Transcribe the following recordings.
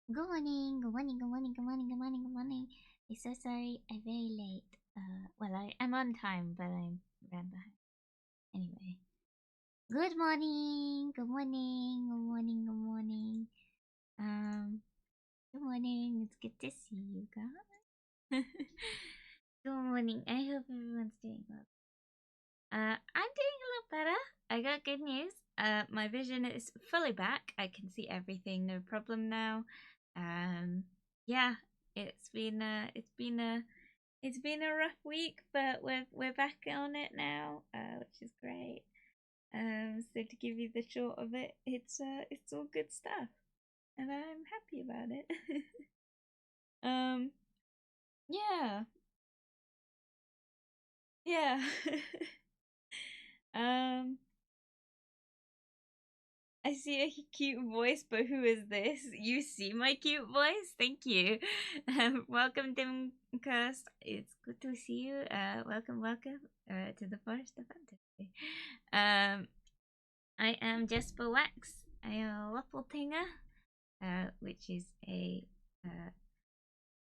Good morning, good morning, good morning, good morning, good morning, good morning. I'm so sorry, I'm very late. Well, I'm on time, but I'm ran behind. Anyway, good morning, good morning, good morning, good morning. Good morning. It's good to see you guys. Good morning. I hope everyone's doing well. I'm doing a little better. I got good news. My vision is fully back. I can see everything, no problem now. Yeah, it's been a rough week, but we're back on it now, which is great. So to give you the short of it, it's all good stuff, and I'm happy about it. um, yeah, yeah. um, I see a cute voice, but who is this? You see my cute voice? Thank you. Welcome, Dimcast. It's good to see you. Welcome to the Forest of Fantasy. I am JasperWackx. I am a waffle tinger, which is a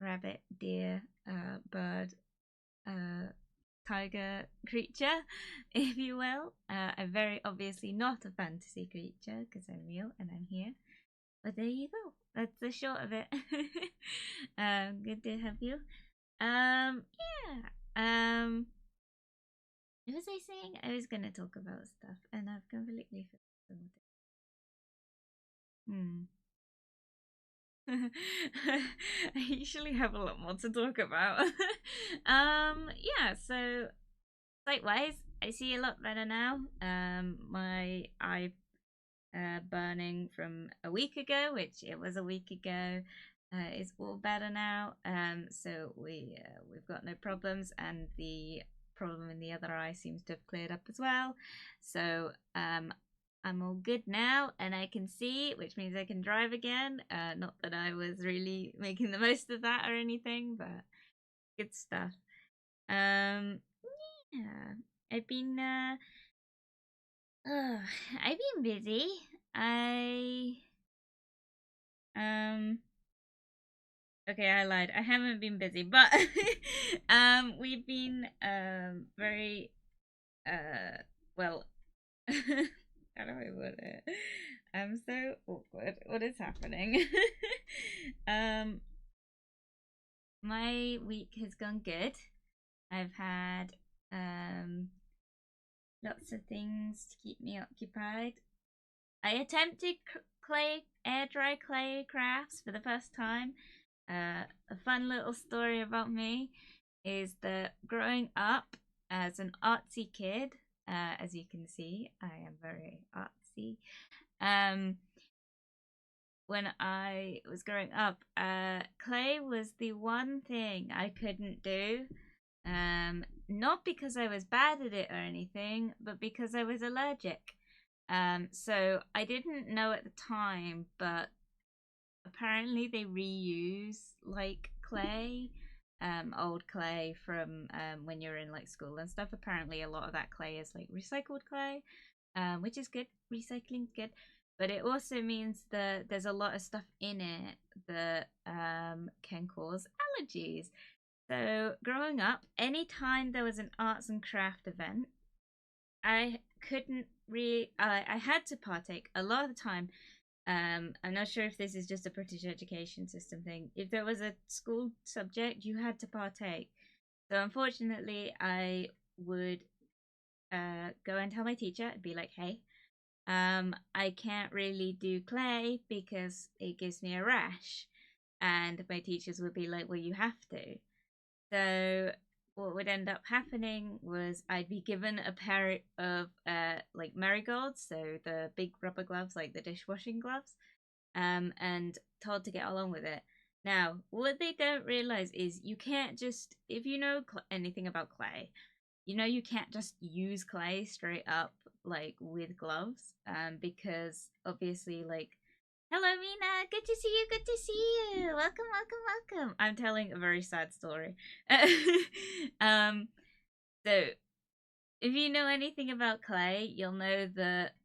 rabbit, deer, bird, tiger creature, if you will. I'm very obviously not a fantasy creature because I'm real and I'm here. But there you go. That's the short of it. Good to have you. Yeah. What was I saying? I was gonna talk about stuff and I've completely forgotten it. I usually have a lot more to talk about. Yeah, so sight wise, I see a lot better now. My eye burning from a week ago, which it was a week ago, is all better now. So we've got no problems, and the problem in the other eye seems to have cleared up as well. So I'm all good now, and I can see, which means I can drive again. Not that I was really making the most of that or anything, but good stuff. Yeah, I've been I've been busy. Okay, I lied. I haven't been busy, but we've been very well. How do I put it? I'm so awkward. What is happening? um, my week has gone good. I've had lots of things to keep me occupied. I attempted air dry clay crafts for the first time. A fun little story about me is that growing up as an artsy kid, as you can see, I am very artsy. When I was growing up, clay was the one thing I couldn't do. Not because I was bad at it or anything, but because I was allergic. So I didn't know at the time, but apparently they reuse like clay, old clay from when you're in like school and stuff. Apparently a lot of that clay is like recycled clay, which is good. Recycling's good, but it also means that there's a lot of stuff in it that can cause allergies. So growing up, anytime there was an arts and craft event, I couldn't really. I had to partake a lot of the time. I'm not sure if this is just a British education system thing. If there was a school subject, you had to partake. So unfortunately, I would go and tell my teacher and be like, "Hey, I can't really do clay because it gives me a rash," and my teachers would be like, "Well, you have to." So what would end up happening was I'd be given a pair of like marigolds, so the big rubber gloves, like the dishwashing gloves, and told to get along with it. Now, what they don't realize is you can't just, if you know anything about clay, you know you can't just use clay straight up like with gloves, because obviously, like, hello Mina, good to see you, good to see you. Welcome, welcome, welcome. I'm telling a very sad story. um, so if you know anything about clay, you'll know that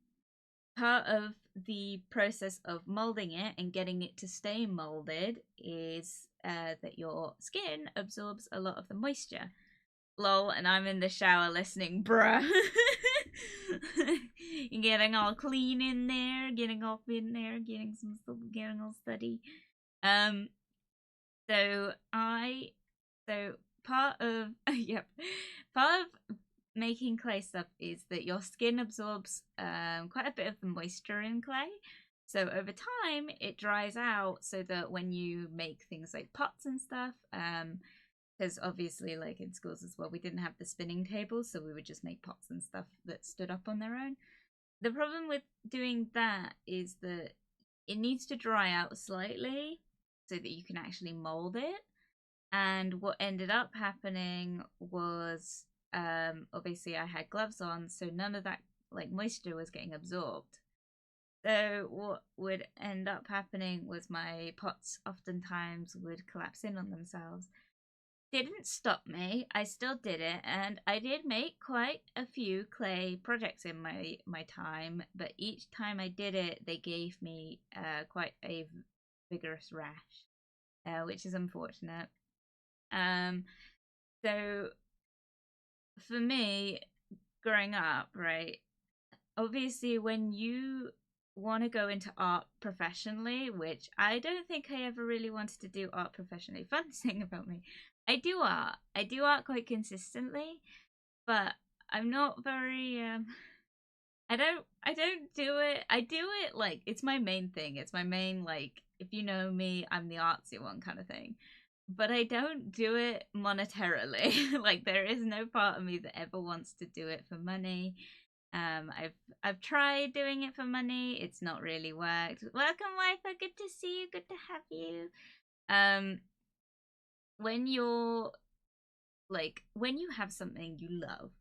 part of the process of molding it and getting it to stay molded is that your skin absorbs a lot of the moisture. Lol, and I'm in the shower listening, bruh. You're getting all clean in there, getting off in there, getting some stuff, getting all steady. So part of part of making clay stuff is that your skin absorbs quite a bit of the moisture in clay. So over time it dries out, so that when you make things like pots and stuff, because obviously, like in schools as well, we didn't have the spinning tables, so we would just make pots and stuff that stood up on their own. The problem with doing that is that it needs to dry out slightly so that you can actually mold it. And what ended up happening was, obviously I had gloves on, so none of that like moisture was getting absorbed. So what would end up happening was my pots oftentimes would collapse in on themselves. Didn't stop me. I still did it, and I did make quite a few clay projects in my time, but each time I did it, they gave me quite a vigorous rash, which is unfortunate. So for me, growing up, right, obviously when you want to go into art professionally, which I don't think I ever really wanted to do art professionally. Fun thing about me, I do art. I do art quite consistently, but I'm not very I don't do it. I do it like it's my main thing. It's my main, like, if you know me, I'm the artsy one kind of thing. But I don't do it monetarily. Like, there is no part of me that ever wants to do it for money. I've tried doing it for money. It's not really worked. Welcome, Wifa. Good to see you. Good to have you. When you're when you have something you love,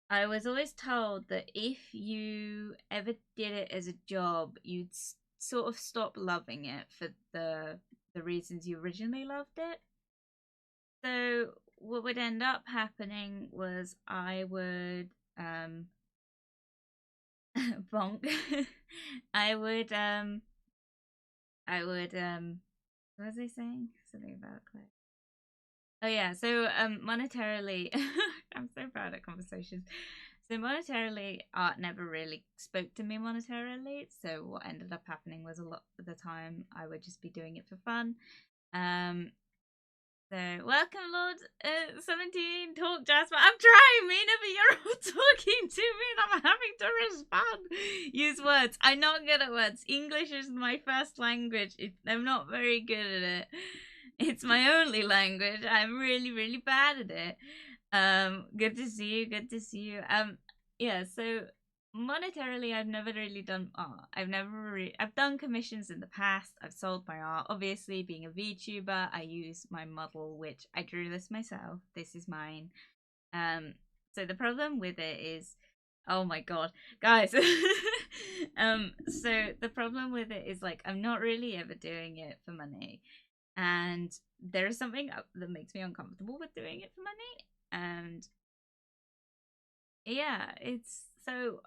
I was always told that if you ever did it as a job, you'd sort of stop loving it for the reasons you originally loved it. So what would end up happening was I would bonk. I would what was I saying? Something about clay. Oh yeah, so monetarily I'm so bad at conversations. So monetarily, art never really spoke to me monetarily. So what ended up happening was a lot of the time I would just be doing it for fun. So welcome, Lord 17. Talk, Jasper. I'm trying, Mina, but you're all talking to me and I'm having to respond. Use words. I'm not good at words. English is my first language. I'm not very good at it. It's my only language. I'm really, really bad at it. Good to see you. Good to see you. Yeah. So monetarily, I've never really done art. I've done commissions in the past. I've sold my art. Obviously, being a VTuber, I use my model, which I drew this myself. This is mine. So the problem with it is, oh my god, guys. So the problem with it is, like, I'm not really ever doing it for money. And there's something that makes me uncomfortable with doing it for money. And yeah, it's so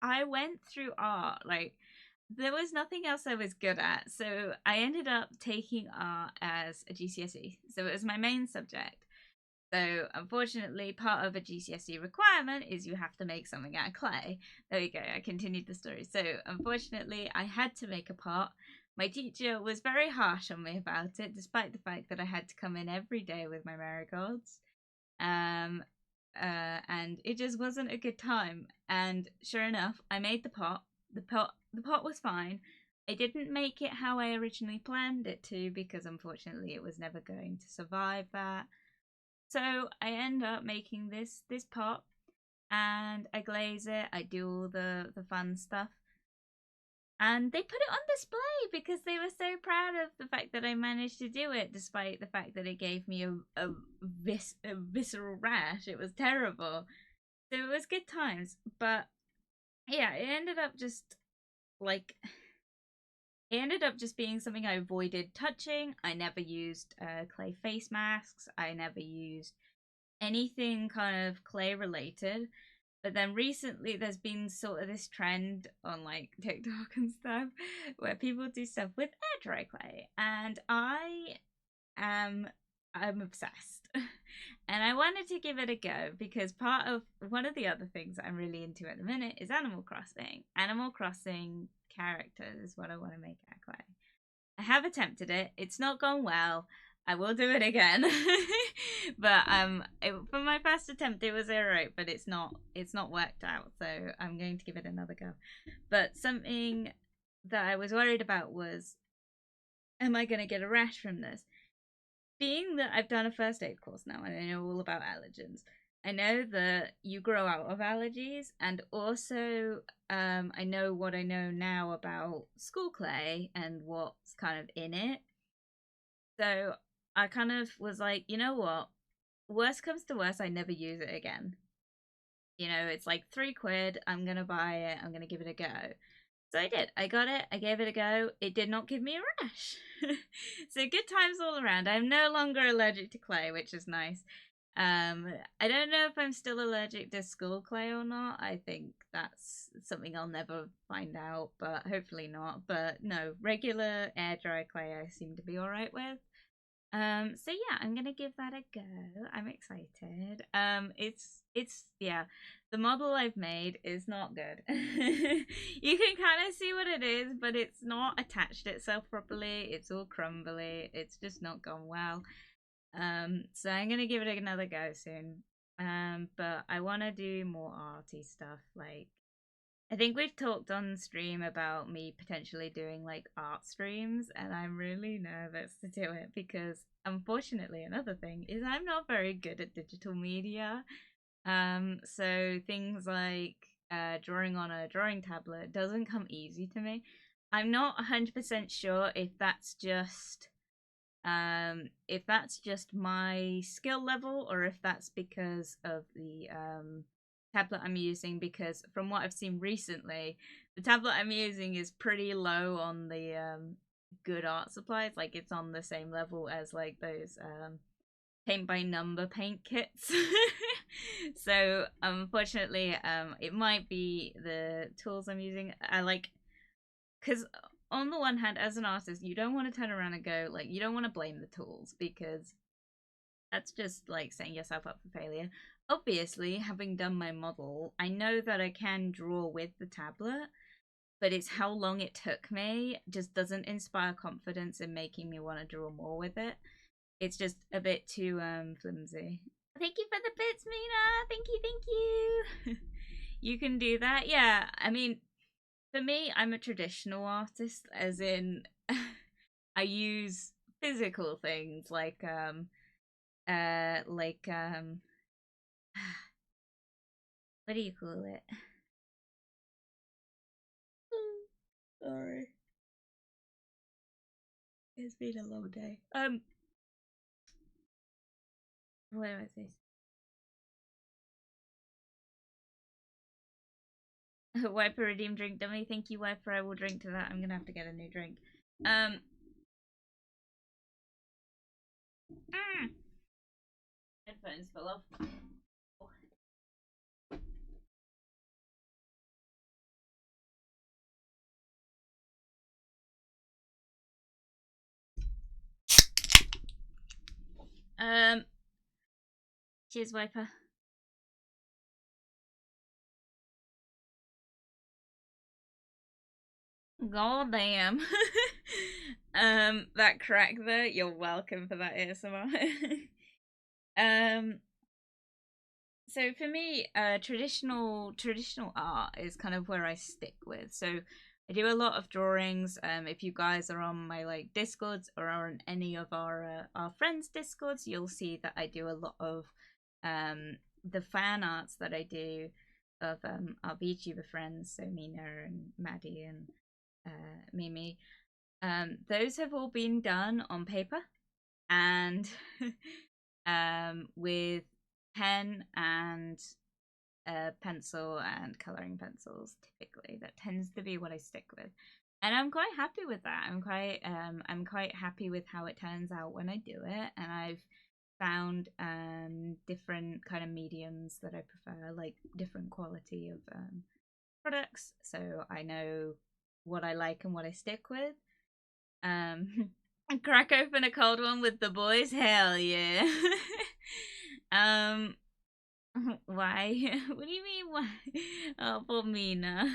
I went through art, like, there was nothing else I was good at. So I ended up taking art as a GCSE. So it was my main subject. So unfortunately, part of a GCSE requirement is you have to make something out of clay. There we go, I continued the story. So unfortunately, I had to make a pot. My teacher was very harsh on me about it, despite the fact that I had to come in every day with my marigolds. And it just wasn't a good time. And sure enough, I made the pot. The pot was fine. I didn't make it how I originally planned it to, because unfortunately it was never going to survive that. So I end up making this pot, and I glaze it. I do all the fun stuff. And they put it on display because they were so proud of the fact that I managed to do it, despite the fact that it gave me a visceral rash. It was terrible. So it was good times. But yeah, it ended up just being something I avoided touching. I never used clay face masks. I never used anything kind of clay related. But then recently there's been sort of this trend on like TikTok and stuff where people do stuff with air dry clay, and I'm obsessed. And I wanted to give it a go because part of one of the other things that I'm really into at the minute is Animal Crossing. Animal Crossing characters is what I want to make out of clay. I have attempted it. It's not gone well. I will do it again. But for my first attempt it was alright, but it's not worked out, so I'm going to give it another go. But something that I was worried about was, am I going to get a rash from this? Being that I've done a first aid course now and I know all about allergens, I know that you grow out of allergies, and also I know what I know now about school clay and what's kind of in it. So I kind of was like, you know what? Worst comes to worst, I never use it again. You know, it's like £3. I'm gonna buy it. I'm gonna give it a go. So I did. I got it. I gave it a go. It did not give me a rash. So good times all around. I'm no longer allergic to clay, which is nice. I don't know if I'm still allergic to school clay or not. I think that's something I'll never find out, but hopefully not. But no, regular air dry clay I seem to be alright with. So yeah, I'm gonna give that a go. I'm excited. It's yeah, the model I've made is not good. You can kind of see what it is, but it's not attached itself properly. It's all crumbly. It's just not gone well. So I'm gonna give it another go soon. But I want to do more arty stuff. Like, I think we've talked on stream about me potentially doing like art streams, and I'm really nervous to do it because, unfortunately, another thing is I'm not very good at digital media. So things like drawing on a drawing tablet doesn't come easy to me. I'm not 100% sure if that's just my skill level, or if that's because of the tablet I'm using, because from what I've seen recently, the tablet I'm using is pretty low on the good art supplies. Like, it's on the same level as like those paint by number paint kits. So unfortunately, it might be the tools I'm using. I like, because on the one hand, as an artist, you don't want to turn around and go like, you don't want to blame the tools, because that's just like setting yourself up for failure. Obviously, having done my model, I know that I can draw with the tablet, but it's how long it took me just doesn't inspire confidence in making me want to draw more with it. It's just a bit too flimsy. Thank you for the bits, Mina. Thank you. You can do that. Yeah, I mean, for me, I'm a traditional artist, as in I use physical things like what do you call it? Sorry, it's been a long day. What was this? Wiper redeem drink dummy. Thank you, Wiper. I will drink to that. I'm gonna have to get a new drink. Headphones fell off. Cheers, Wiper. God damn. That crack there, you're welcome for that ASMR. So for me, traditional art is kind of where I stick with. So I do a lot of drawings. If you guys are on my like Discords or on any of our friends' Discords, you'll see that I do a lot of the fan arts that I do of our VTuber friends, so Mina and Maddie and Mimi. Those have all been done on paper and with pen and pencil and coloring pencils. Typically, that tends to be what I stick with, and I'm quite happy with that. I'm quite happy with how it turns out when I do it, and I've found different kind of mediums that I prefer, like different quality of products, so I know what I like and what I stick with. Um, crack open a cold one with the boys, hell yeah. um, why? What do you mean why? Oh, poor Mina.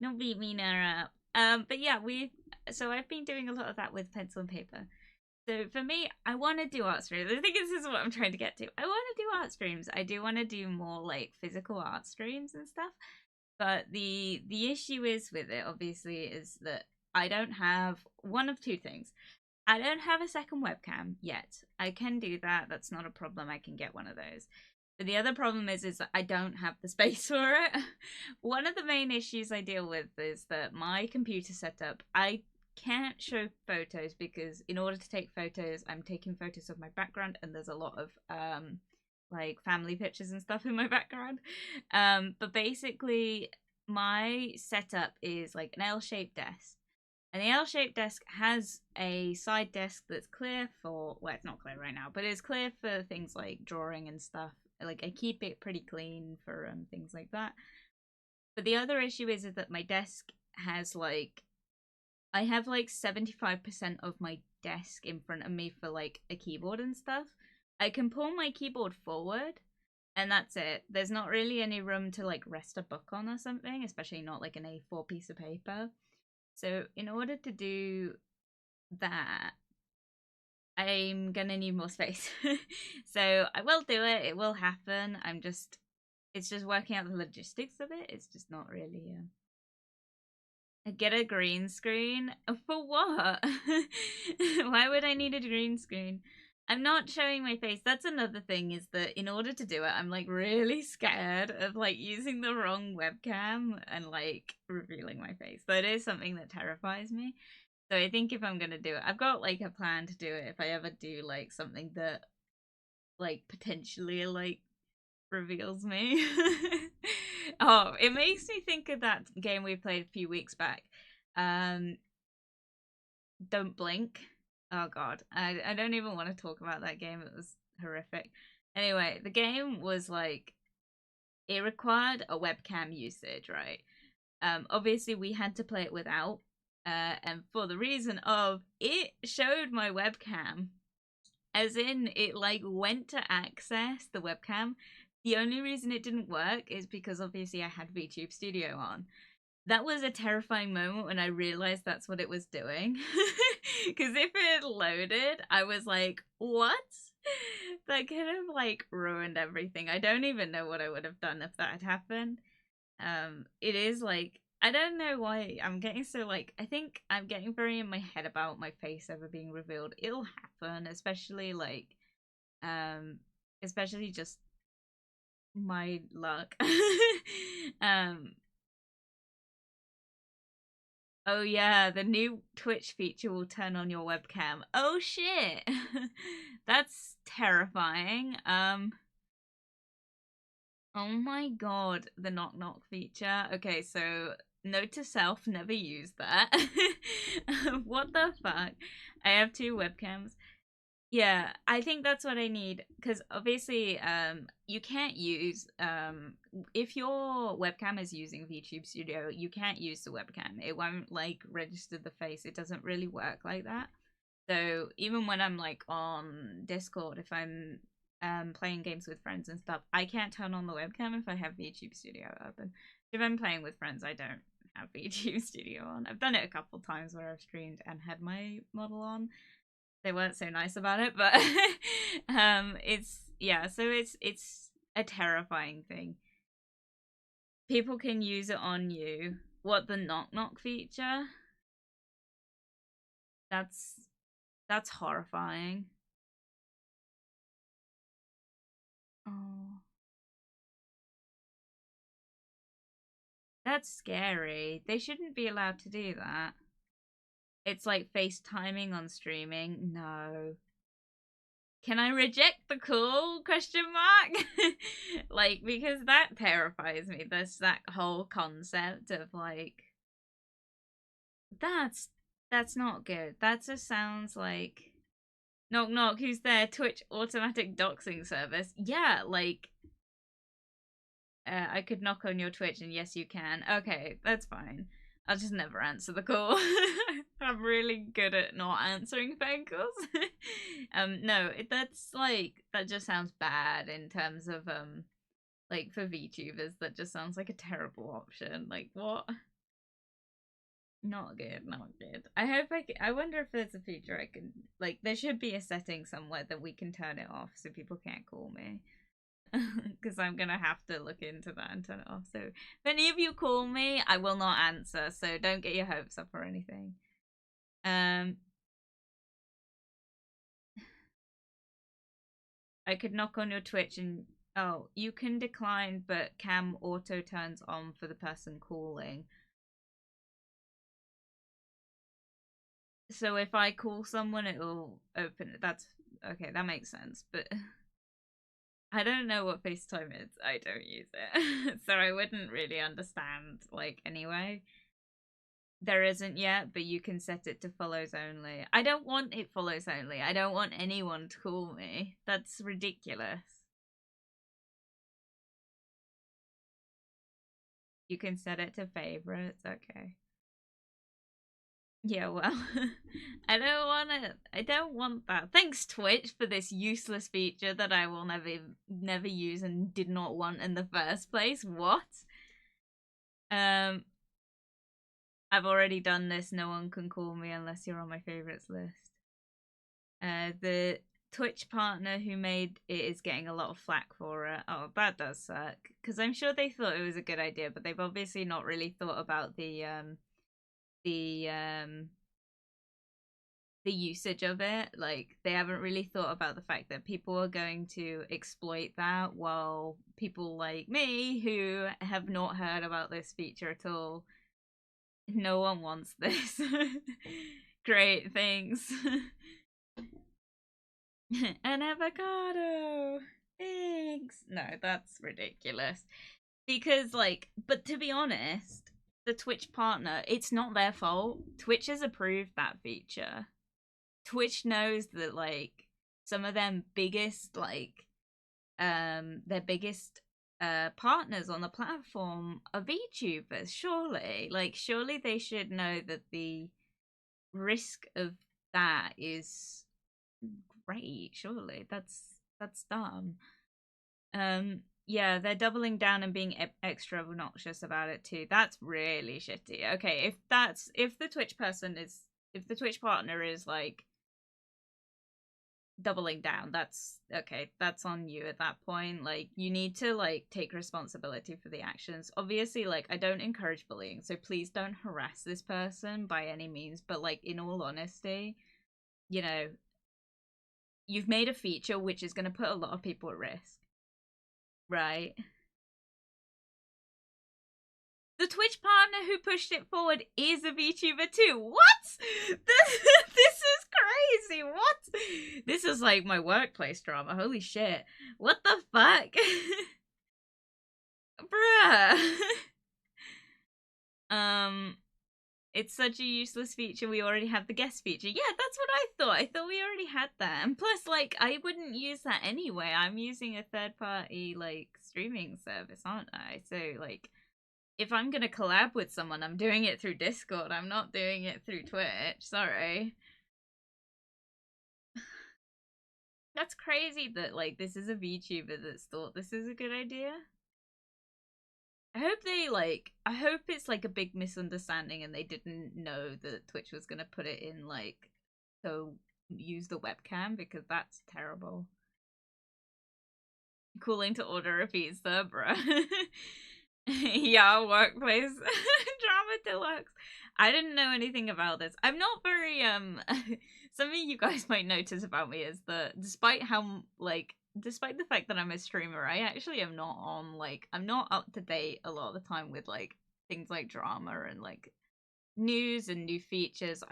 Don't beat Mina up. But yeah, so I've been doing a lot of that with pencil and paper. So for me, I want to do art streams. I think this is what I'm trying to get to. I want to do art streams. I do want to do more like physical art streams and stuff. But the issue is with it, obviously, is that I don't have one of two things. I don't have a second webcam yet. I can do that. That's not a problem. I can get one of those. But the other problem is that I don't have the space for it. One of the main issues I deal with is that my computer setup, I can't show photos because in order to take photos, I'm taking photos of my background, and there's a lot of like family pictures and stuff in my background. But basically my setup is like an L-shaped desk. And the L-shaped desk has a side desk that's clear for, well, it's not clear right now, but it's clear for things like drawing and stuff. Like, I keep it pretty clean for things like that. But the other issue is that my desk has like, I have like 75% of my desk in front of me for like a keyboard and stuff. I can pull my keyboard forward, and that's it. There's not really any room to like rest a book on or something, especially not like an A4 piece of paper. So in order to do that, I'm gonna need more space. So I will do it. It will happen. It's just working out the logistics of it. It's just not really. Get a green screen for what? Why would I need a green screen? I'm not showing my face. That's another thing, is that in order to do it, I'm like really scared of like using the wrong webcam and like revealing my face. That is something that terrifies me. So I think if I'm gonna do it, I've got like a plan to do it if I ever do like something that like potentially like reveals me. Oh, it makes me think of that game we played a few weeks back. Um, Don't Blink. Oh god, I don't even want to talk about that game. It was horrific. Anyway, the game was like, it required a webcam usage, right? Obviously we had to play it without, and for the reason of it showed my webcam, as in it like went to access the webcam. The only reason it didn't work is because obviously I had VTube Studio on. That was a terrifying moment when I realized that's what it was doing. Because if it loaded, I was like, what? That could have like ruined everything. I don't even know what I would have done if that had happened. It is like, I don't know why I'm getting so like, I think I'm getting very in my head about my face ever being revealed. It'll happen, especially like, especially just my luck. um Oh yeah, the new Twitch feature will turn on your webcam. Oh shit. That's terrifying. Oh my god, the knock knock feature. Okay, so note to self, never use that. What the fuck? I have two webcams. Yeah, I think that's what I need, because obviously you can't use if your webcam is using VTube Studio, you can't use the webcam. It won't like register the face. It doesn't really work like that. So even when I'm like on Discord, if I'm playing games with friends and stuff, I can't turn on the webcam if I have VTube Studio open. If I'm playing with friends, I don't have VTube Studio on. I've done it a couple times where I've streamed and had my model on. They weren't so nice about it, but it's, yeah, so it's a terrifying thing. People can use it on you. What, the knock knock feature? That's horrifying. Oh, that's scary. They shouldn't be allowed to do that. It's like FaceTiming on streaming. No. Can I reject the call? Question mark. Like, because that terrifies me. There's that whole concept of like, that's that's not good. That just sounds like Knock knock, who's there? Twitch automatic doxing service. Yeah, like I could knock on your Twitch and yes you can. Okay, that's fine. I'll just never answer the call. I'm really good at not answering phone calls. No, that's like that just sounds bad in terms of like for VTubers. That just sounds like a terrible option. Like what? Not good, not good. I hope I wonder if there's a feature I can like. There should be a setting somewhere that we can turn it off so people can't call me. Because I'm gonna have to look into that and turn it off. So if any of you call me, I will not answer. So don't get your hopes up or anything. I could knock on your Twitch and oh, you can decline, but cam auto turns on for the person calling. So if I call someone, it'll open it. That's okay. That makes sense. But I don't know what FaceTime is. I don't use it. So I wouldn't really understand, like, anyway. There isn't yet, but you can set it to follows only. I don't want it follows only. I don't want anyone to call me. That's ridiculous. You can set it to favorites. Okay. Yeah, well, I don't want that. Thanks Twitch for this useless feature that I will never use and did not want in the first place. What? I've already done this. No one can call me unless you're on my favorites list. The Twitch partner who made it is getting a lot of flack for it. Oh, that does suck. Because I'm sure they thought it was a good idea, but they've obviously not really thought about the usage of it. Like they haven't really thought about the fact that people are going to exploit that, while people like me who have not heard about this feature at all, no one wants this. Great, thanks. An avocado, thanks. No, that's ridiculous. Because like, but to be honest, the Twitch partner, it's not their fault. Twitch has approved that feature. Twitch knows that like some of them biggest like their biggest partners on the platform are VTubers, surely. Like surely they should know that the risk of that is great, surely. That's dumb. Yeah, they're doubling down and being extra obnoxious about it too. That's really shitty. Okay, if the Twitch person is if the Twitch partner is like doubling down, that's okay, that's on you at that point. Like you need to like take responsibility for the actions. Obviously, like I don't encourage bullying, so please don't harass this person by any means, but like in all honesty, you know, you've made a feature which is going to put a lot of people at risk, right? The Twitch partner who pushed it forward is a VTuber too. What? This is crazy. What? This is like my workplace drama. Holy shit. What the fuck? Bruh. It's such a useless feature. We already have the guest feature. Yeah, that's what I thought. I thought we already had that. And plus, like, I wouldn't use that anyway. I'm using a third-party, like, streaming service, aren't I? So, like, if I'm gonna collab with someone, I'm doing it through Discord. I'm not doing it through Twitch. Sorry. That's crazy that, like, this is a VTuber that's thought this is a good idea. I hope they, like, I hope it's, like, a big misunderstanding and they didn't know that Twitch was gonna put it in, like, so use the webcam, because that's terrible. Calling to order a pizza, bruh. Yeah, workplace drama deluxe. I didn't know anything about this. I'm not very something you guys might notice about me is that despite the fact that I'm a streamer, I actually am not on like I'm not up to date a lot of the time with like things like drama and like news and new features.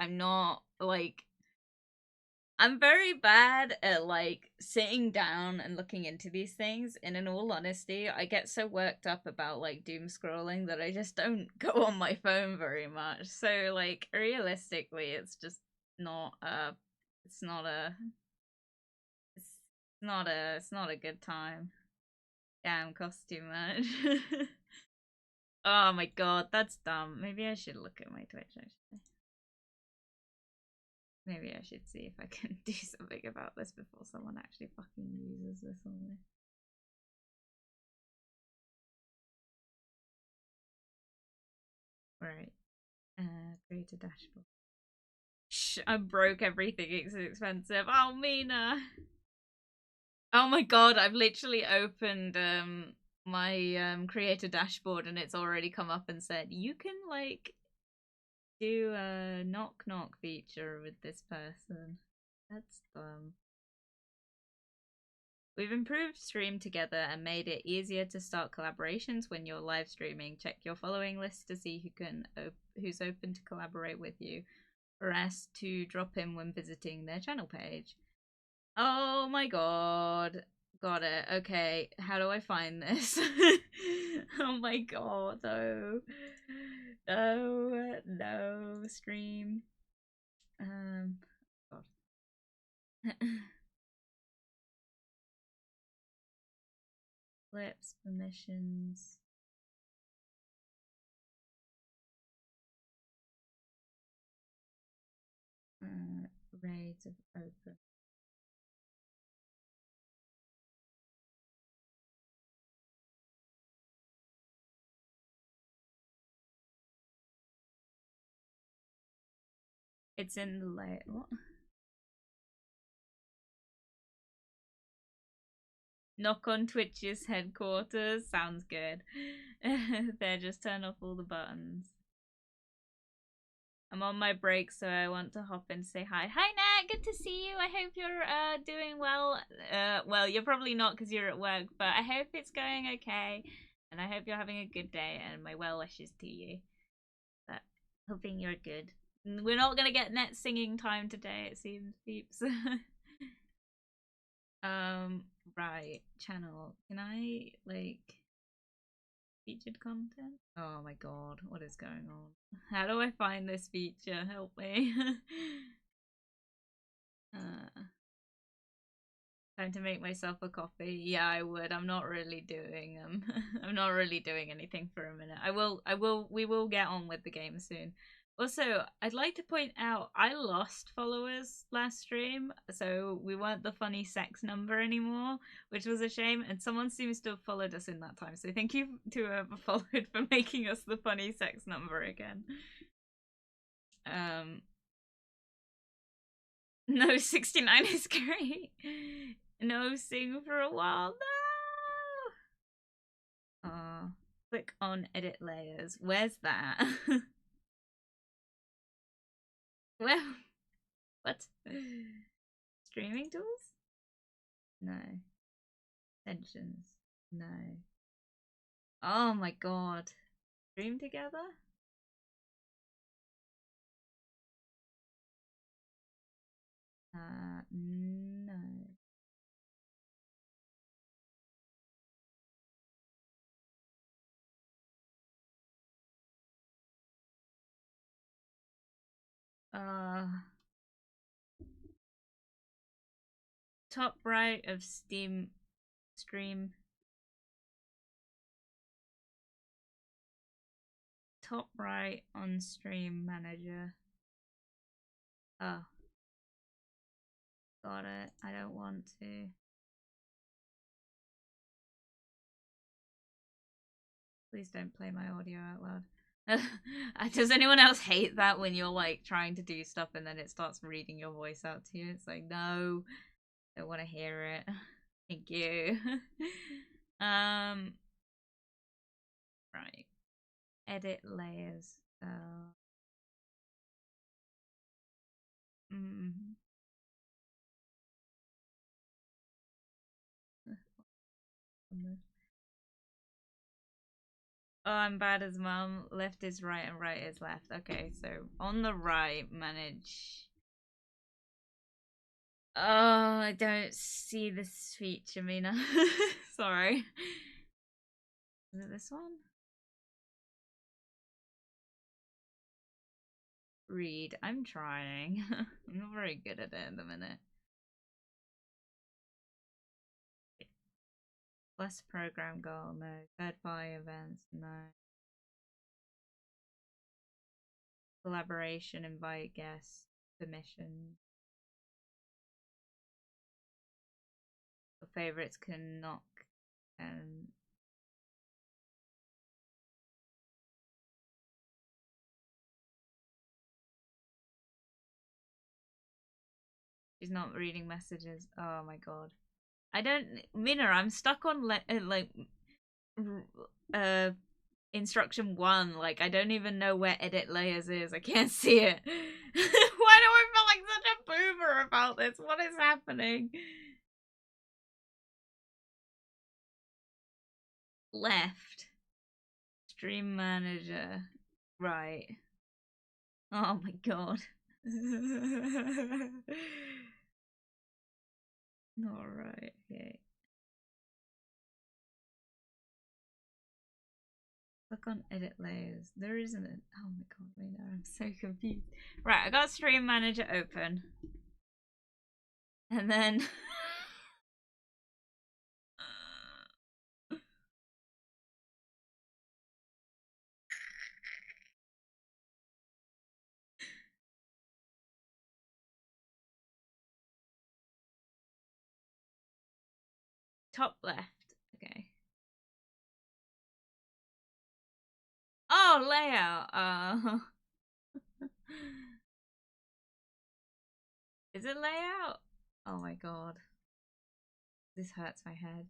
I'm very bad at like sitting down and looking into these things, and in all honesty, I get so worked up about like doom scrolling that I just don't go on my phone very much. So like realistically, it's just not it's not a it's not a good time. Damn, costs too much. Oh my god, that's dumb. Maybe I should look at my Twitch actually. Maybe I should see if I can do something about this before someone actually fucking uses this on me. Right. Create a dashboard. Shh, I broke everything. It's expensive. Oh, Mina. Oh my god, I've literally opened my creator dashboard and it's already come up and said you can like do a knock knock feature with this person. That's dumb. We've improved Stream Together and made it easier to start collaborations when you're live streaming. Check your following list to see who's open to collaborate with you, or ask to drop in when visiting their channel page. Oh my god. Got it. Okay, how do I find this? Oh my god, no. No, no, stream. God. Clips, permissions. Raids of open. It's in the layout. What? Knock on Twitch's headquarters. Sounds good. There, just turn off all the buttons. I'm on my break, so I want to hop in and say hi. Hi, Nat. Good to see you. I hope you're doing well. Well, you're probably not because you're at work, but I hope it's going okay. And I hope you're having a good day, and my well wishes to you. But hoping you're good. We're not going to get net singing time today, it seems, peeps. Right. Channel. Can I, like... featured content? Oh my god, what is going on? How do I find this feature? Help me. Time to make myself a coffee. Yeah, I would. I'm not really doing I'm not really doing anything for a minute. We will get on with the game soon. Also, I'd like to point out I lost followers last stream, so we weren't the funny sex number anymore, which was a shame, and someone seems to have followed us in that time, so thank you to whoever followed for making us the funny sex number again. No, 69 is great. No sing for a while, no! Click on edit layers. Where's that? Well, what? Streaming tools? No. Tensions? No. Oh my god. Stream together? No. Top right of Steam stream. Top right on stream manager. Oh. Got it. I don't want to. Please don't play my audio out loud. Does anyone else hate that when you're like trying to do stuff and then it starts reading your voice out to you? It's like, no, don't want to hear it. Thank you. Right. Edit layers. Mm. Oh, I'm bad as mum. Left is right and right is left. Okay, so on the right, manage. Oh, I don't see this feature, Mina. Sorry. Is it this one? Read. I'm trying. I'm not very good at it at the minute. Less program goal, no. Third party events, no. Collaboration, invite guests, permission. Favorites can knock and she's not reading messages. Oh my god. I don't, Mina, I'm stuck on instruction 1. Like, I don't even know where edit layers is. I can't see it. Why do I feel like such a boomer about this? What is happening? Left. Stream manager. Right. Oh my god. Alright, okay. Click on edit layers. There isn't an. Oh my god, wait, no, I'm so confused. Right, I got stream manager open. And then top left. Okay. Oh, layout. Is it layout? Oh my god. This hurts my head.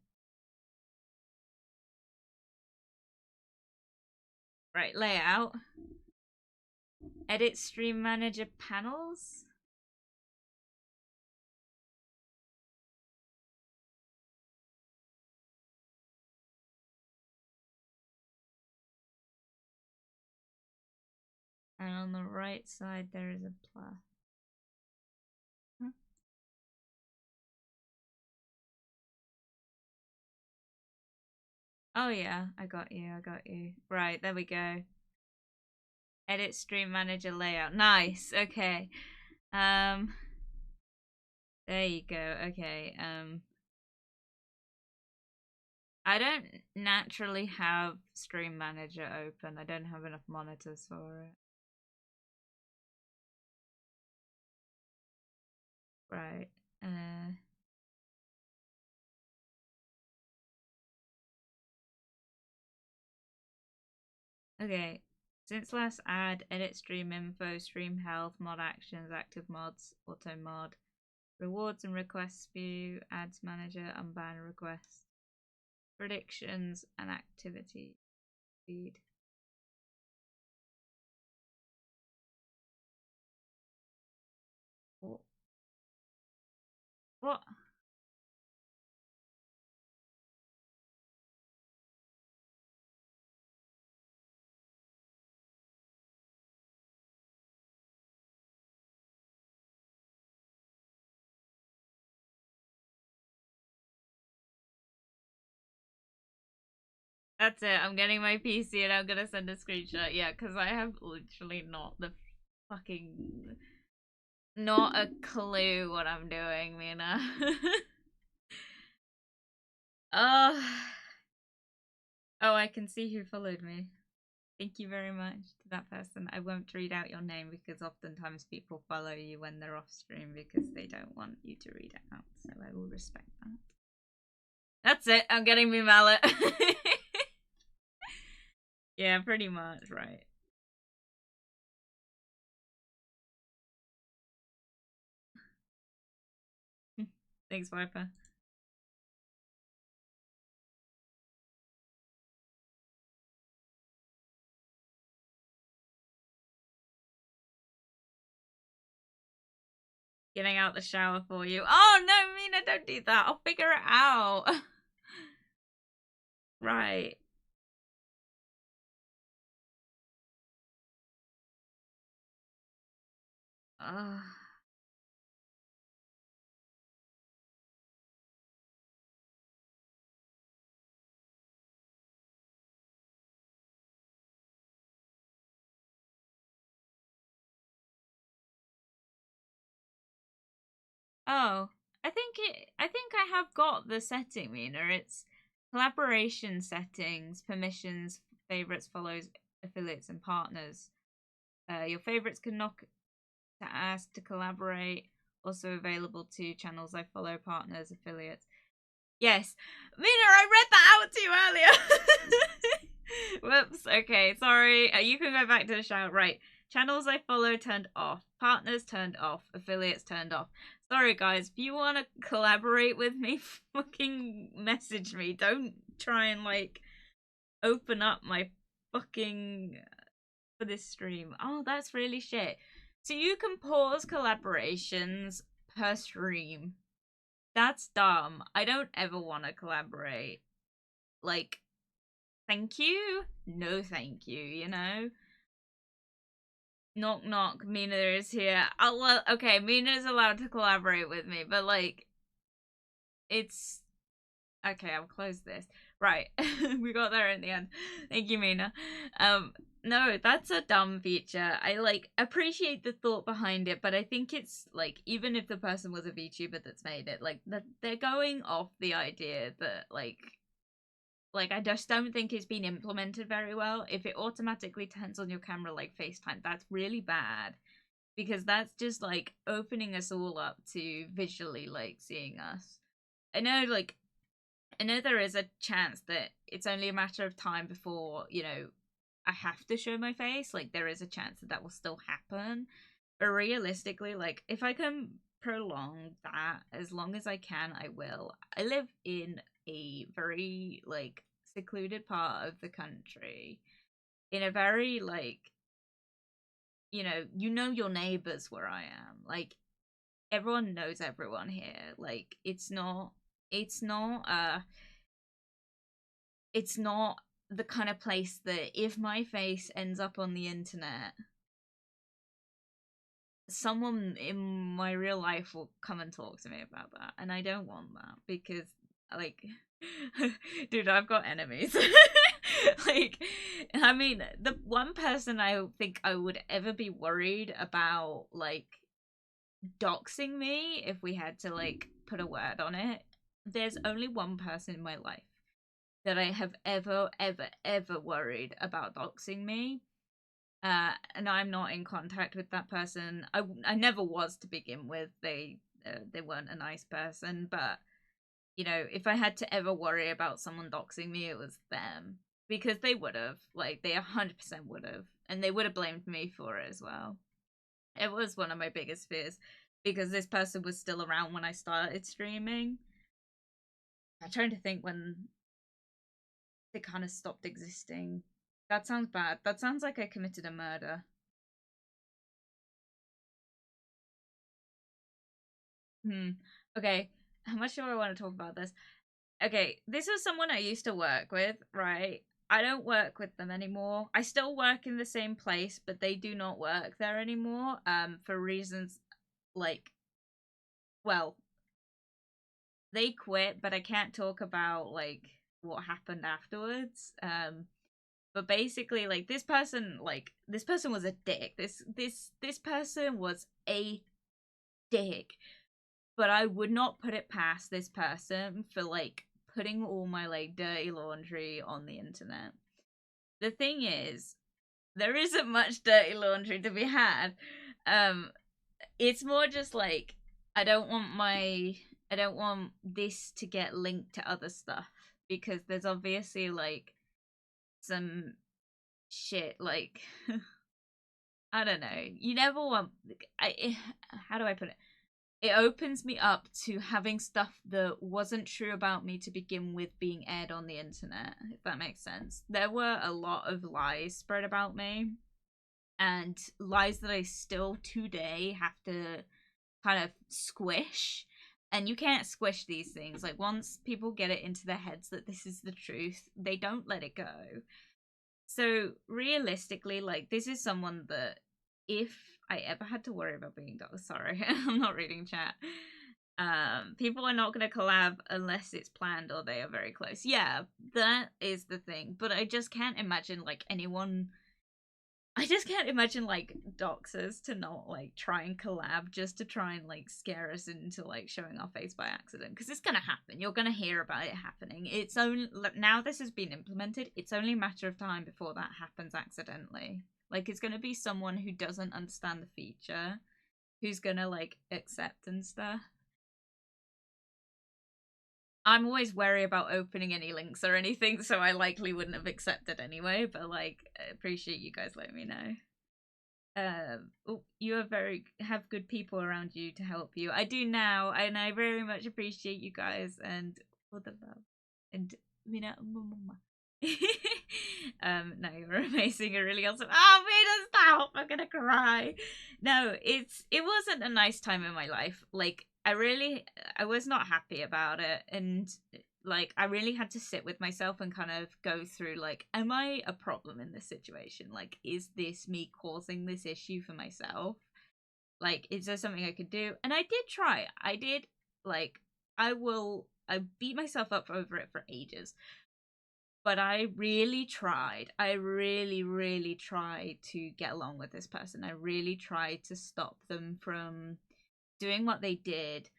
Right, layout. Edit stream manager panels. And on the right side there is a plus. Huh? Oh yeah, I got you, I got you. Right, there we go. Edit stream manager layout. Nice, okay. There you go, okay. I don't naturally have stream manager open. I don't have enough monitors for it. Right. Okay. Since last ad, edit stream info, stream health, mod actions, active mods, auto mod, rewards and requests view, ads manager, unban requests, predictions, and activity feed. What? That's it. I'm getting my PC and I'm gonna send a screenshot. Yeah, because I have literally not the fucking. Not a clue what I'm doing, Mina. Oh, I can see who followed me. Thank you very much to that person. I won't read out your name because oftentimes people follow you when they're off stream because they don't want you to read it out. So I will respect that. That's it. I'm getting me mallet. Yeah, pretty much, right. Thanks, Viper. Getting out the shower for you. Oh, no, Mina, don't do that. I'll figure it out. Right. Oh, I think I have got the setting, Mina. It's collaboration settings, permissions, favorites, follows, affiliates, and partners. Your favorites can knock to ask to collaborate. Also available to channels I follow, partners, affiliates. Yes. Mina, I read that out to you earlier. Whoops. Okay, sorry. You can go back to the shout. Right. Channels I follow turned off. Partners turned off. Affiliates turned off. Sorry, guys. If you want to collaborate with me, fucking message me. Don't try and, like, open up my fucking... for this stream. Oh, that's really shit. So you can pause collaborations per stream. That's dumb. I don't ever want to collaborate. Like, thank you? No thank you, you know? Knock knock, Mina is here. Well, okay, Mina is allowed to collaborate with me, but like, it's... Okay, I'll close this. Right, we got there in the end. Thank you, Mina. No, that's a dumb feature. I, like, appreciate the thought behind it, but I think it's, like, even if the person was a VTuber that's made it, like, they're going off the idea that, like, I just don't think it's been implemented very well. If it automatically turns on your camera like FaceTime, that's really bad. Because that's just, like, opening us all up to visually, like, seeing us. I know there is a chance that it's only a matter of time before, you know, I have to show my face. Like, there is a chance that will still happen. But realistically, like, if I can prolong that as long as I can, I will. I live in a very, like, secluded part of the country. In a very, like, you know your neighbors where I am. Like, everyone knows everyone here. Like, it's not the kind of place that if my face ends up on the internet, someone in my real life will come and talk to me about that, and I don't want that because, like, dude, I've got enemies. Like, I mean, the one person I think I would ever be worried about, like, doxing me if we had to, like, put a word on it, there's only one person in my life that I have ever worried about doxing me. And I'm not in contact with that person. I never was to begin with. They weren't a nice person, but, you know, if I had to ever worry about someone doxing me, it was them. Because they would have. Like, they 100% would have. And they would have blamed me for it as well. It was one of my biggest fears. Because this person was still around when I started streaming. I'm trying to think when they kind of stopped existing. That sounds bad. That sounds like I committed a murder. Okay, how much do I want to talk about this? Okay, this was someone I used to work with, right? I don't work with them anymore. I still work in the same place, but they do not work there anymore, for reasons, like, well, they quit, but I can't talk about, like, what happened afterwards. But basically, like, this person was a dick. This person was a dick. But I would not put it past this person for, like, putting all my, like, dirty laundry on the internet. The thing is, there isn't much dirty laundry to be had. It's more just, like, I don't want this to get linked to other stuff. Because there's obviously, like, some shit, like... I don't know. You never want... how do I put it? It opens me up to having stuff that wasn't true about me to begin with being aired on the internet, if that makes sense. There were a lot of lies spread about me, and lies that I still today have to kind of squish. And you can't squish these things. Like, once people get it into their heads that this is the truth, they don't let it go. So realistically, like, this is someone that if I ever had to worry about being doxxed, sorry, I'm not reading chat. People are not going to collab unless it's planned or they are very close. Yeah, that is the thing. But I just can't imagine, like, anyone... I just can't imagine like doxers to not like try and collab just to try and like scare us into like showing our face by accident, because it's gonna happen. You're gonna hear about it happening. It's only now this has been implemented. It's only a matter of time before that happens accidentally. Like it's gonna be someone who doesn't understand the feature, who's gonna like accept and stuff. I'm always wary about opening any links or anything, so I likely wouldn't have accepted anyway, but like I appreciate you guys letting me know. You have good people around you to help you. I do now, and I very much appreciate you guys and all the love. And Mina, no, you're amazing. You're really awesome. Oh, Mina, stop! I'm gonna cry. No, it wasn't a nice time in my life. Like I was not happy about it, and like I really had to sit with myself and kind of go through like, am I a problem in this situation? Like, is this me causing this issue for myself? Like, is there something I could do? And I did try. I did like I beat myself up over it for ages. But I really tried. I really, really tried to get along with this person. I really tried to stop them from doing what they did.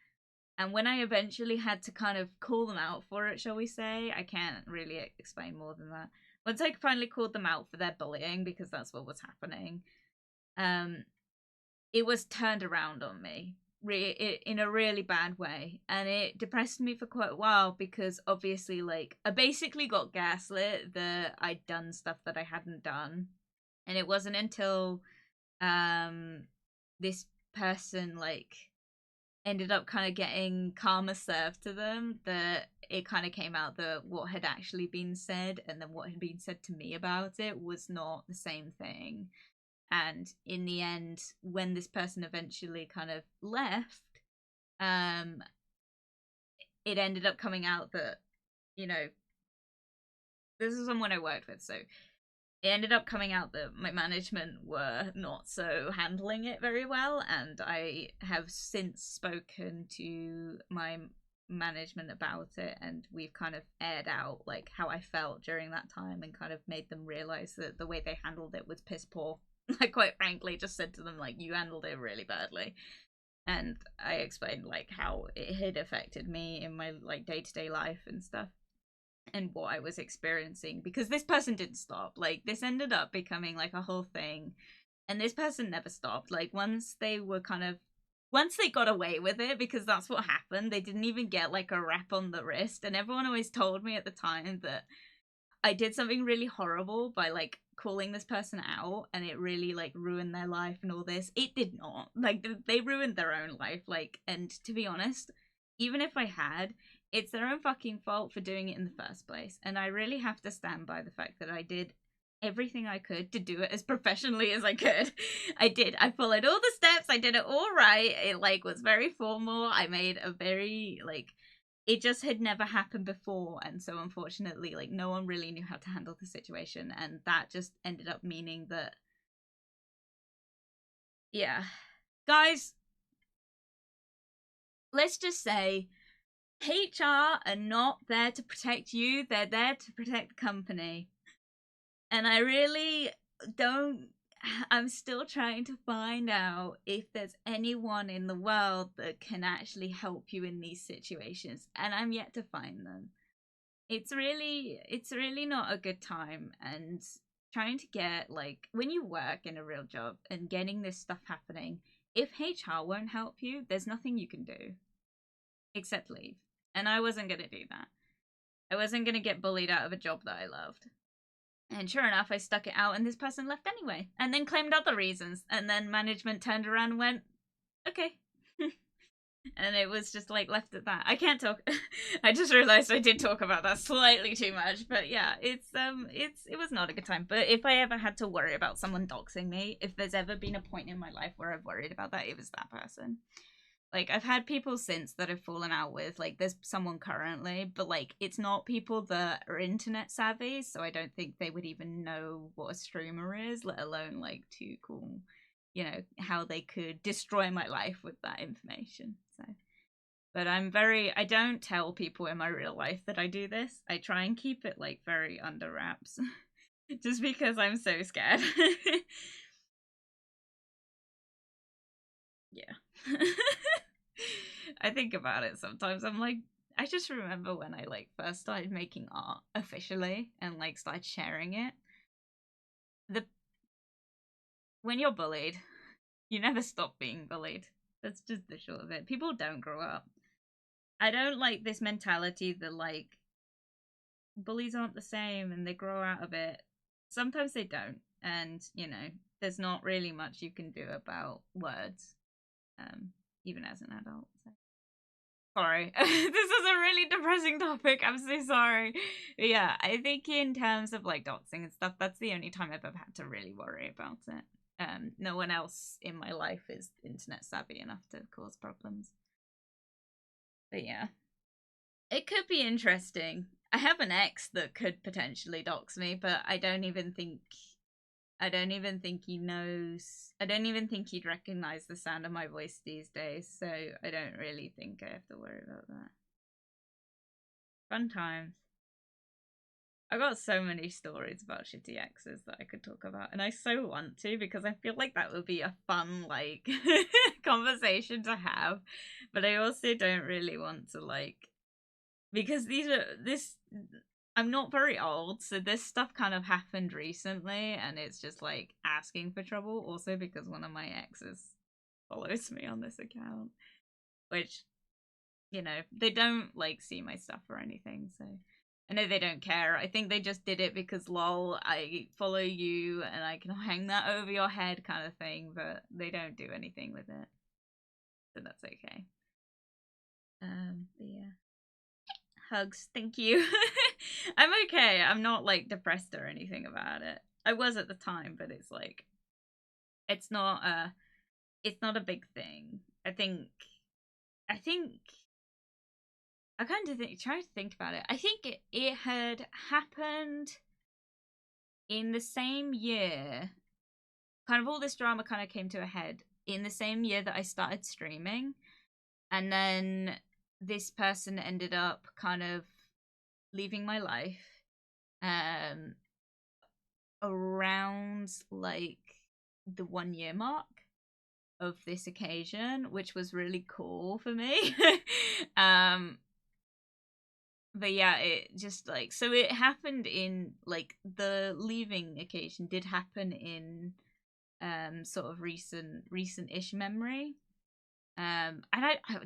And when I eventually had to kind of call them out for it, shall we say, I can't really explain more than that. Once I finally called them out for their bullying, because that's what was happening, it was turned around on me in a really bad way, and it depressed me for quite a while, because obviously like I basically got gaslit that I'd done stuff that I hadn't done. And it wasn't until this person like ended up kind of getting karma served to them that it kind of came out that what had actually been said and then what had been said to me about it was not the same thing. And in the end, when this person eventually kind of left, it ended up coming out that, you know, this is someone I worked with, so it ended up coming out that my management were not so handling it very well, and I have since spoken to my management about it, and we've kind of aired out like how I felt during that time and kind of made them realize that the way they handled it was piss poor. I quite frankly just said to them like, you handled it really badly. And I explained like how it had affected me in my like day-to-day life and stuff, and what I was experiencing, because this person didn't stop. Like this ended up becoming like a whole thing, and this person never stopped. Like once they got away with it, because that's what happened, they didn't even get like a rap on the wrist, and everyone always told me at the time that I did something really horrible by like calling this person out, and it really like ruined their life and all this. It did not. Like they ruined their own life. Like, and to be honest, even if I had, it's their own fucking fault for doing it in the first place. And I really have to stand by the fact that I did everything I could to do it as professionally as I could. I did. I followed all the steps. I did it all right. It like was very formal. I made a very like, it just had never happened before, and so unfortunately like no one really knew how to handle the situation, and that just ended up meaning that, yeah, guys, let's just say HR are not there to protect you, they're there to protect the company. And I really don't, I'm still trying to find out if there's anyone in the world that can actually help you in these situations, and I'm yet to find them. It's really not a good time, and trying to get like, when you work in a real job and getting this stuff happening, if HR won't help you, there's nothing you can do except leave. And I wasn't going to do that. I wasn't going to get bullied out of a job that I loved. And sure enough, I stuck it out, and this person left anyway, and then claimed other reasons. And then management turned around and went, okay. And it was just like left at that. I can't talk. I just realized I did talk about that slightly too much, but yeah, it was not a good time. But if I ever had to worry about someone doxing me, if there's ever been a point in my life where I've worried about that, it was that person. Like, I've had people since that I've fallen out with. Like, there's someone currently, but like, it's not people that are internet savvy, so I don't think they would even know what a streamer is, let alone like to cool, you know, how they could destroy my life with that information. So, but I don't tell people in my real life that I do this. I try and keep it like very under wraps. Just because I'm so scared. Yeah. I think about it sometimes. I'm like, I just remember when I like first started making art officially and like started sharing it. The When you're bullied, you never stop being bullied. That's just the short of it. People don't grow up. I don't like this mentality that like bullies aren't the same and they grow out of it. Sometimes they don't, and you know, there's not really much you can do about words, even as an adult. So. Sorry, this is a really depressing topic. I'm so sorry. But yeah, I think in terms of like doxing and stuff, that's the only time I've ever had to really worry about it. No one else in my life is internet savvy enough to cause problems. But yeah, it could be interesting. I have an ex that could potentially dox me, but I don't even think he knows. I don't even think he'd recognize the sound of my voice these days, so I don't really think I have to worry about that. Fun times. I got so many stories about shitty exes that I could talk about, and I so want to because I feel like that would be a fun, like, conversation to have. But I also don't really want to, like, because I'm not very old, so this stuff kind of happened recently, and it's just like asking for trouble. Also, because one of my exes follows me on this account, which, you know, they don't like see my stuff or anything, so I know they don't care. I think they just did it because lol, I follow you and I can hang that over your head kind of thing, but they don't do anything with it, so that's okay. But yeah. Hugs, thank you. I'm okay. I'm not like depressed or anything about it. I was at the time, but it's like it's not a big thing. I think I kind of try to think about it. I think it had happened in the same year. Kind of all this drama kind of came to a head in the same year that I started streaming, and then this person ended up kind of leaving my life around like the 1 year mark of this occasion, which was really cool for me. But yeah, it just like, so it happened in like the leaving occasion did happen in sort of recent-ish memory. And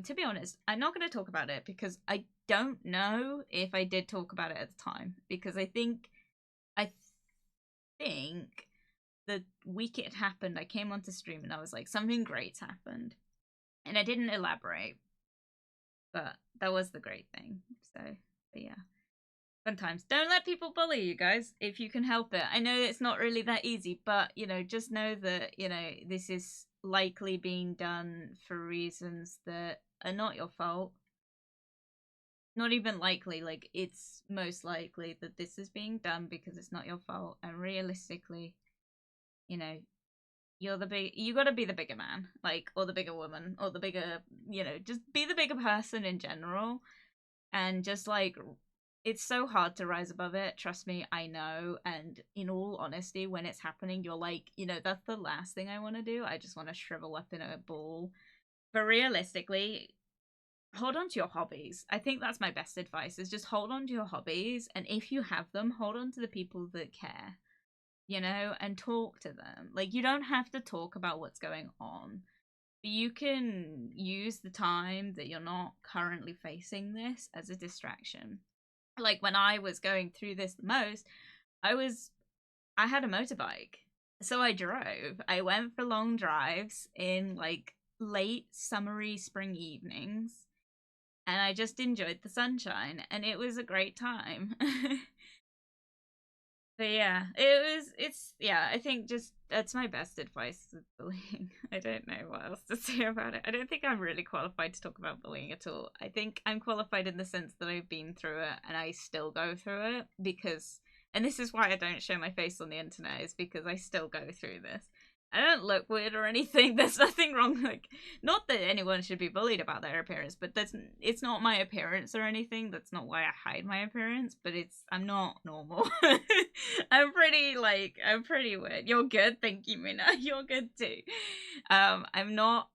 to be honest, I'm not going to talk about it because I don't know if I did talk about it at the time, because I think the week it happened, I came onto stream and I was like, something great's happened, and I didn't elaborate, but that was the great thing. So, but yeah, fun times. Don't let people bully you guys if you can help it. I know it's not really that easy, but you know, just know that, you know, this is likely being done for reasons that are not your fault. Not even likely, like it's most likely that this is being done because it's not your fault, and realistically, you know, you gotta be the bigger man, like, or the bigger woman, or the bigger, you know, just be the bigger person in general. And just like, it's so hard to rise above it, trust me, I know. And in all honesty, when it's happening, you're like, you know, that's the last thing I want to do. I just want to shrivel up in a ball. But realistically, hold on to your hobbies. I think that's my best advice, is just hold on to your hobbies, and if you have them, hold on to the people that care, you know, and talk to them. Like, you don't have to talk about what's going on. You can use the time that you're not currently facing this as a distraction. Like, when I was going through this the most, I had a motorbike. So I drove. I went for long drives in like late summery spring evenings, and I just enjoyed the sunshine, and it was a great time. But yeah, I think just that's my best advice with bullying. I don't know what else to say about it. I don't think I'm really qualified to talk about bullying at all. I think I'm qualified in the sense that I've been through it and I still go through it, because, and this is why I don't show my face on the internet, is because I still go through this. I don't look weird or anything. There's nothing wrong. Like, not that anyone should be bullied about their appearance, but it's not my appearance or anything. That's not why I hide my appearance. But I'm not normal. I'm pretty weird. You're good, thank you, Mina. You're good too. I'm not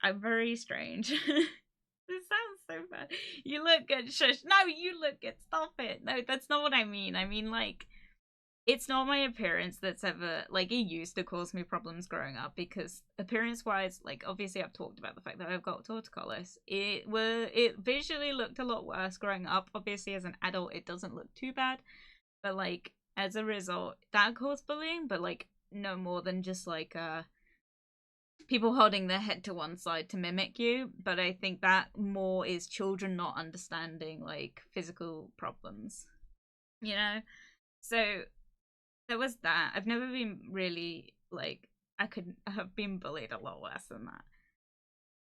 I'm very strange. This sounds so bad. You look good. Shush. No, you look good. Stop it. No, that's not what I mean. I mean, it's not my appearance that's ever, it used to cause me problems growing up, because appearance-wise, obviously I've talked about the fact that I've got torticollis. It visually looked a lot worse growing up. Obviously, as an adult, it doesn't look too bad. But, as a result, that caused bullying, but, no more than just, people holding their head to one side to mimic you. But I think that more is children not understanding, physical problems. You know? So there was that. I've never been really, I could have been bullied a lot worse than that.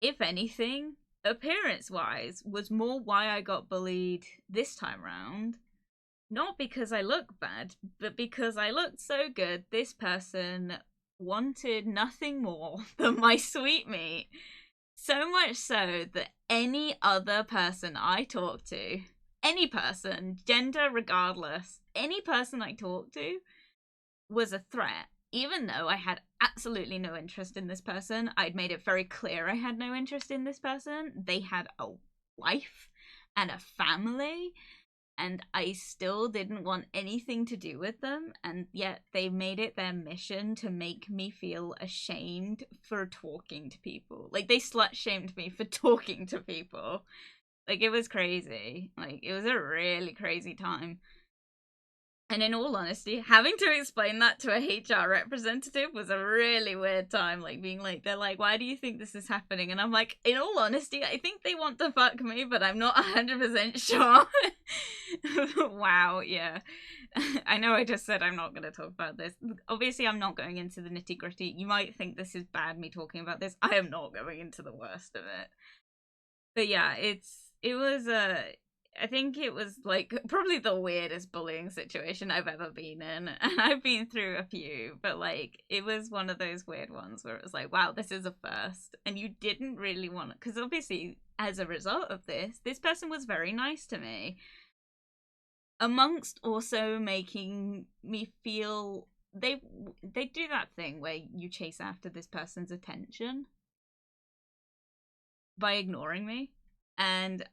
If anything, appearance-wise, was more why I got bullied this time round. Not because I look bad, but because I looked so good, this person wanted nothing more than my sweetmeat. So much so that any other person I talked to, any person, gender regardless, any person I talked to was a threat. Even though I had absolutely no interest in this person, I'd made it very clear I had no interest in this person. They had a wife and a family, and I still didn't want anything to do with them, and yet they made it their mission to make me feel ashamed for talking to people. They slut-shamed me for talking to people. It was crazy. It was a really crazy time. And in all honesty, having to explain that to a HR representative was a really weird time. Being they're why do you think this is happening? And I'm in all honesty, I think they want to fuck me, but I'm not 100% sure. Wow, yeah. I know I just said I'm not going to talk about this. Obviously, I'm not going into the nitty gritty. You might think this is bad, me talking about this. I am not going into the worst of it. But yeah, I think it was probably the weirdest bullying situation I've ever been in, and I've been through a few, but it was one of those weird ones where it was wow, this is a first, and you didn't really want to, because obviously as a result of this person was very nice to me, amongst also making me feel they do that thing where you chase after this person's attention by ignoring me, and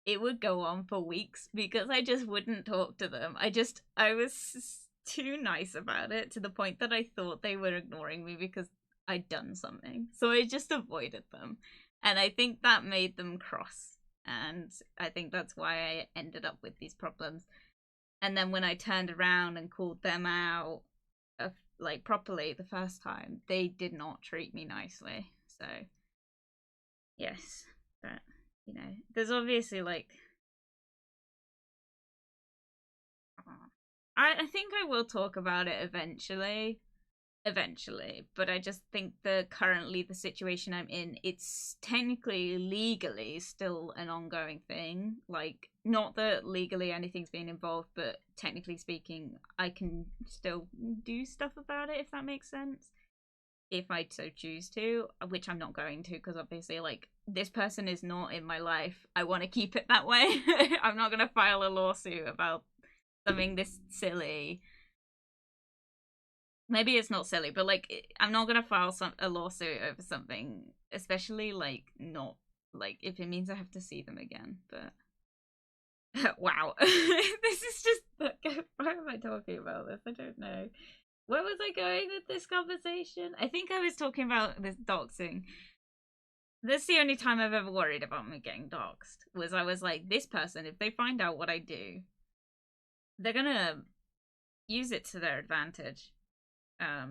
it would go on for weeks because I just wouldn't talk to them. I was too nice about it, to the point that I thought they were ignoring me because I'd done something. So I just avoided them. And I think that made them cross. And I think that's why I ended up with these problems. And then when I turned around and called them out, properly the first time, they did not treat me nicely. So, yes, but there's obviously I think I will talk about it eventually, but I just think currently the situation I'm in, it's technically legally still an ongoing thing. Not that legally anything's been involved, but technically speaking, I can still do stuff about it, if that makes sense, if I so choose to, which I'm not going to, because obviously this person is not in my life. I want to keep it that way. I'm not going to file a lawsuit about something this silly. Maybe it's not silly, but I'm not going to file a lawsuit over something, especially not if it means I have to see them again. But wow. This is just, why am I talking about this? I don't know. Where was I going with this conversation? I think I was talking about this doxing. That's the only time I've ever worried about me getting doxed. I was this person, if they find out what I do, they're gonna use it to their advantage.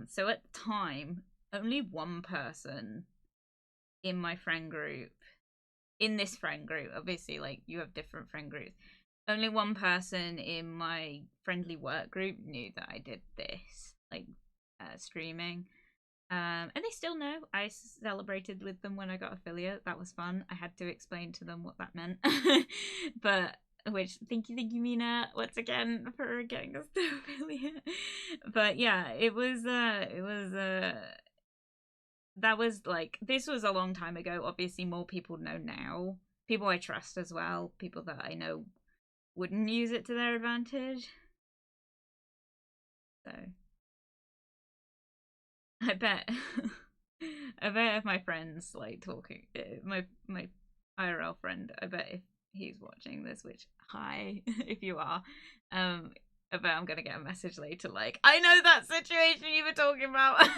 So at the time, only one person in my friend group, in this friend group, obviously you have different friend groups, only one person in my friendly work group knew that I did this, streaming. And they still know. I celebrated with them when I got affiliate. That was fun. I had to explain to them what that meant. But, which, thank you, Mina, once again, for getting us to affiliate. But yeah, it was that was like, this was a long time ago. Obviously, more people know now. People I trust as well. People that I know wouldn't use it to their advantage. So, I bet. I bet if my friends like talking, my IRL friend, I bet if he's watching this, which hi, if you are, I bet I'm gonna get a message later like, I know that situation you were talking about.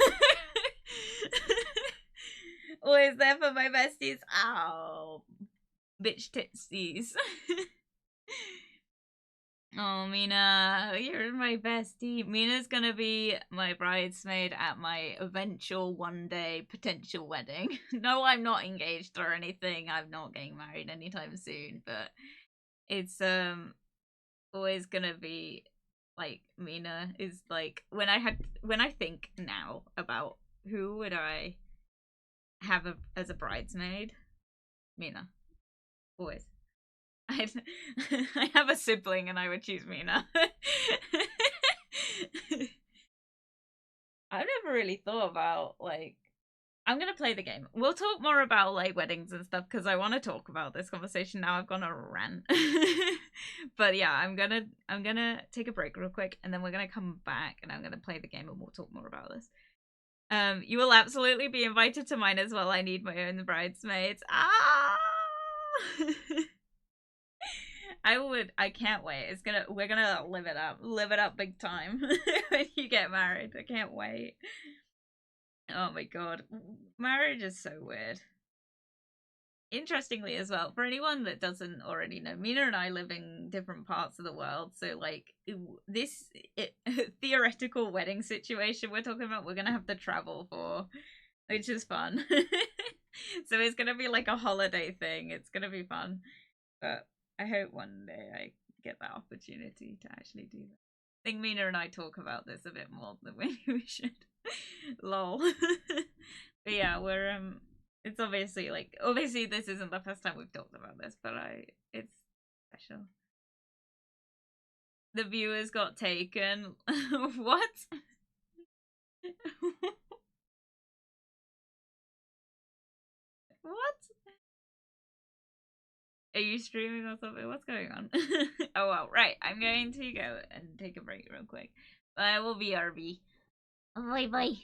Always there for my besties. Ow, bitch titsties. Oh, Mina, you're my bestie. Mina's gonna be my bridesmaid at my eventual one day potential wedding. No, I'm not engaged or anything. I'm not getting married anytime soon, but it's always gonna be like Mina is like when I think now about who would I have as a bridesmaid, Mina. Always. I I have a sibling and I would choose Mina. I've never really thought about like I'm gonna play the game. We'll talk more about like weddings and stuff because I want to talk about this conversation now. I've gone on a rant, but yeah, I'm gonna take a break real quick and then we're gonna come back and I'm gonna play the game and we'll talk more about this. You will absolutely be invited to mine as well. I need my own bridesmaids. Ah. I can't wait. We're gonna live it up big time when you get married. I can't wait. Oh my god. Marriage is so weird. Interestingly as well, for anyone that doesn't already know, Mina and I live in different parts of the world, so like this theoretical wedding situation we're talking about, we're gonna have to travel for, which is fun. So it's gonna be like a holiday thing. It's gonna be fun. But I hope one day I get that opportunity to actually do that. I think Mina and I talk about this a bit more than maybe we should. Lol. But yeah, we're it's obviously this isn't the first time we've talked about this, but it's special. The viewers got taken. What? What? Are you streaming or something? What's going on? Oh well, right. I'm going to go and take a break real quick. But I will be RB. Bye bye.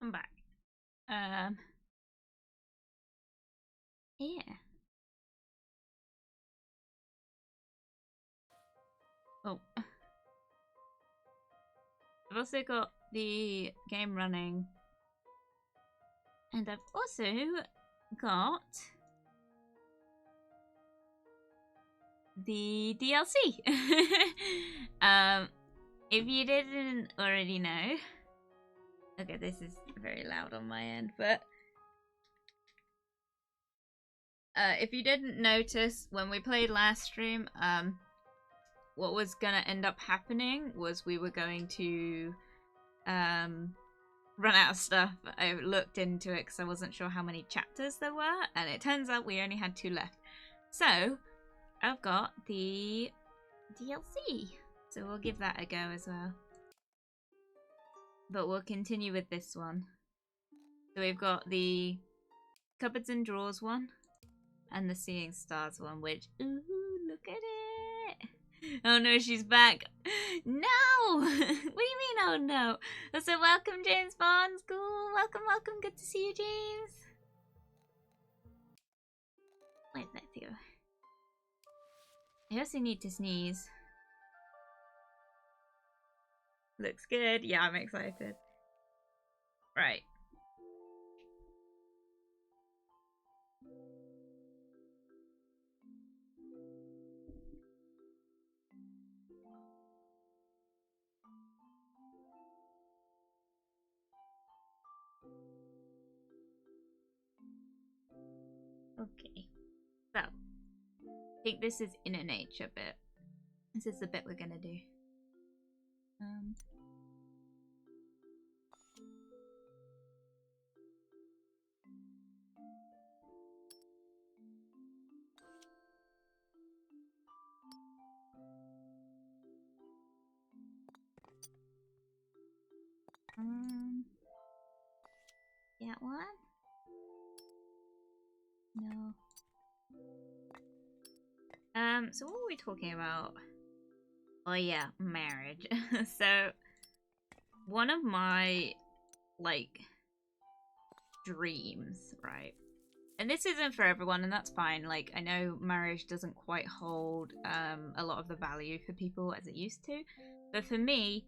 I'm back. Yeah. Oh. I've also got the game running. And I've also got the DLC. If you didn't already know, okay, this is very loud on my end, but if you didn't notice when we played last stream, what was gonna end up happening was we were going to run out of stuff. I looked into it because I wasn't sure how many chapters there were, and it turns out we only had 2 left. So I've got the DLC, so we'll give that a go as well. But we'll continue with this one. So we've got the cupboards and drawers one, and the seeing stars one, which, ooh, look at it. Oh no, she's back. No! What do you mean, oh no? So welcome, James Bond. Cool. Welcome, welcome. Good to see you, James. Where's that go? I also need to sneeze. Looks good. Yeah, I'm excited. Right. Okay. So, I think this is inner nature bit. This is the bit we're gonna do. That one? No. So what were we talking about? Oh yeah, marriage. So, one of my, like, dreams, right? And this isn't for everyone, and that's fine. Like, I know marriage doesn't quite hold a lot of the value for people as it used to. But for me,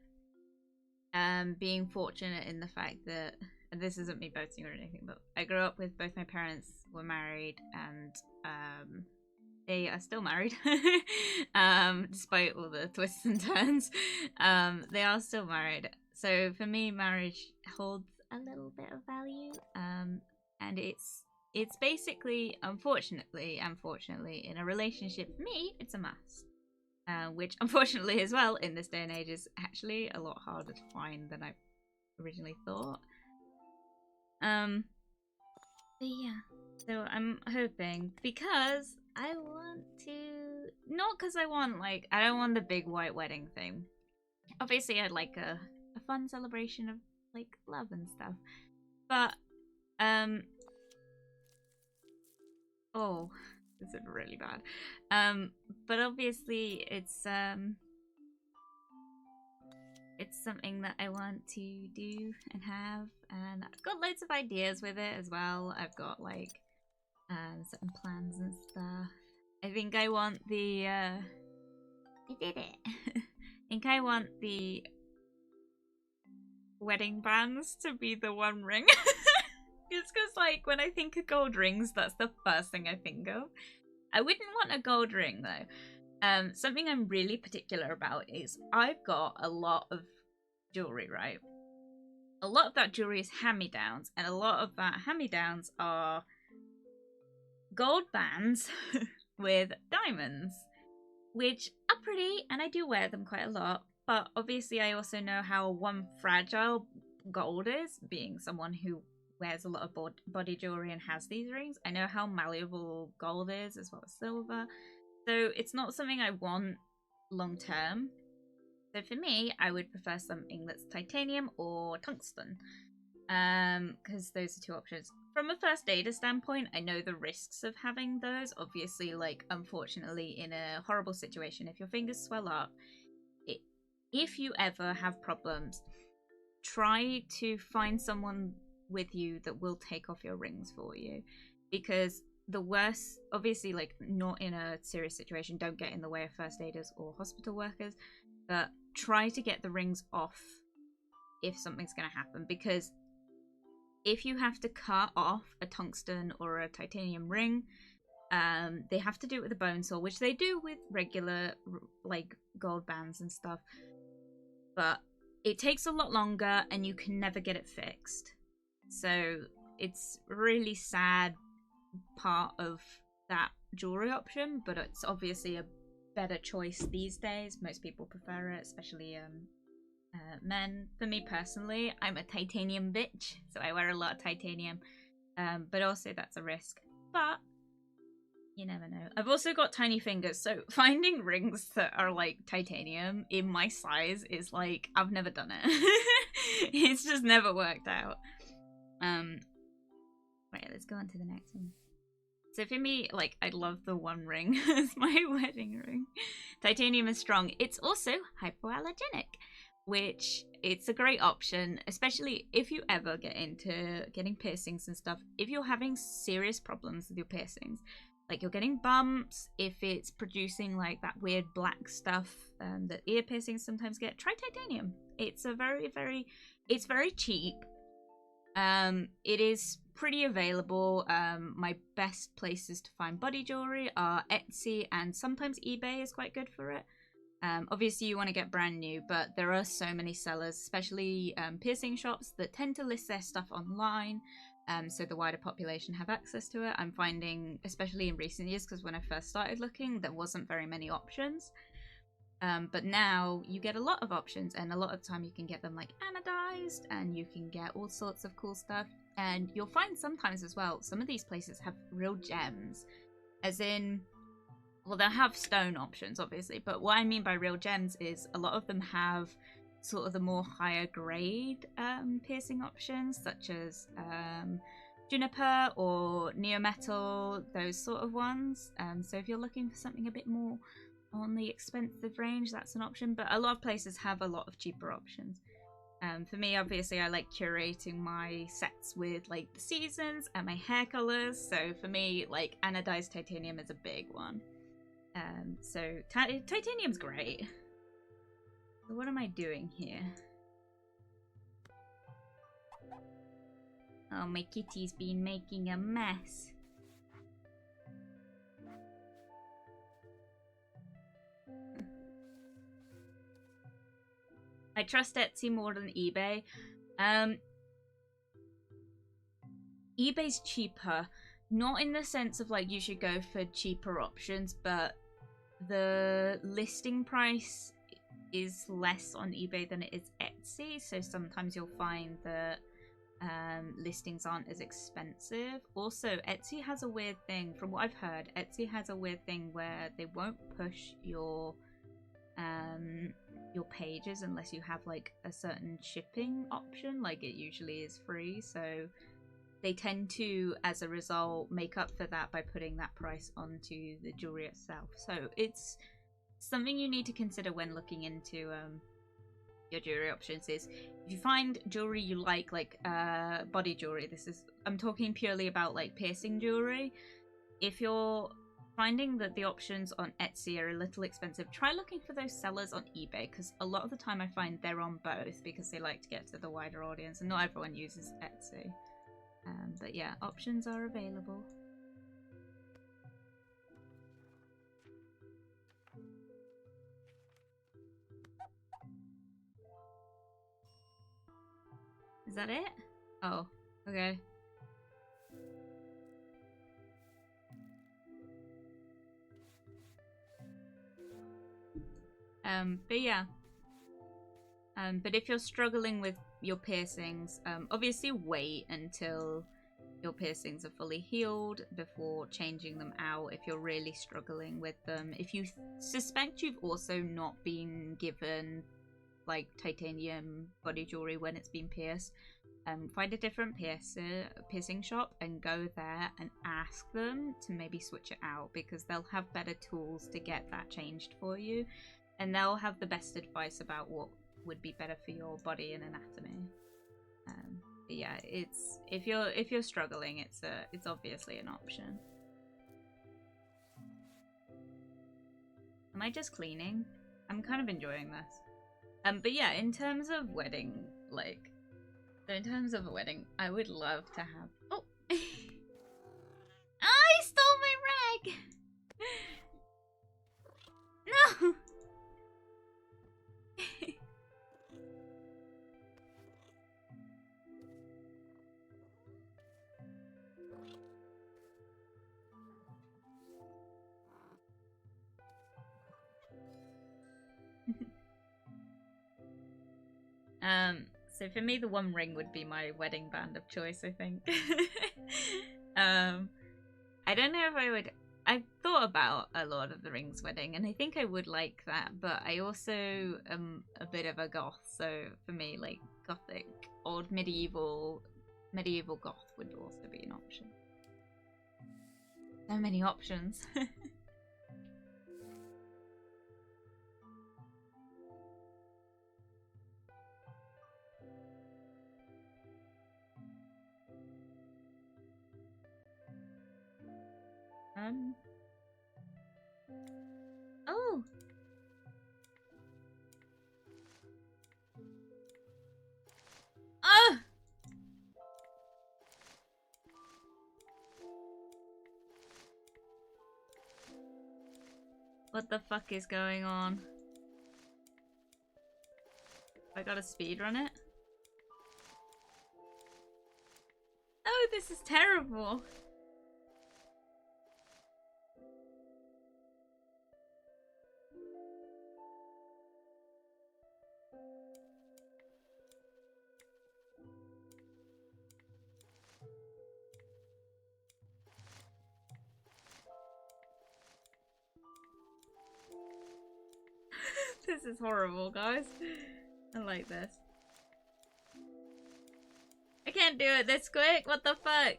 being fortunate in the fact that, and this isn't me boasting or anything, but I grew up with both my parents were married, and they are still married, despite all the twists and turns. They are still married. So for me, marriage holds a little bit of value, and it's basically, unfortunately, in a relationship, for me, it's a must. Which, unfortunately, as well, in this day and age, is actually a lot harder to find than I originally thought. But yeah, so I'm hoping, because I want to, not because I want, like, I don't want the big white wedding thing. Obviously, I'd like a fun celebration of, like, love and stuff. But, oh, this is really bad. But obviously, it's something that I want to do and have, and I've got loads of ideas with it as well. I've got, like, certain plans and stuff. I think I want the, I did it. I think I want the wedding bands to be the one ring. It's because, like, when I think of gold rings, that's the first thing I think of. I wouldn't want a gold ring, though. Something I'm really particular about is I've got a lot of jewelry, right? A lot of that jewelry is hand-me-downs, and a lot of that hand-me-downs are gold bands with diamonds, which are pretty, and I do wear them quite a lot. But obviously, I also know how fragile gold is, being someone who wears a lot of body jewelry and has these rings. I know how malleable gold is, as well as silver. So it's not something I want long term. So for me, I would prefer something that's titanium or tungsten, because those are 2 options. From a first aider standpoint, I know the risks of having those. Obviously, like, unfortunately, in a horrible situation, if your fingers swell up, if you ever have problems, try to find someone with you that will take off your rings for you, because the worst, obviously, like, not in a serious situation, don't get in the way of first aiders or hospital workers, but try to get the rings off if something's going to happen, because if you have to cut off a tungsten or a titanium ring, they have to do it with a bone saw, which they do with regular, like, gold bands and stuff, but it takes a lot longer and you can never get it fixed. So it's really sad part of that jewelry option, but it's obviously a better choice these days. Most people prefer it, especially men. For me personally, I'm a titanium bitch, so I wear a lot of titanium, but also that's a risk, but you never know. I've also got tiny fingers, so finding rings that are like titanium in my size is like, I've never done it. It's just never worked out. Right, let's go on to the next one. So for me, like, I love the one ring as my wedding ring. Titanium is strong. It's also hypoallergenic, which it's a great option, especially if you ever get into getting piercings and stuff. If you're having serious problems with your piercings, like you're getting bumps, if it's producing like that weird black stuff that ear piercings sometimes get, try titanium. It's a it's very cheap. It is pretty available. My best places to find body jewelry are Etsy, and sometimes eBay is quite good for it. Obviously you want to get brand new, but there are so many sellers, especially piercing shops, that tend to list their stuff online, so the wider population have access to it. I'm finding, especially in recent years, because when I first started looking, there wasn't very many options. But now you get a lot of options, and a lot of the time you can get them like anodized, and you can get all sorts of cool stuff. And you'll find sometimes as well, some of these places have real gems, as in, well, they'll have stone options obviously, but what I mean by real gems is a lot of them have sort of the more higher grade piercing options, such as juniper or neometal, those sort of ones. So if you're looking for something a bit more on the expensive range, that's an option, but a lot of places have a lot of cheaper options. For me, obviously, I like curating my sets with like the seasons and my hair colors, so for me, like, anodized titanium is a big one. So titanium's great. So what am I doing here? Oh, my kitty's been making a mess. I trust Etsy more than eBay. eBay's cheaper, not in the sense of like you should go for cheaper options, but the listing price is less on eBay than it is Etsy, so sometimes you'll find that listings aren't as expensive. Also, Etsy has a weird thing, from what I've heard, Etsy has a weird thing where they won't push your pages unless you have like a certain shipping option, like it usually is free, so they tend to, as a result, make up for that by putting that price onto the jewelry itself. So it's something you need to consider when looking into your jewelry options. Is if you find jewelry you like body jewelry, I'm talking purely about like piercing jewelry. If you're finding that the options on Etsy are a little expensive, try looking for those sellers on eBay, because a lot of the time I find they're on both because they like to get to the wider audience, and not everyone uses Etsy. But yeah, options are available. Is that it? Oh, okay. But yeah. But if you're struggling with your piercings, obviously wait until your piercings are fully healed before changing them out if you're really struggling with them. If you suspect you've also not been given like titanium body jewelry when it's been pierced, find a different piercing shop and go there and ask them to maybe switch it out, because they'll have better tools to get that changed for you, and they'll have the best advice about what would be better for your body and anatomy. But yeah, it's if you're struggling, it's obviously an option. Am I just cleaning? I'm kind of enjoying this. But yeah, in terms of wedding, like, so in terms of a wedding, I would love to have. Oh, oh, he stole my rag. No. So for me, the One Ring would be my wedding band of choice, I think. I don't know if I would. I've thought about a Lord of the Rings wedding, and I think I would like that, but I also am a bit of a goth, so for me, like, gothic, old medieval goth would also be an option. So many options. Oh! Oh! What the fuck is going on? I gotta speedrun it? Oh, this is terrible! This is horrible, guys. I like this. I can't do it this quick. What the fuck?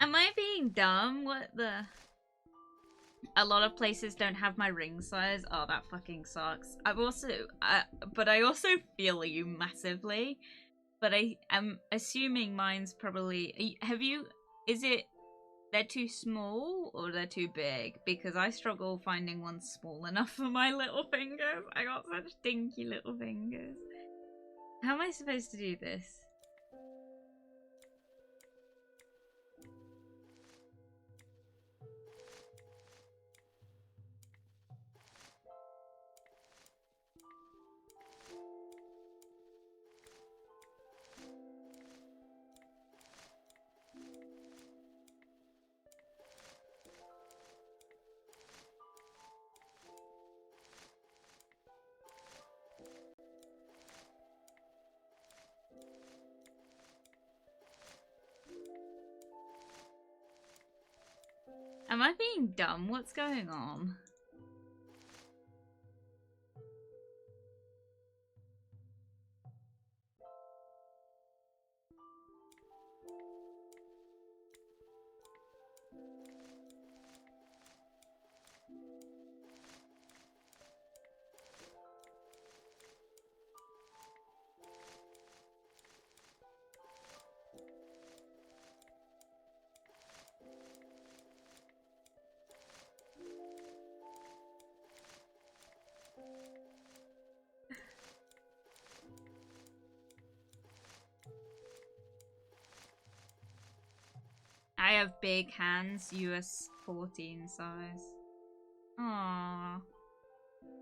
Am I being dumb? What the? A lot of places don't have my ring size. Oh, that fucking sucks. But I also feel you massively. But I am assuming mine's probably. Is it? They're too small or they're too big? Because I struggle finding one small enough for my little fingers. I got such dinky little fingers. How am I supposed to do this? Am I being dumb? What's going on? I have big hands, US 14 size. Aww.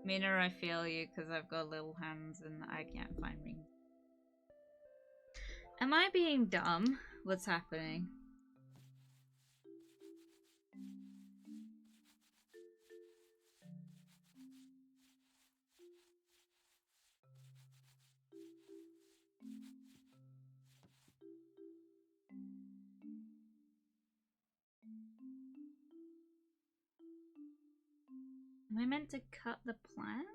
Mina, I feel you because I've got little hands and I can't find rings. Am I being dumb? What's happening? Am I meant to cut the plant?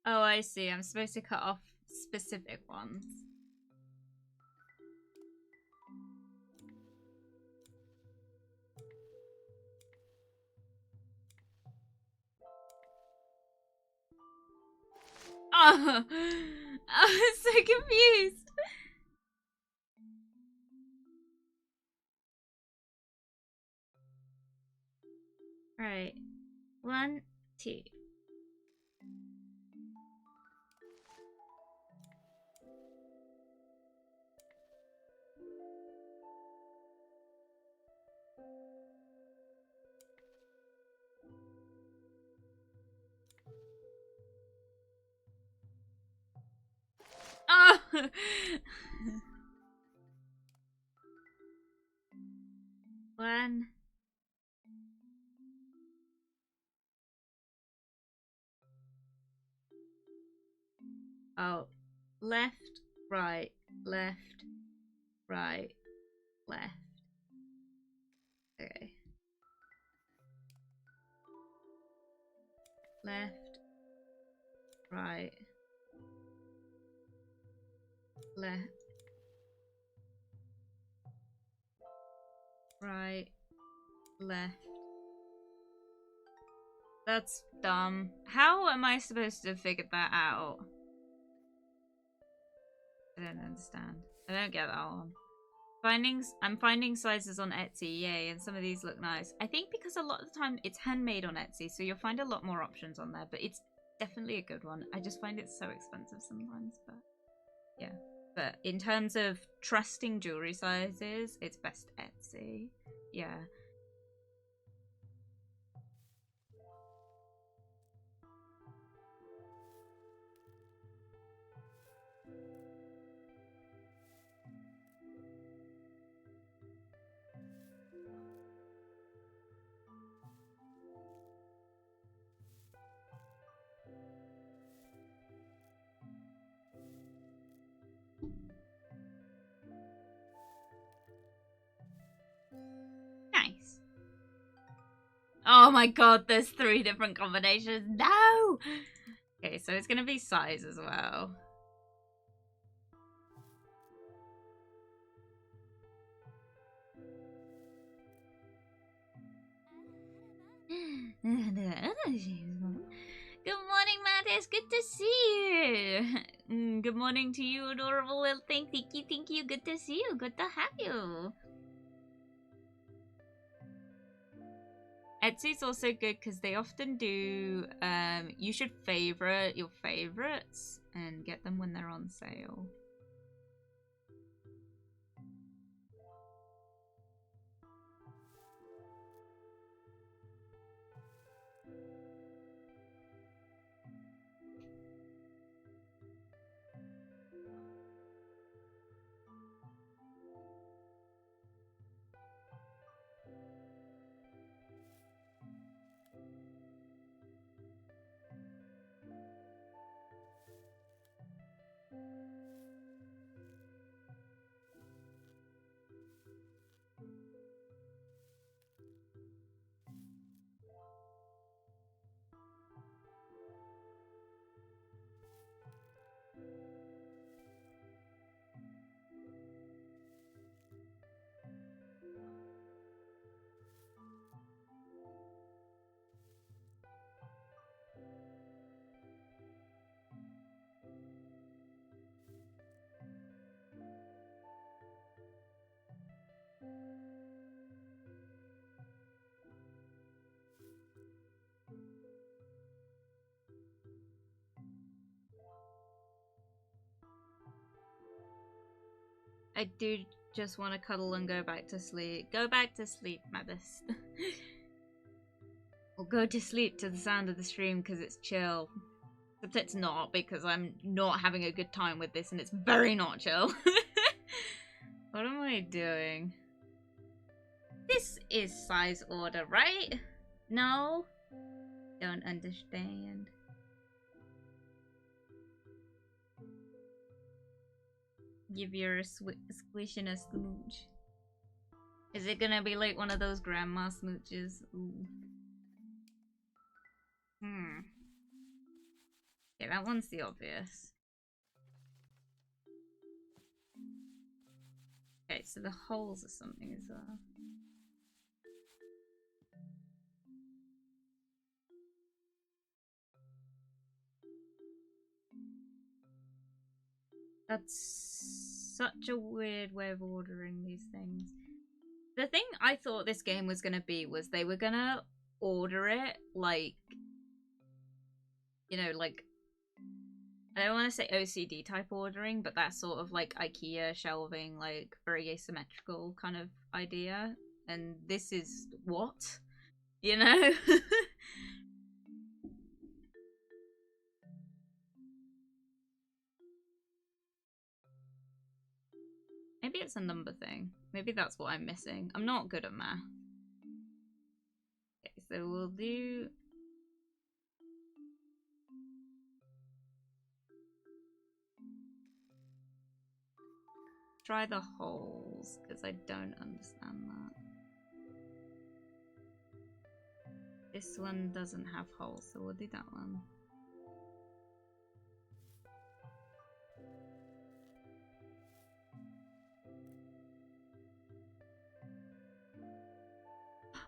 Oh, I see. I'm supposed to cut off specific ones. Oh, I was so confused. Right. 1, 2. Oh! 1. Oh. Left, right, left, right, left. Okay. Left, right, left, right, left. That's dumb. How am I supposed to figure that out? I don't understand. I don't get that one. I'm finding sizes on Etsy, yay, and some of these look nice. I think because a lot of the time it's handmade on Etsy, so you'll find a lot more options on there, but it's definitely a good one. I just find it so expensive sometimes, but yeah. But in terms of trusting jewelry sizes, it's best Etsy. Yeah. Nice. Oh my god, there's 3 different combinations. No! Okay, so it's gonna be size as well. Good morning, Mattis. Good to see you. Good morning to you, adorable little thing. Thank you. Good to see you. Good to have you. Etsy's also good because they often do, you should favorite your favorites and get them when they're on sale. I do just want to cuddle and go back to sleep. Go back to sleep, Mattis. Or go to sleep to the sound of the stream because it's chill. Except it's not, because I'm not having a good time with this and it's very not chill. What am I doing? This is size order, right? No? Don't understand. Give your squish and a smooch. Is it gonna be like one of those grandma smooches? Ooh. Yeah, that one's the obvious. Okay, so the holes are something as well. That's such a weird way of ordering these things. The thing I thought this game was gonna be was they were gonna order it like, you know, like, I don't want to say OCD type ordering, but that sort of like IKEA shelving, like very asymmetrical kind of idea. And this is what? You know? Maybe it's a number thing. Maybe that's what I'm missing. I'm not good at math. Okay, so we'll do... Try the holes, because I don't understand that. This one doesn't have holes, so we'll do that one.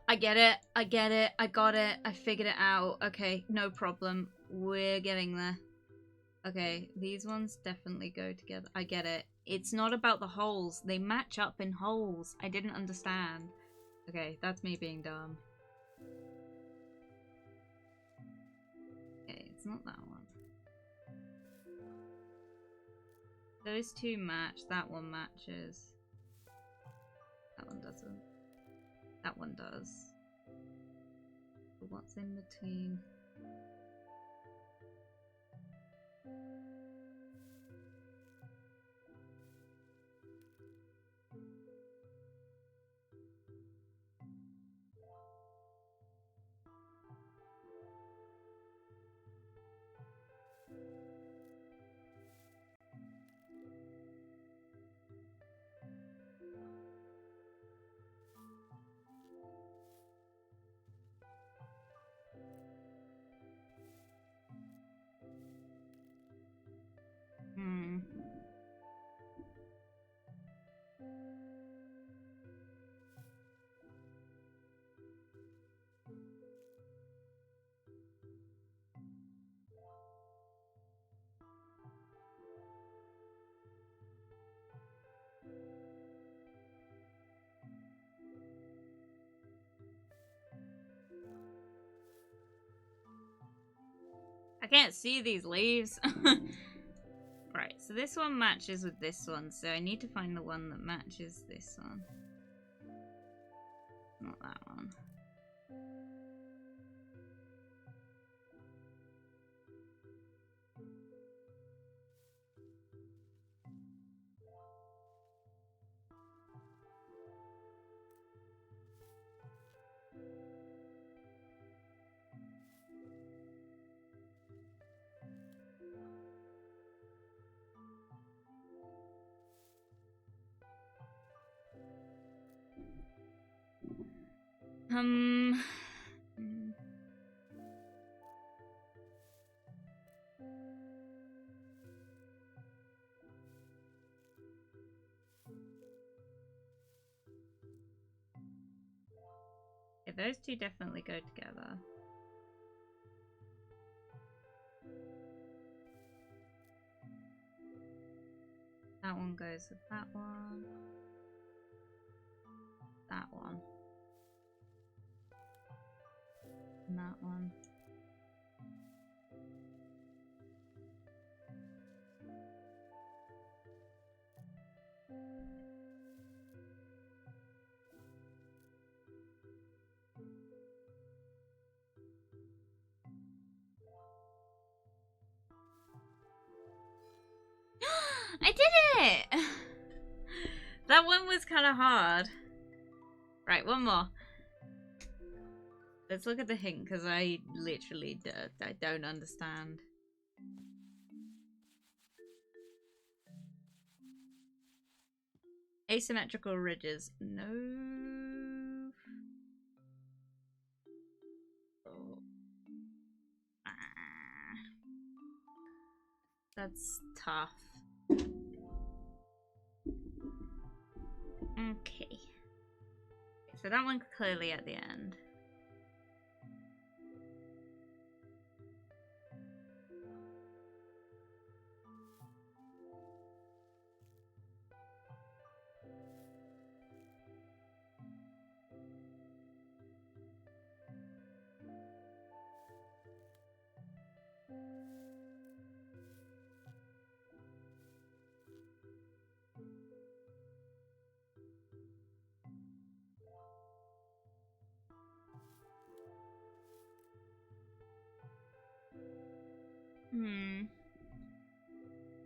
I get it, I get it, I got it, I figured it out. Okay, no problem. We're getting there. Okay, these ones definitely go together. I get it. It's not about the holes. They match up in holes. I didn't understand. Okay, that's me being dumb. Okay, it's not that one. Those two match. That one matches. That one doesn't. That one does. But what's in between? I can't see these leaves. Right, so this one matches with this one, so I need to find the one that matches this one. Not that one. Okay, those two definitely go together. That one goes with that one. That one. And that one. I did it! That one was kind of hard. Right, one more. Let's look at the hint, because I literally I don't understand. Asymmetrical ridges. No. Oh. Ah. That's tough. Okay. So that one clearly at the end.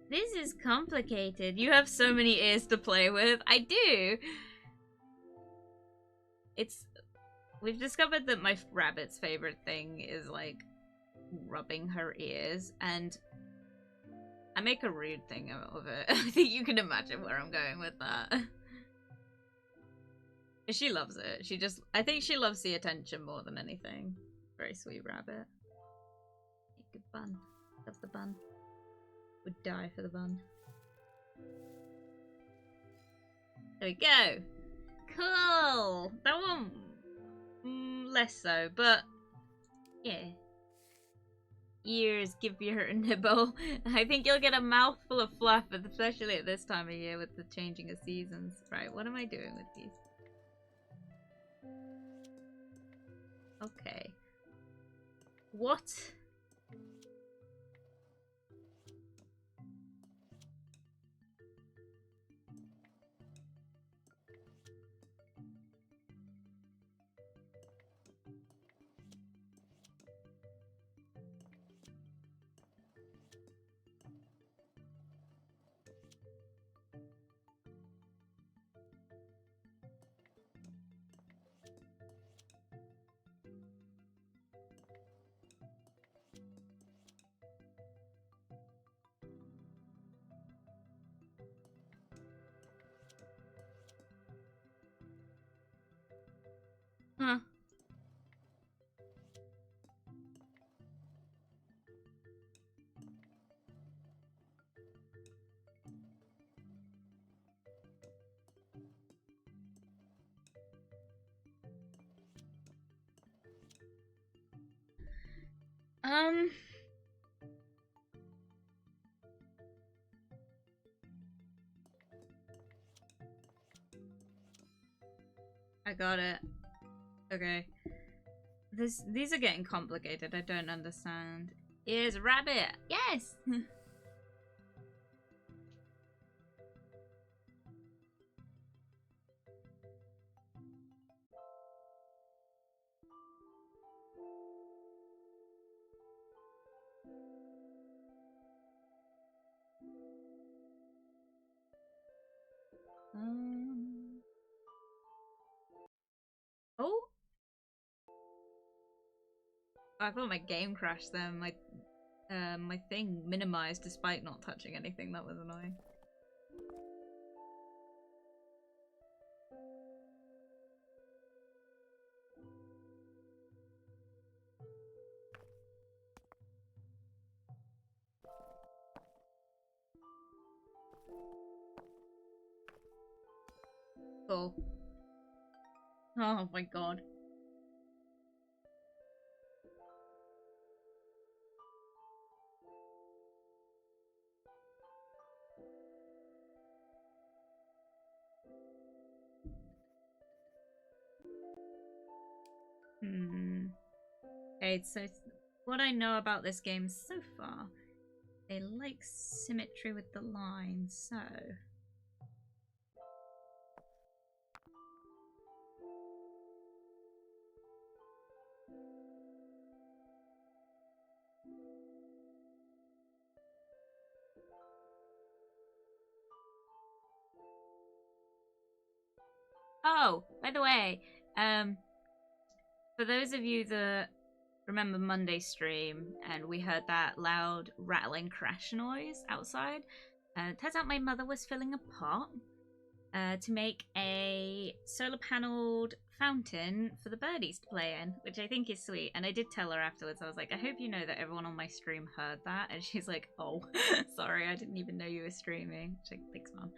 This is complicated. You have so many ears to play with. I do. We've discovered that my rabbit's favorite thing is like rubbing her ears, and I make a rude thing out of it. I think you can imagine where I'm going with that. She loves it. I think she loves the attention more than anything. Very sweet rabbit. Good bun. Love the bun. Would die for the bun. There we go. Cool. That one less so, but yeah. Ears, give you a nibble. I think you'll get a mouthful of fluff, especially at this time of year with the changing of seasons. Right, what am I doing with these? Okay. What? Huh. I got it. Okay. These are getting complicated. I don't understand. Here's a rabbit. Yes. Oh. I thought my game crashed then. My thing minimized despite not touching anything. That was annoying. Cool. Oh my god. Okay, so what I know about this game so far, they like symmetry with the lines, so... Oh, by the way, for those of you that remember Monday's stream and we heard that loud rattling crash noise outside, turns out my mother was filling a pot to make a solar paneled fountain for the birdies to play in, which I think is sweet. And I did tell her afterwards, I was like, I hope you know that everyone on my stream heard that. And she's like, oh, sorry, I didn't even know you were streaming. She's like, thanks, Mom.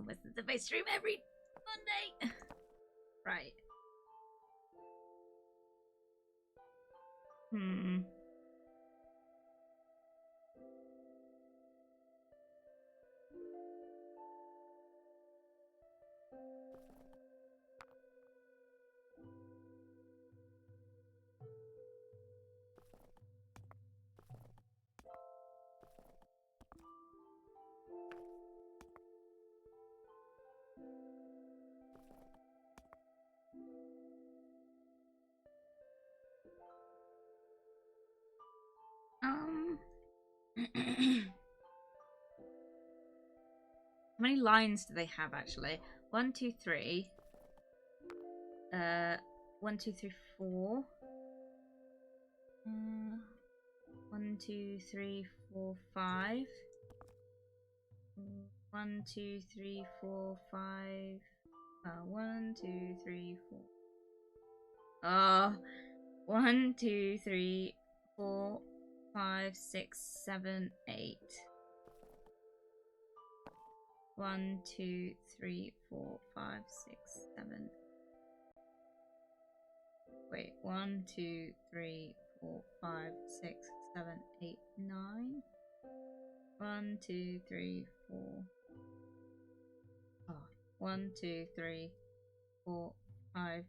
Listen to my stream every Monday. Right. How many lines do they have actually? 1, 2, 3. 1, 2, 3, 4. 1, 2, 3, 4, 5. 1, 2, 3, 4, 5. 1, 2, 3, 4. Oh, 1, 2, 3, 4, 5, 6, 7, 8. 1, 2, 3, 4, 5, 6, 7. Wait, 1, 2, 3, 4, 5, 6, 7, 8, 9. 1, 2, 3, 4. Oh, 1, 2, 3, 4, 5,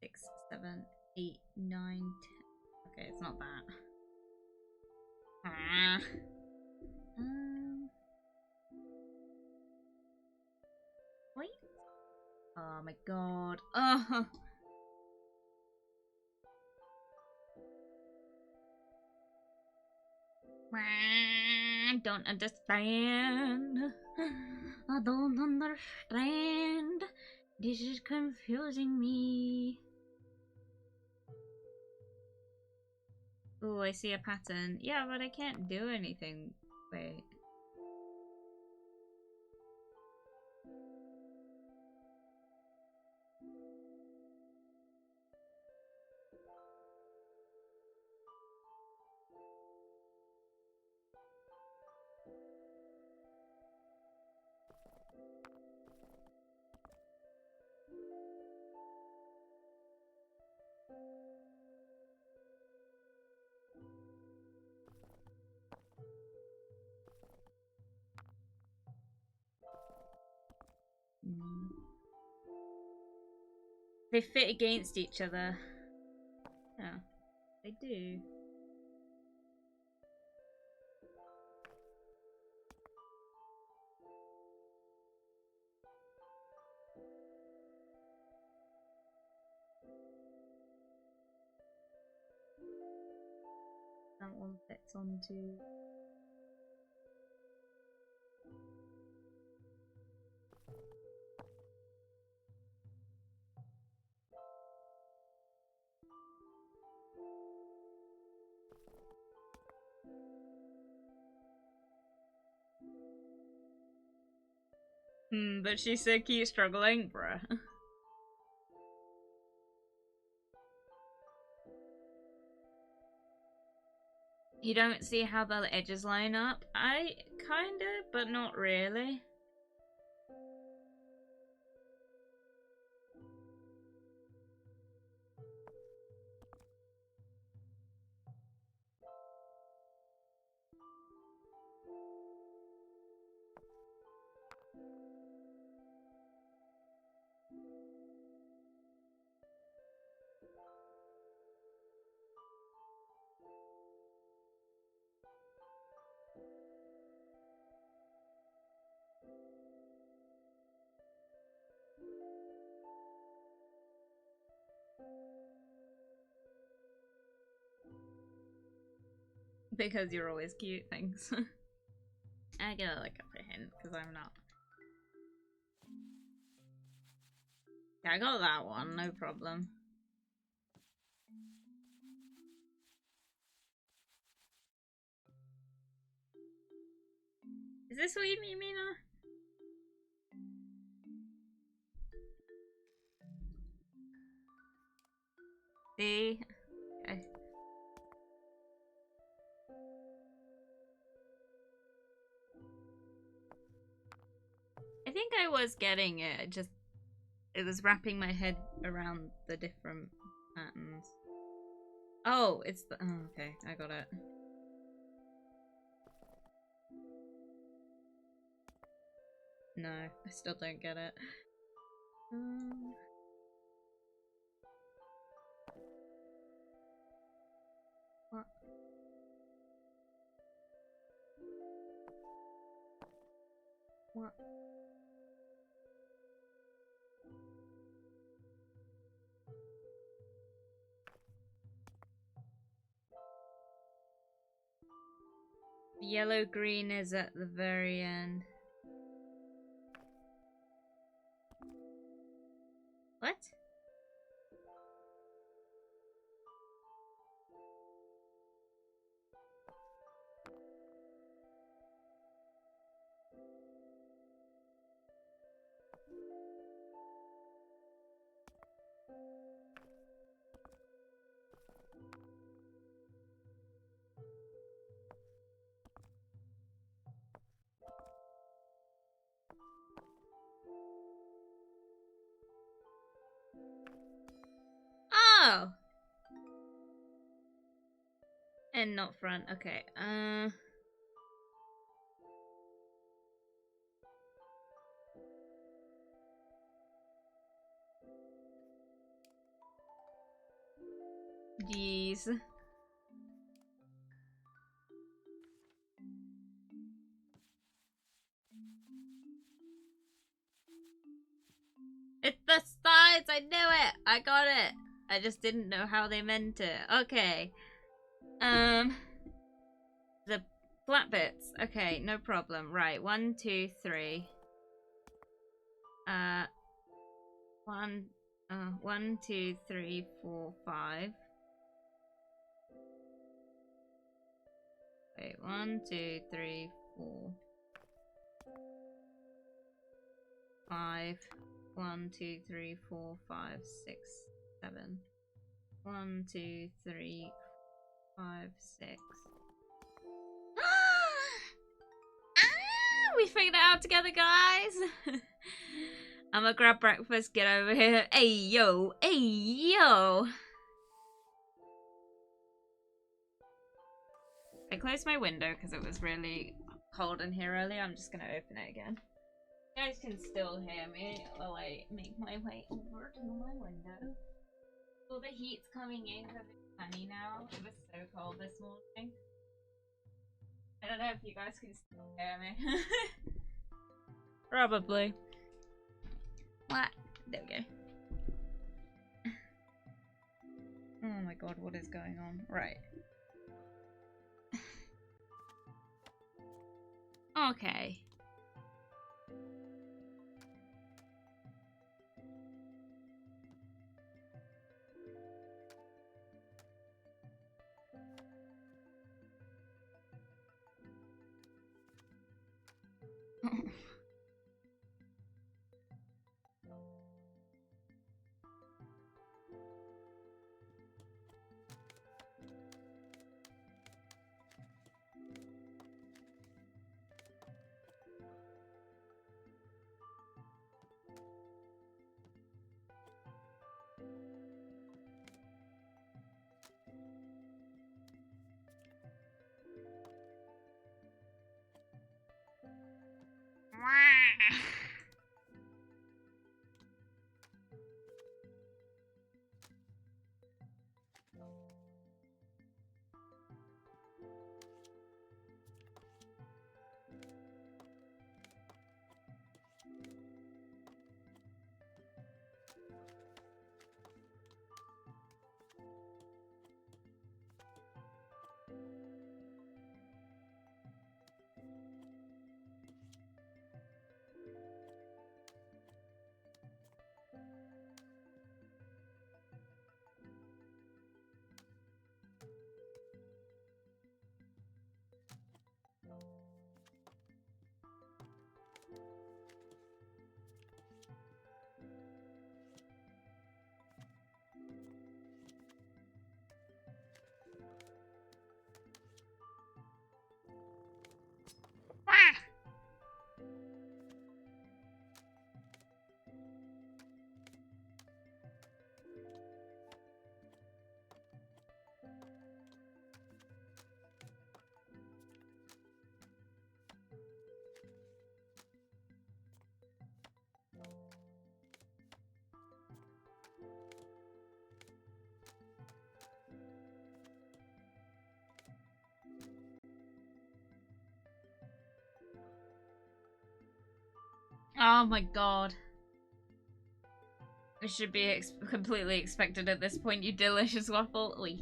6, 7, 8, 9, 10. Okay, it's not that. Wait. Oh my god. Oh. I don't understand. I don't understand. This is confusing me. Oh, I see a pattern. Yeah, but I can't do anything. Wait. They fit against each other. Yeah, they do. That one fits onto... but she still keeps struggling, bruh. You don't see how the edges line up? I kinda, but not really. Because you're always cute, thanks. I gotta look up a hint, because I'm not. Yeah, I got that one, no problem. Is this what you mean, Mina? See? Okay. I think I was getting it, it was wrapping my head around the different patterns. Oh, it's the, oh, okay, I got it. No, I still don't get it. What? What? Yellow green is at the very end. What? Oh! And not front, okay. Jeez. It's the sides! I knew it! I got it! I just didn't know how they meant it. Okay. The flat bits. Okay, no problem. Right, 1, 2, 3. 1, 2, 3, 4, 5. Wait, 1, 2, 3, 4, 5. 1, 2, 3, 4, 5, 6, 7. 1, 2, 3, 5, 6. We figured it out together, guys. I'm gonna grab breakfast, get over here. Hey yo, hey yo. I closed my window because it was really cold in here earlier. I'm just gonna open it again. You guys can still hear me while I make my way over to my window. All the heat's coming in because it's sunny now. It was so cold this morning. I don't know if you guys can still hear me. Probably. What? There we go. Oh my god, what is going on? Right. Okay. Oh my god. It should be completely expected at this point, you delicious waffle. Oi.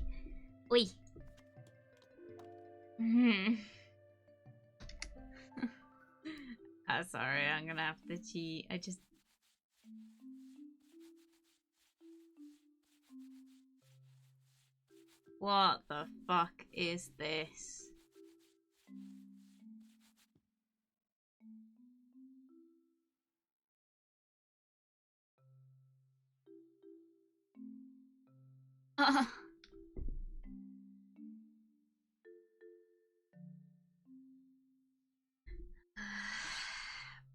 Oi. Sorry, I'm gonna have to cheat. I just... What the fuck is this?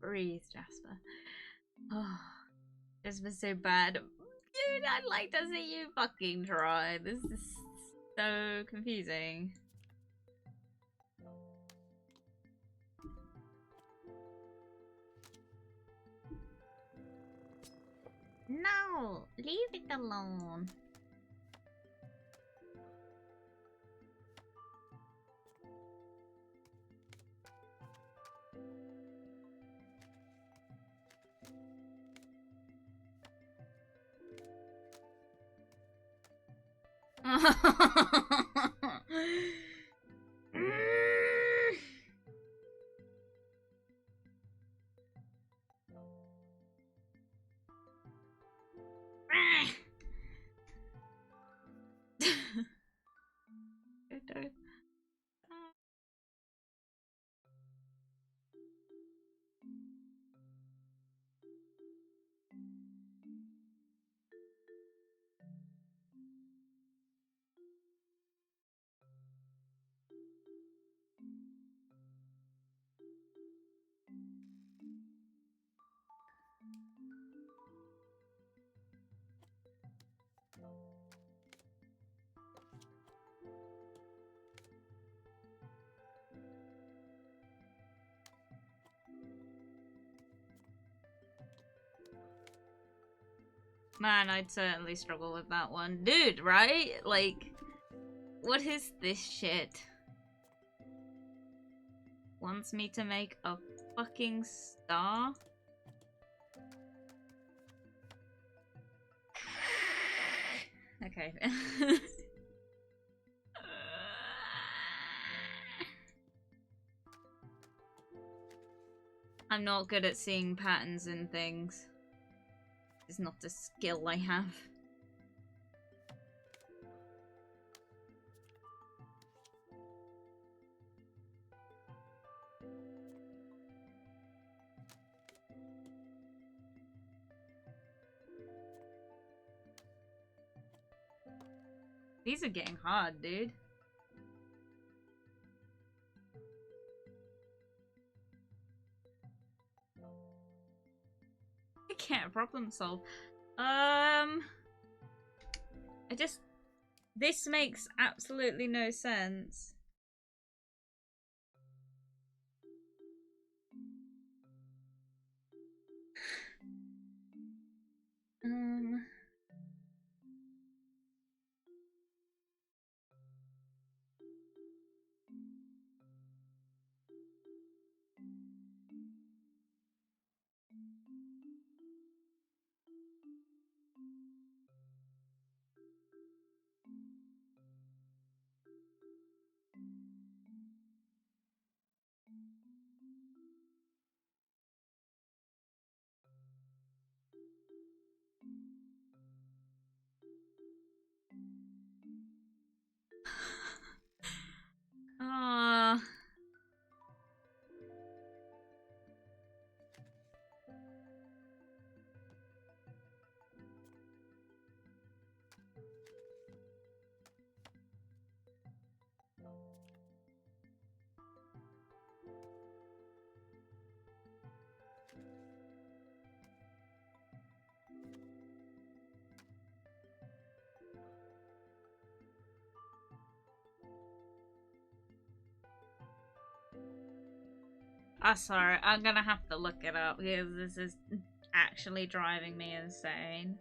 Breathe, Jasper. Oh, this was so bad. Dude, I'd like to see you fucking try. This is so confusing. No, leave it alone. Man, I'd certainly struggle with that one. Dude, right? Like, what is this shit? Wants me to make a fucking star? Okay. I'm not good at seeing patterns in things. It's not a skill I have. These are getting hard, dude. I can't problem solve. This makes absolutely no sense. Sorry, I'm gonna have to look it up because this is actually driving me insane.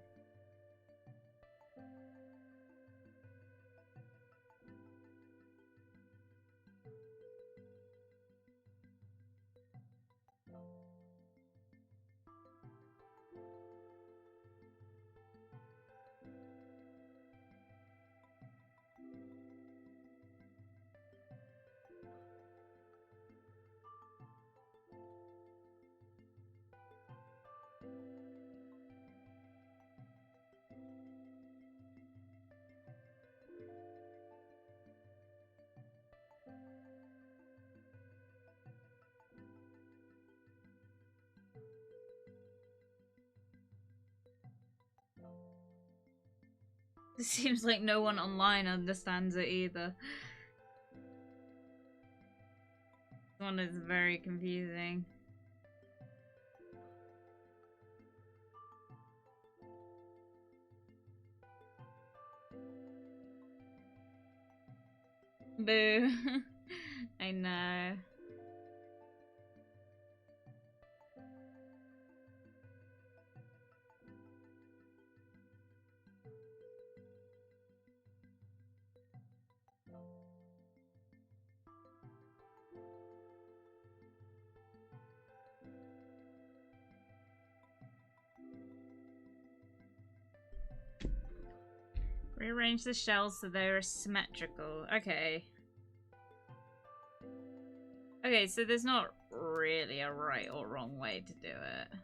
It seems like no one online understands it either. This one is very confusing. Boo. I know. Rearrange the shells so they're symmetrical. Okay. Okay, so there's not really a right or wrong way to do it.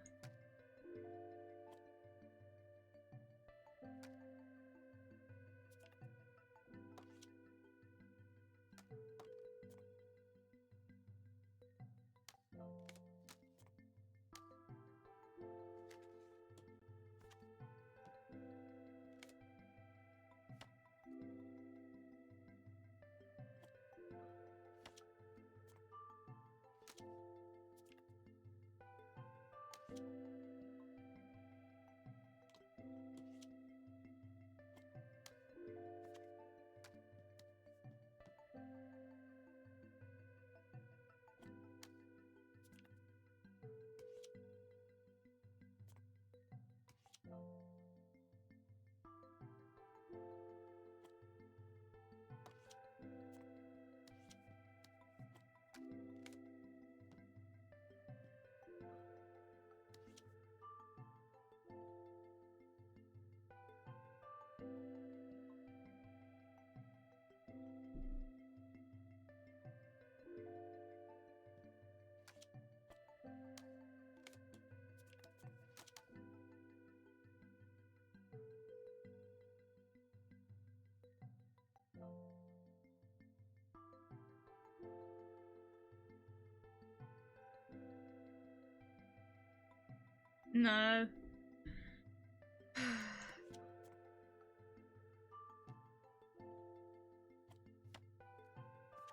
No.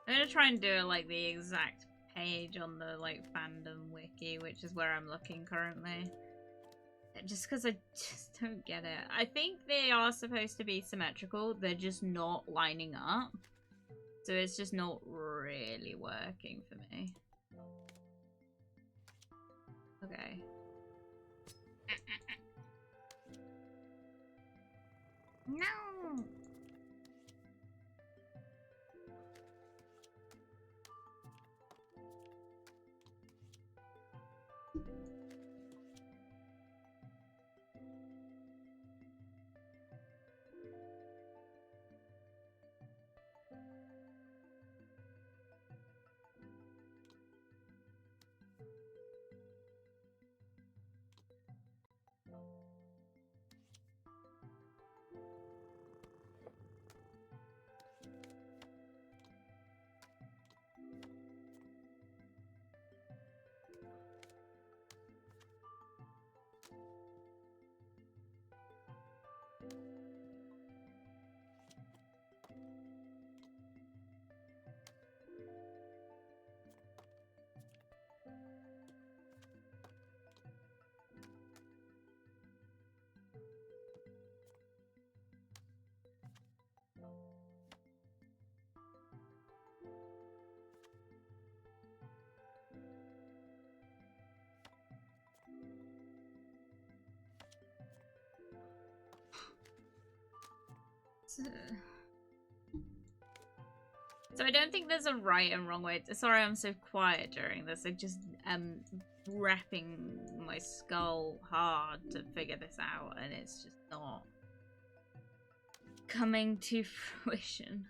I'm gonna try and do it like the exact page on the like fandom wiki, which is where I'm looking currently. Just because I just don't get it. I think they are supposed to be symmetrical, they're just not lining up. So it's just not really working for me. Okay. No! So I don't think there's a right and wrong way. Sorry I'm so quiet during this. I just am wrapping my skull hard to figure this out and it's just not coming to fruition.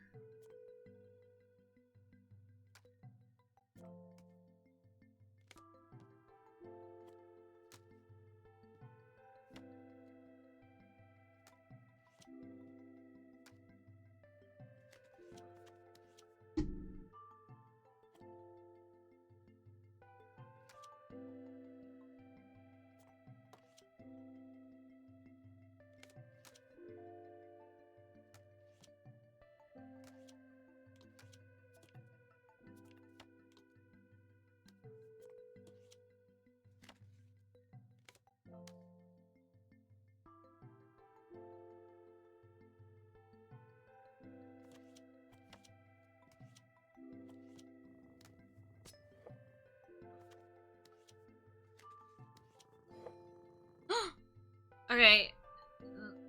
Okay,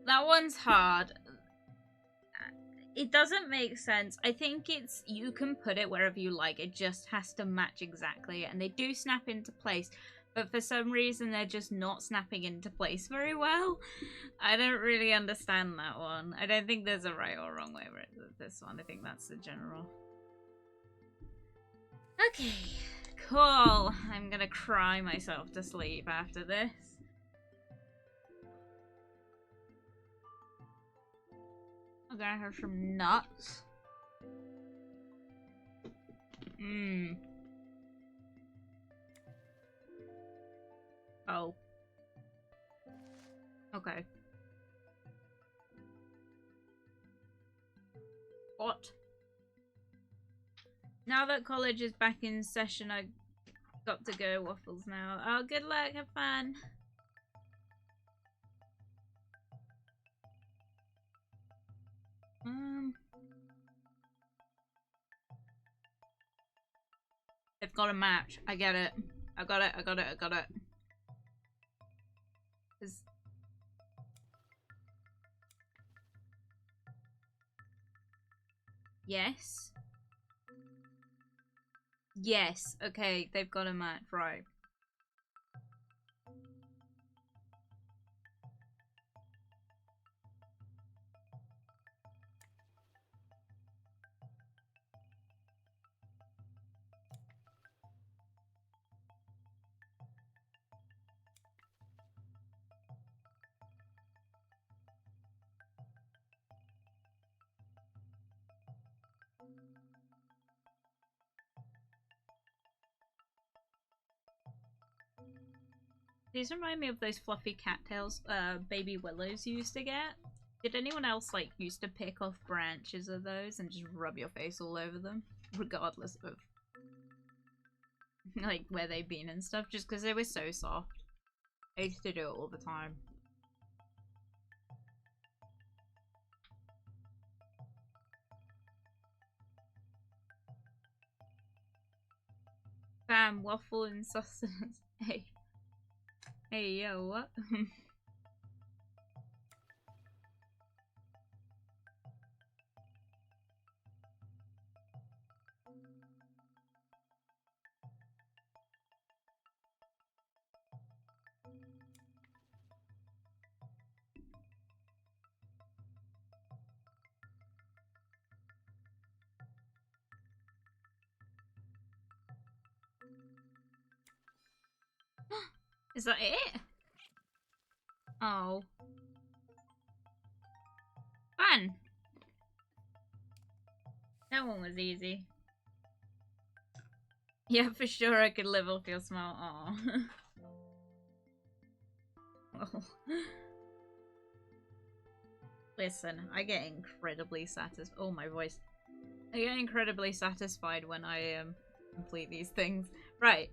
that one's hard. It doesn't make sense. I think it's, you can put it wherever you like. It just has to match exactly. And they do snap into place. But for some reason, they're just not snapping into place very well. I don't really understand that one. I don't think there's a right or wrong way with this one. I think that's the general. Okay, cool. I'm gonna cry myself to sleep after this. I'm gonna have some nuts. Mmm. Oh. Okay. What? Now that college is back in session, I got to go waffles now. Oh, good luck. Have fun. They've got a match. I get it. I got it. I got it. I got it. Yes. Yes. Okay, they've got a match. Right. These remind me of those fluffy cattails baby willows used to get. Did anyone else like used to pick off branches of those and just rub your face all over them? Regardless of like where they've been and stuff, just because they were so soft. I used to do it all the time. Bam, waffle and sustenance. Hey. Hey, yo, what? Is that it? Oh. Fun! That one was easy. Yeah, for sure I could live off your smile. Aw. Oh. Listen, I get incredibly satisfied. Oh, my voice. I get incredibly satisfied when I complete these things. Right.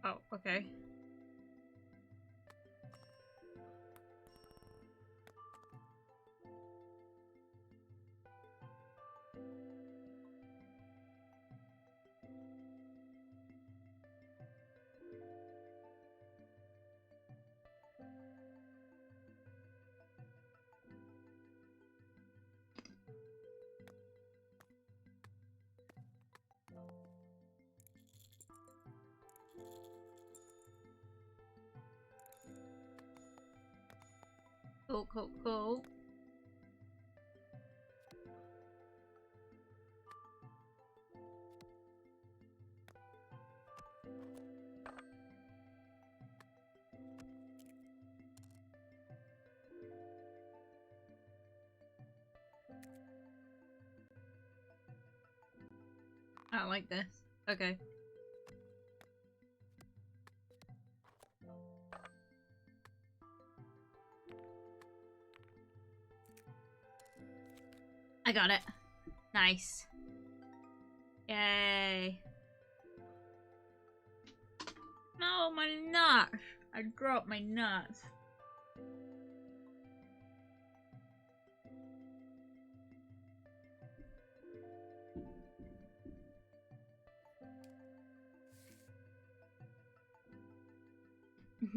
Oh, okay. Cool, cool, cool. I don't like this. Okay. I got it. Nice. Yay. No, my nuts. I dropped my nuts.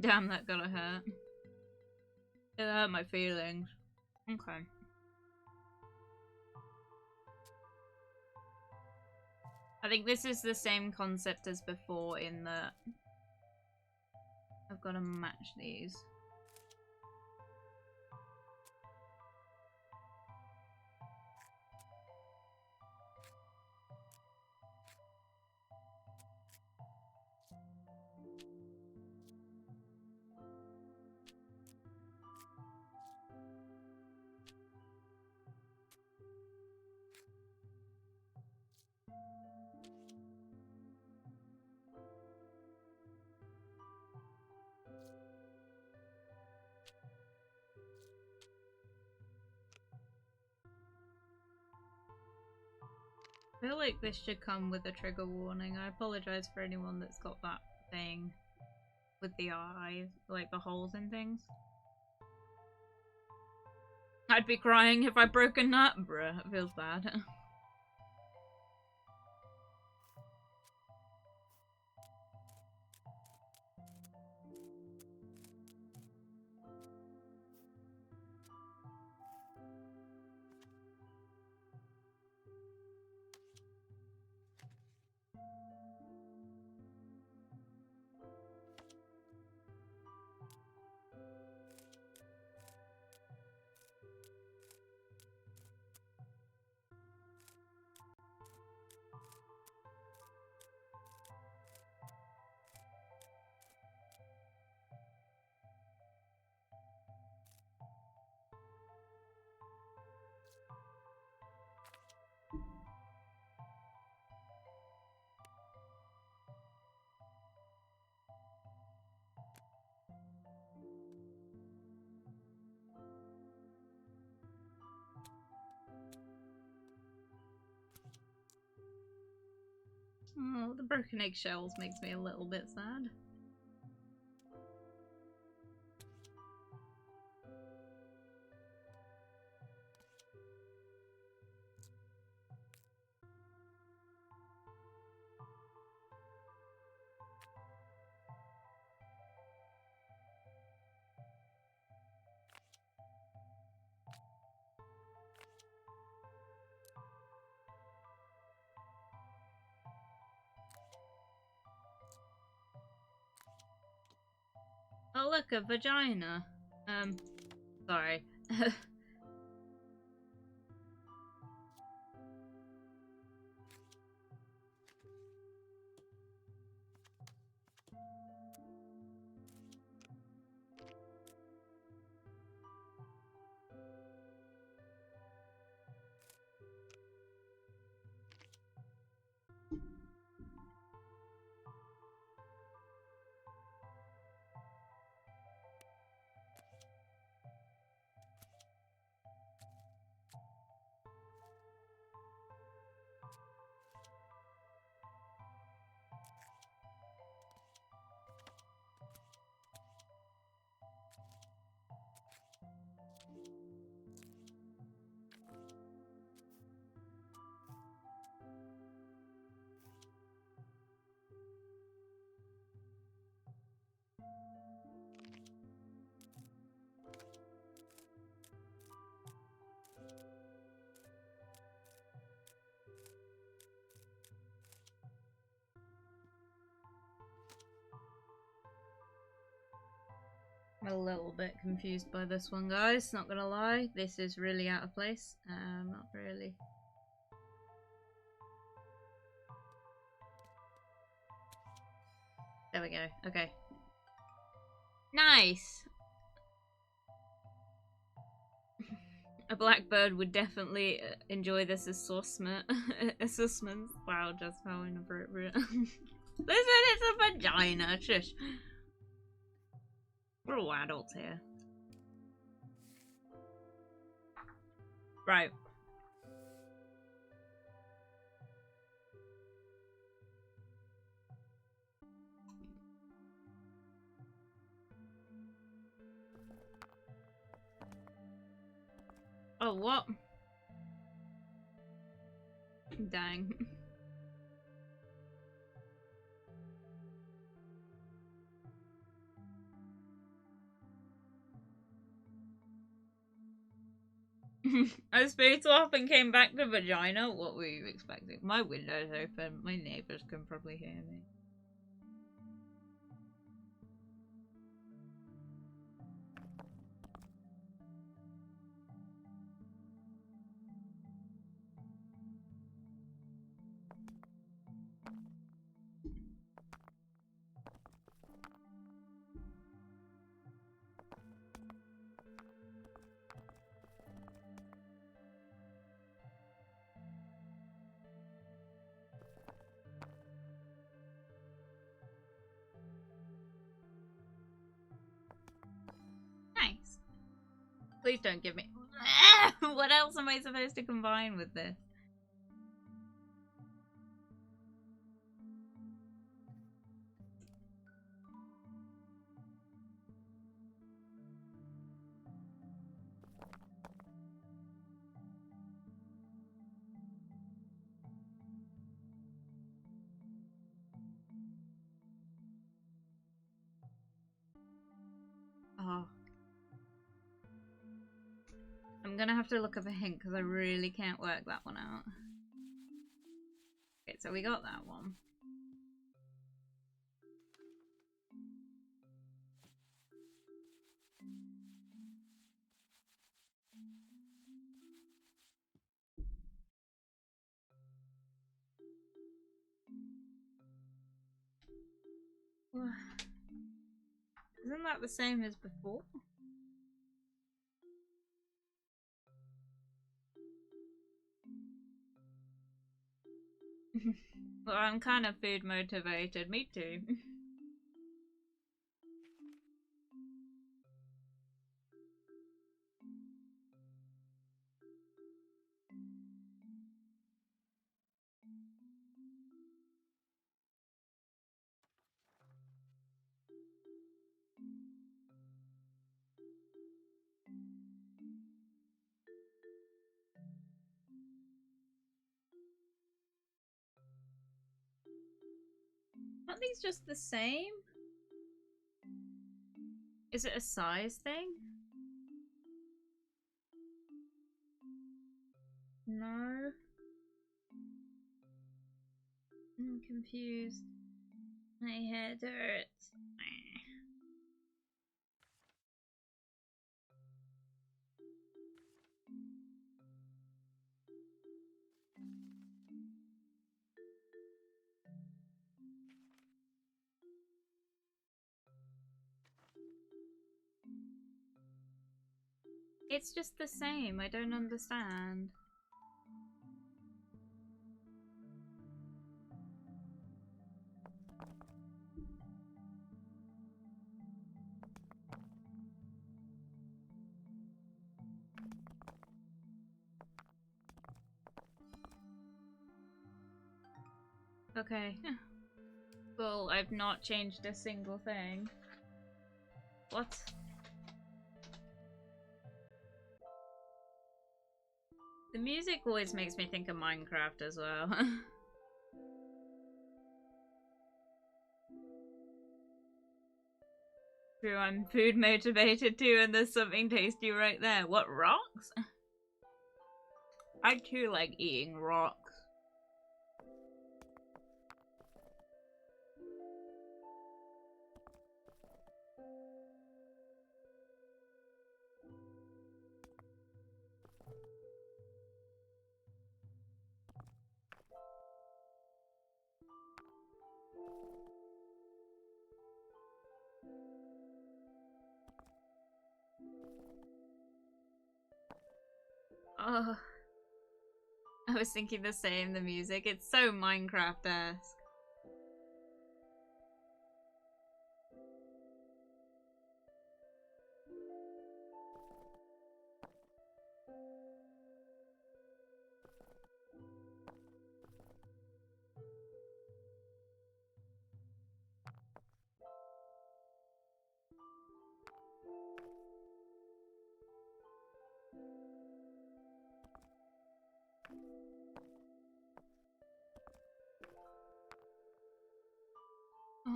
Damn, that gotta hurt. It hurt my feelings. Okay. I think this is the same concept as before in that I've got to match these. I feel like this should come with a trigger warning. I apologize for anyone that's got that thing with the eyes, like the holes and things. I'd be crying if I broke a nut. Bruh, it feels bad. Oh, the broken eggshells makes me a little bit sad. Oh look, a vagina. Sorry. I'm a little bit confused by this one, guys. Not gonna lie, this is really out of place. Not really. There we go. Okay. Nice! A blackbird would definitely enjoy this assessment. Wow, just how inappropriate. Listen, it's a vagina. Shush. We're all adults here. Right. Oh, what? Dang. I spaced off and came back to vagina. What were you expecting? My window's open. My neighbors can probably hear me. Nice. Please don't give me... What else am I supposed to combine with this? Oh. I'm gonna have to look up a hint because I really can't work that one out. Okay, so we got that one. Isn't that the same as before? Well, I'm kind of food motivated. Me too. Aren't these just the same? Is it a size thing? No. I'm confused. My head hurts. It's just the same. I don't understand. Okay. Well, I've not changed a single thing. What? The music always makes me think of Minecraft as well. True, I'm food motivated too, and there's something tasty right there. What, rocks? I too like eating rocks. Oh, I was thinking the same, the music. It's so Minecraft-esque.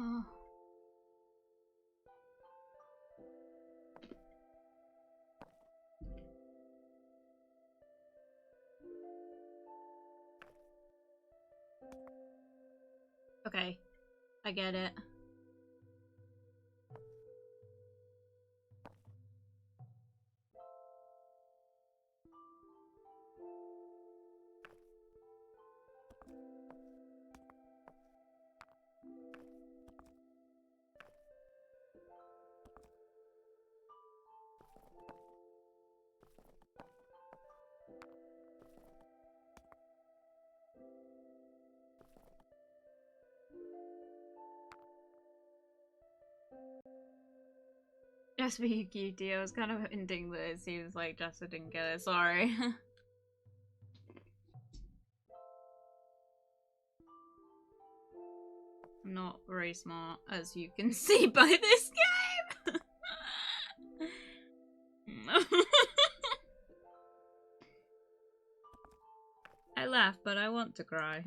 Oh. Okay, I get it. Jasper, you cutie. I was kind of hinting that it seems like Jasper didn't get it. Sorry. I'm not very smart, as you can see by this game. I laugh, but I want to cry.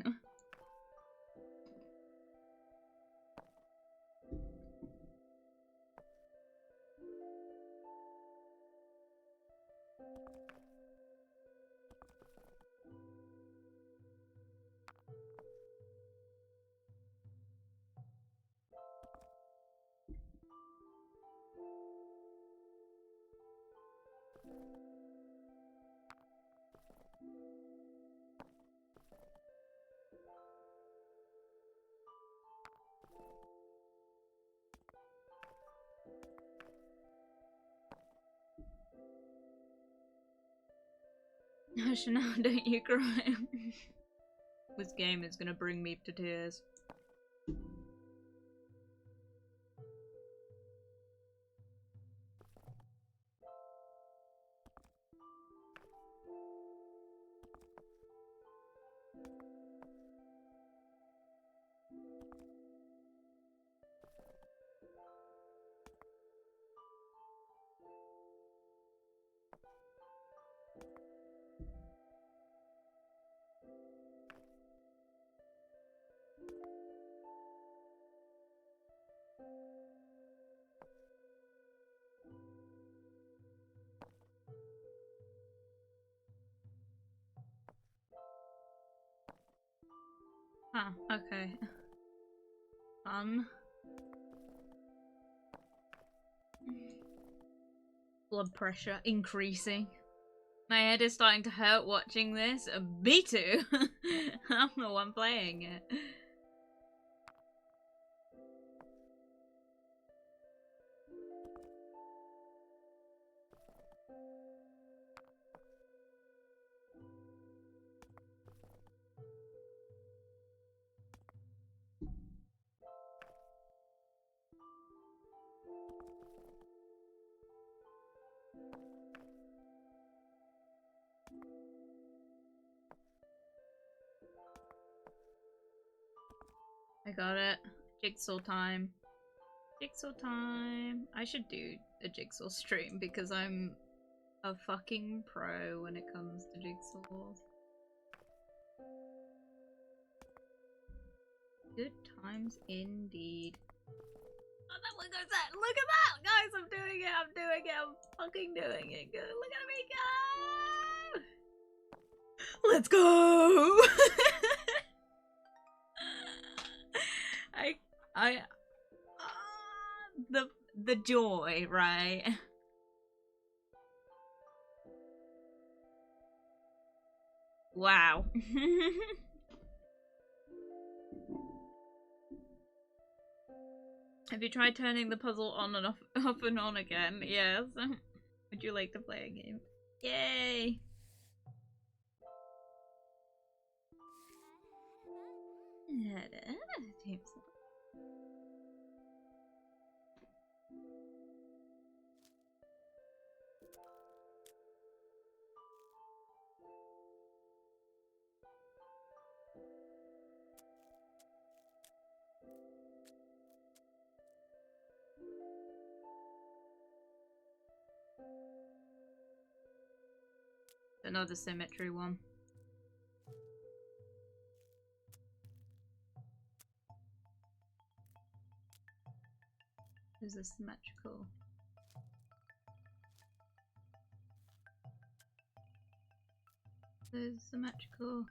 Chanel, don't you cry. This game is gonna bring me to tears. Ah, okay. Fun. Blood pressure increasing. My head is starting to hurt watching this. Me too. I'm the one playing it. I got it. Jigsaw time. Jigsaw time. I should do a jigsaw stream because I'm a fucking pro when it comes to jigsaws. Good times indeed. Oh, that one goes out. Look at that! Guys, I'm doing it! I'm doing it! I'm fucking doing it! Good. Look at me go! Let's go! the joy, right? Wow. Have you tried turning the puzzle on and off and on again? Yes. Would you like to play a game? Yay! Another symmetry one. Those are symmetrical. Those are symmetrical.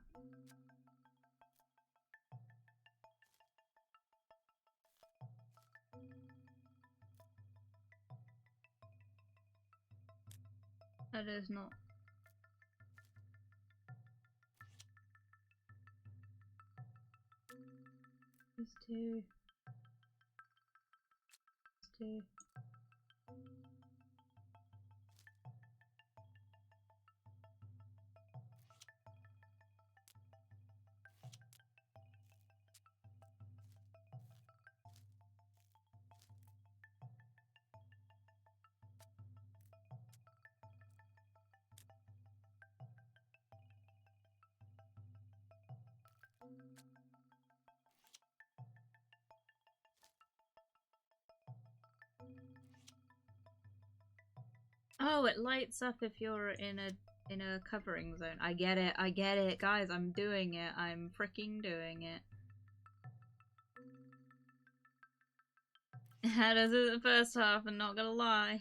That is not. These two. These two. Oh, it lights up if you're in a covering zone. I get it, guys. I'm doing it. I'm freaking doing it. Had us at the first half, and not gonna lie.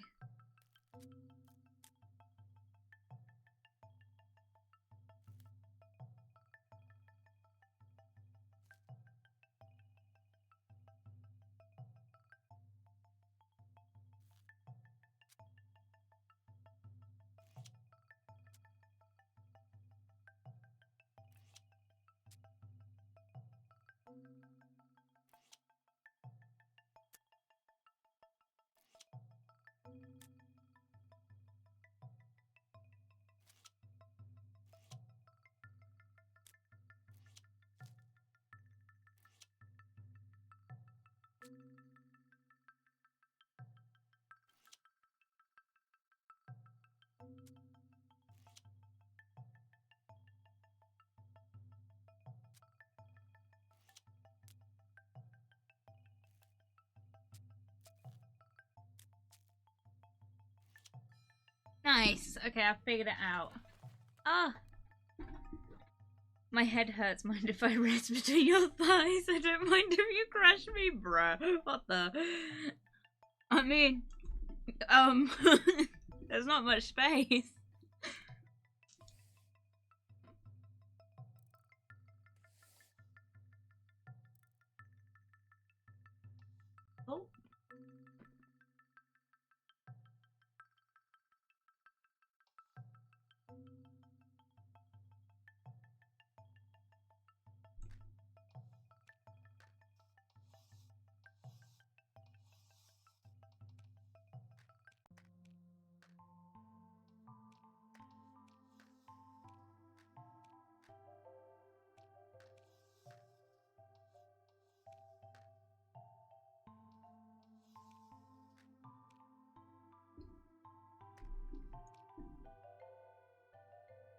Nice. Okay, I figured it out. Ah! My head hurts. Mind if I rest between your thighs? I don't mind if you crush me, bruh. What the? I mean, there's not much space. Oh.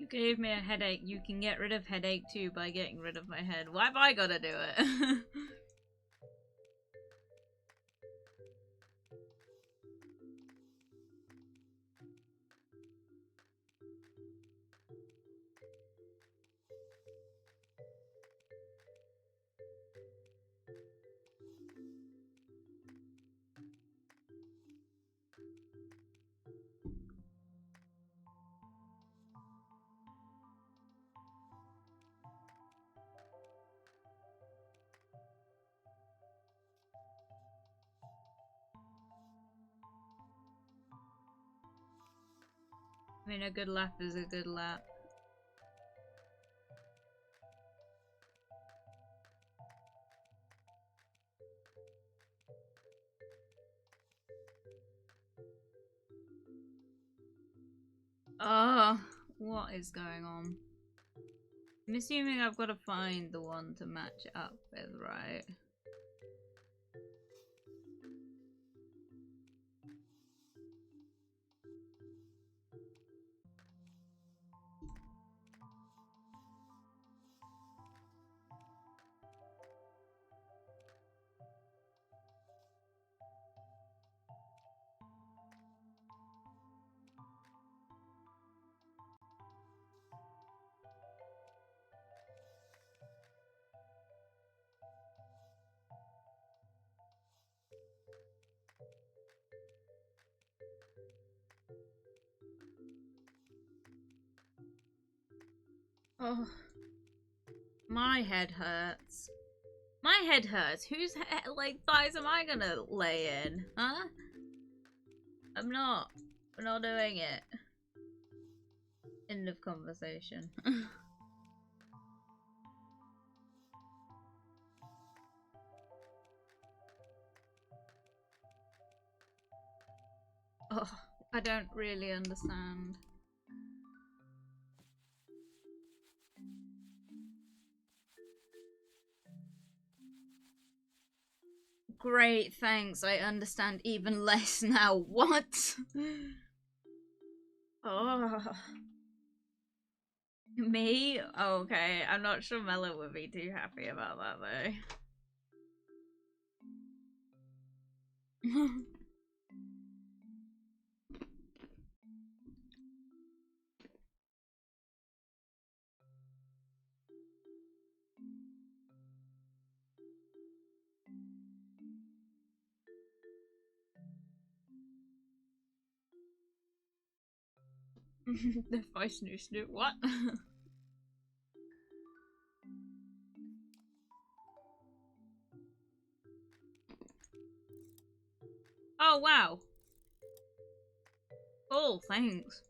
You gave me a headache. You can get rid of headache too by getting rid of my head. Why have I gotta do it? I mean, a good lap is a good lap. Oh, what is going on? I'm assuming I've got to find the one to match it up with, right? Oh, my head hurts. My head hurts. Whose like thighs am I gonna lay in? Huh? I'm not. We're not doing it. End of conversation. Oh, I don't really understand. Great, thanks. I understand even less now. What? Oh. Me? Okay, I'm not sure Mella would be too happy about that though. The voice new snoot. What? Oh wow. Cool, thanks.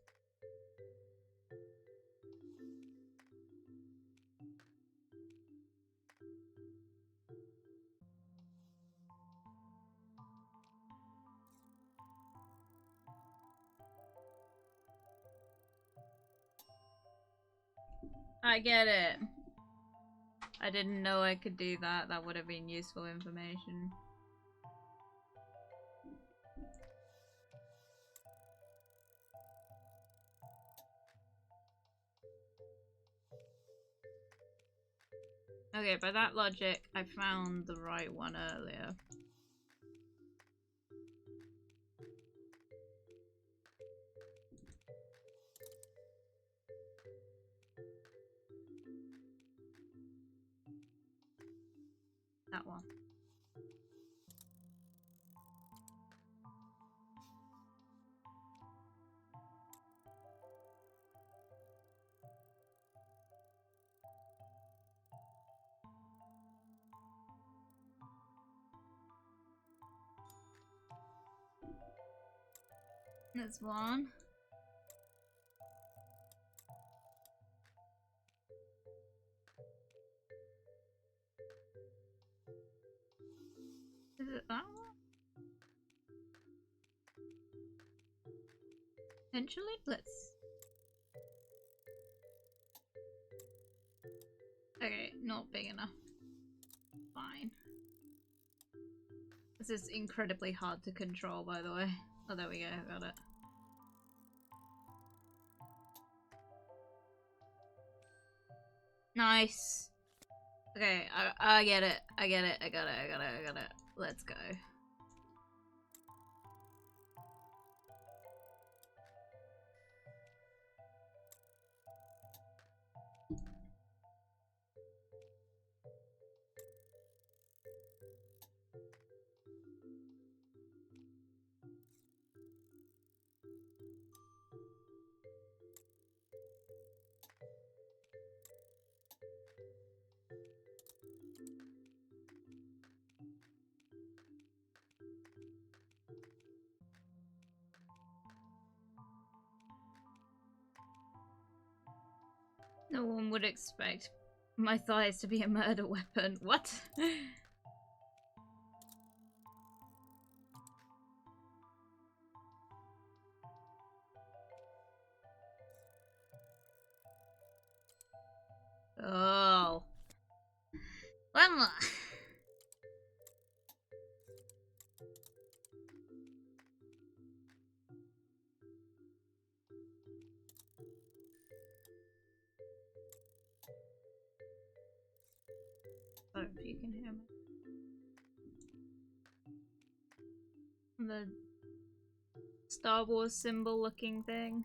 I get it. I didn't know I could do that. That would have been useful information. Okay, by that logic, I found the right one earlier. That one. There's one. Is it that one? Potentially? Let's... Okay, not big enough. Fine. This is incredibly hard to control, by the way. Oh, there we go, got it. Nice. Okay, I get it. I get it. I got it. I got it. I got it. Let's go. No one would expect my thighs to be a murder weapon. What? Oh. One more. I hope you can hear me. The Star Wars symbol looking thing.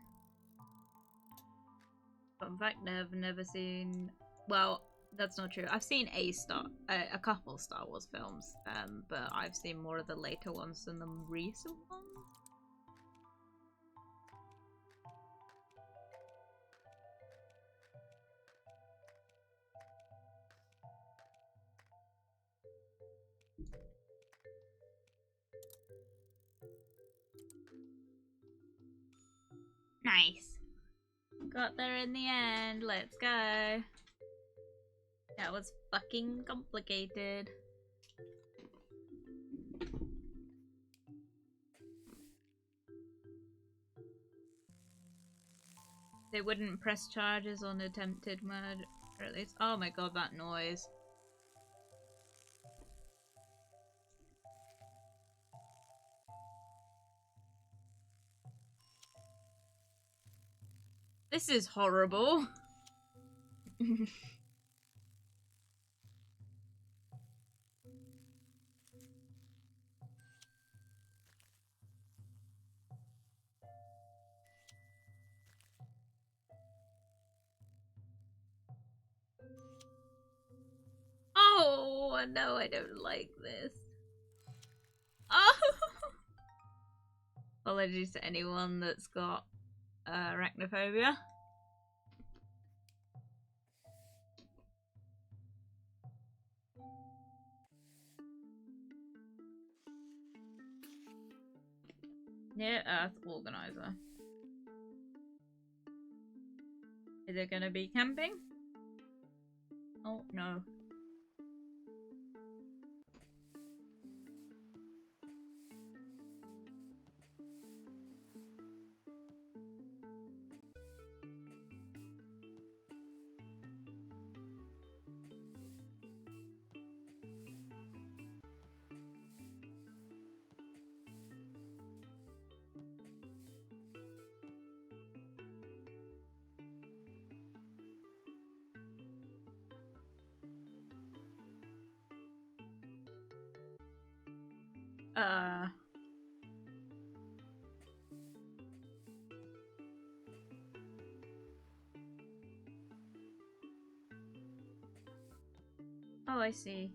But in fact, never seen. Well, that's not true. I've seen a couple Star Wars films, but I've seen more of the later ones than the recent ones. Nice. Got there in the end. Let's go. That was fucking complicated. They wouldn't press charges on attempted murder, or at least. Oh my god, that noise. This is horrible. Oh no, I don't like this. Oh! Apologies to anyone that's got arachnophobia. Near Earth Organizer. Is it gonna be camping? Oh no. Oh, I see.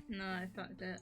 No, I fucked it.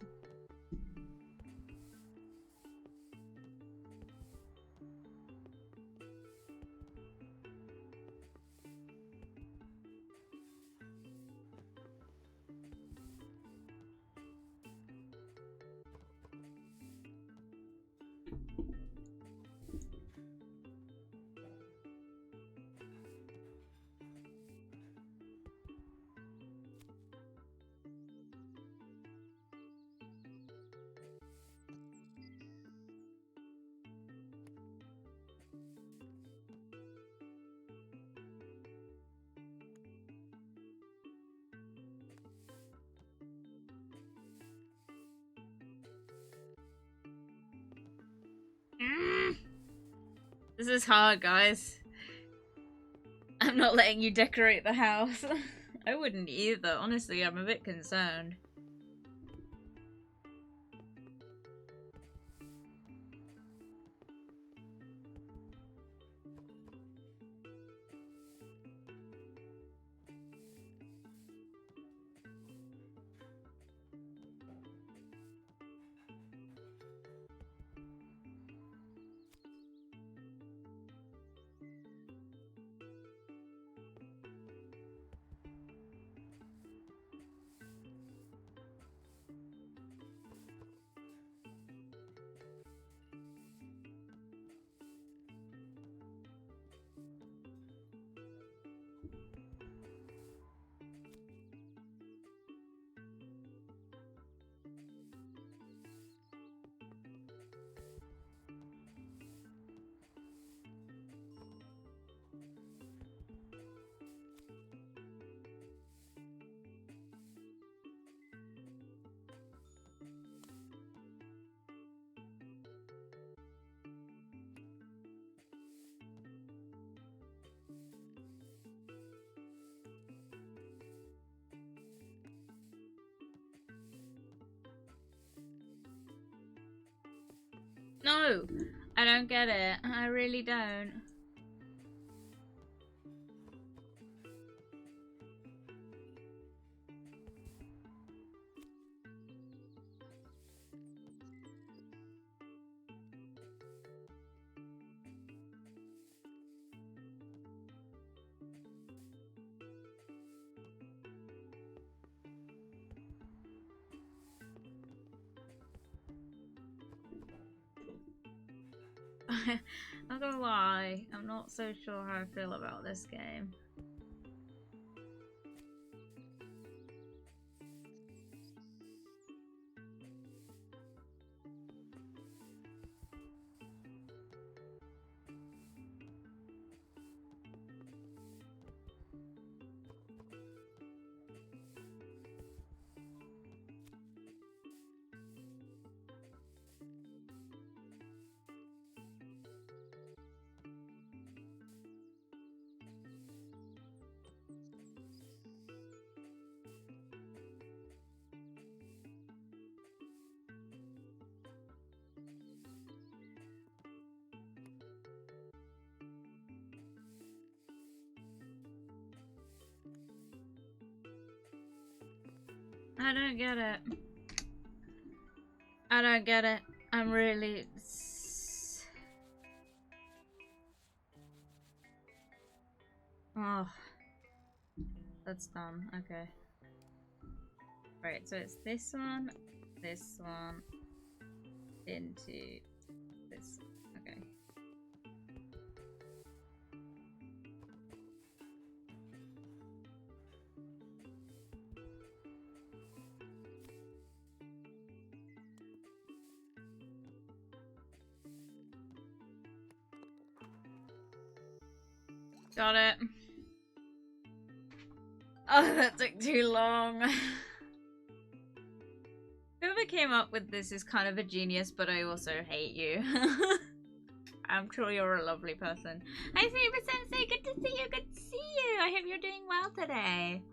This is hard, guys. I'm not letting you decorate the house. I wouldn't either. Honestly, I'm a bit concerned. No! I don't get it. I really don't. I'm not gonna lie, I'm not so sure how I feel about this game. I don't get it. I don't get it. I'm really... Oh. That's done. Okay. Right, so it's this one, into this. Okay. Got it. Oh, that took too long. Whoever came up with this is kind of a genius, but I also hate you. I'm sure you're a lovely person. Hi, Saber Sensei. Good to see you. Good to see you. I hope you're doing well today.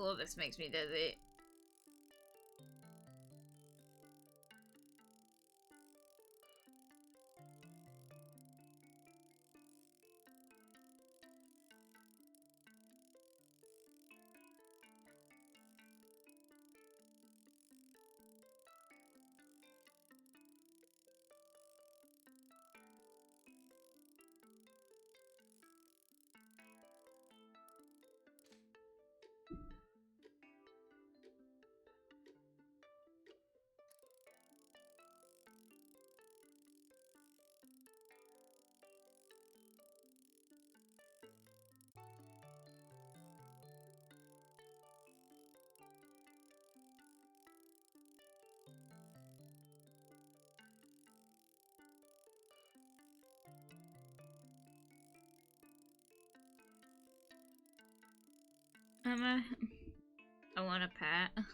Oh, this makes me dizzy. I want a pet.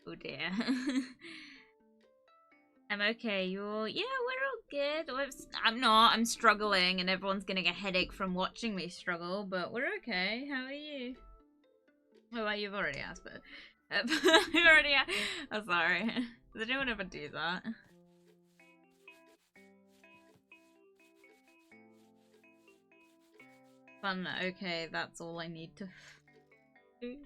Oh dear. I'm okay. You're... Yeah, we're all good. I'm not. I'm struggling and everyone's gonna get a headache from watching me struggle, but we're okay. How are you? Oh, well, you've already asked, but... you already asked. I'm sorry. Does anyone ever do that? Fun. Okay, that's all I need to do.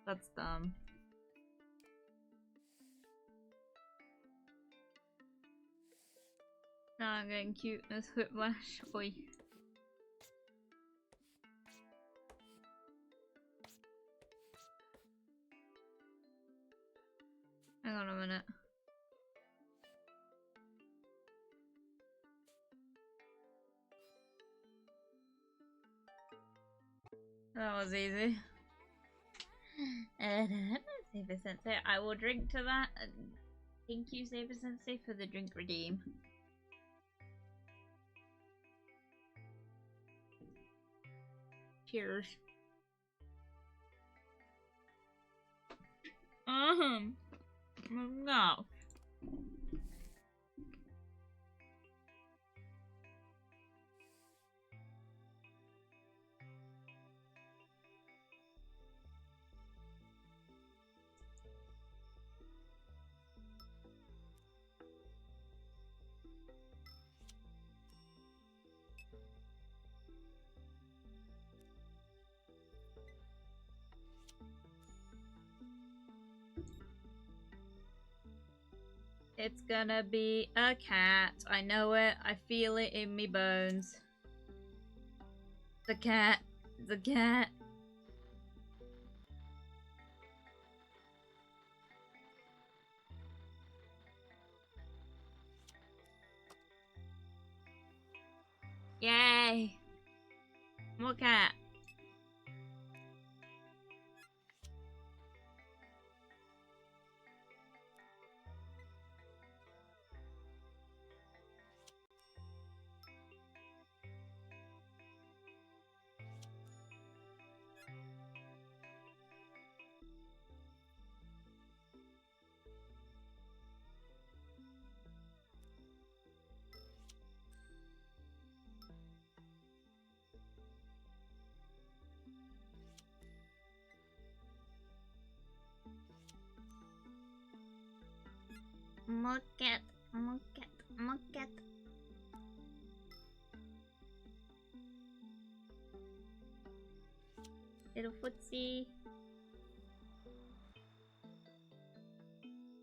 That's dumb. Now I'm getting cuteness whiplash. Oi. Hang on a minute. That was easy. Saber Sensei, I will drink to that. Thank you, Saber Sensei, for the drink redeem. Cheers. No. It's gonna be a cat. I know it. I feel it in me bones. The cat. The cat. Yay! More cat. More cat. More cat. More cat. Little footsie.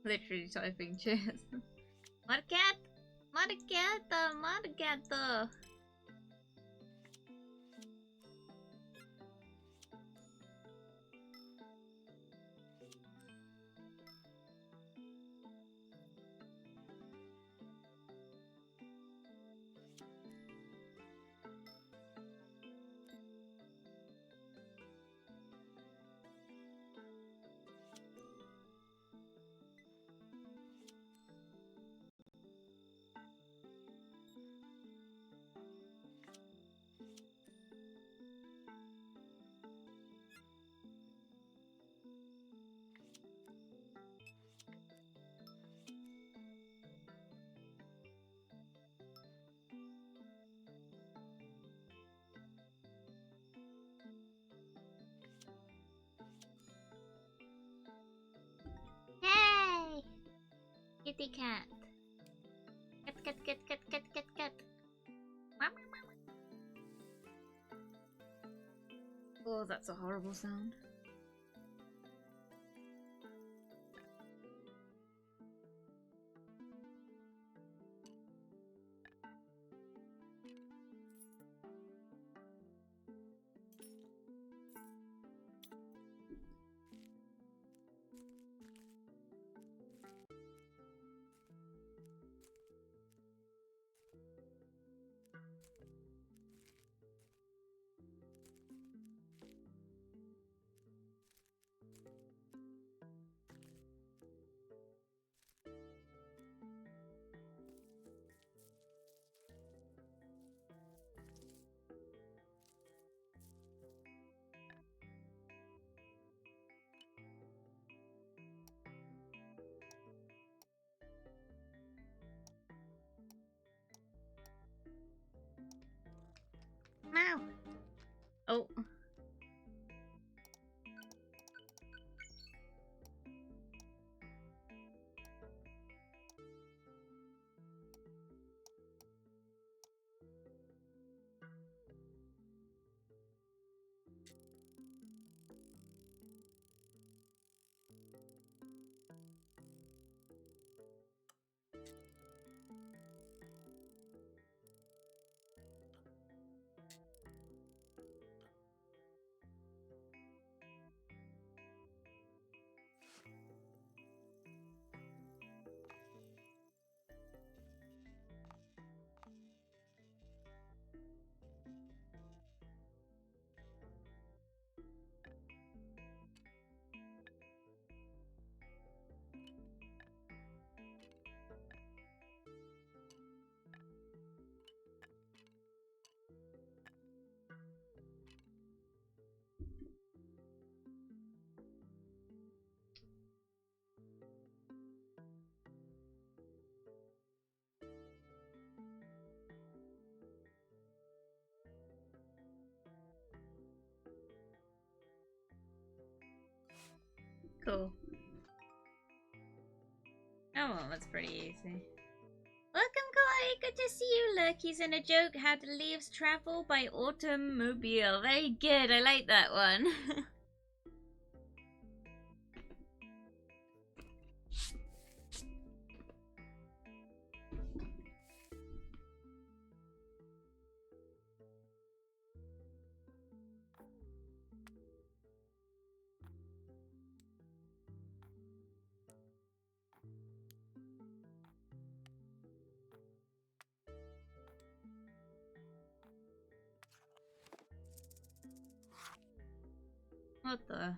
Literally typing cheers. Market! Market! Market! Hey! Kitty cat. Cat. Oh, that's a horrible sound. Cool. Oh, well, that's pretty easy. Welcome, Koi! Good to see you. Look, he's in a joke. How do leaves travel by automobile? Very good. I like that one. What the?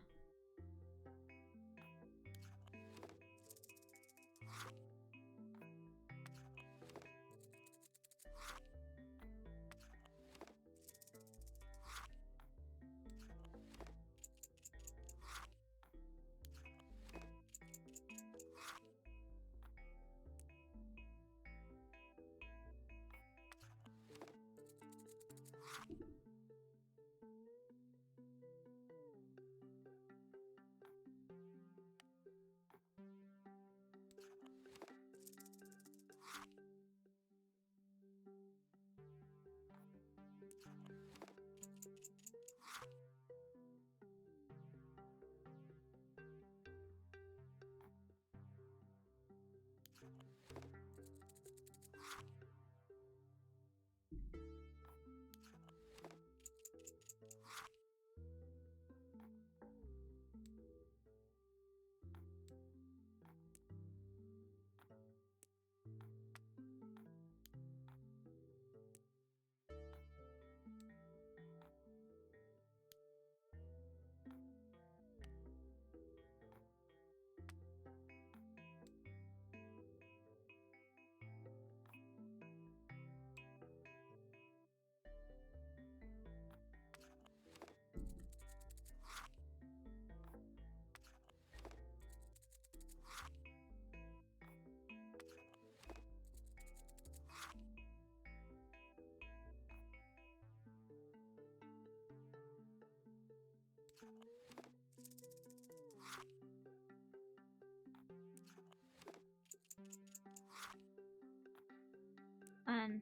Fun.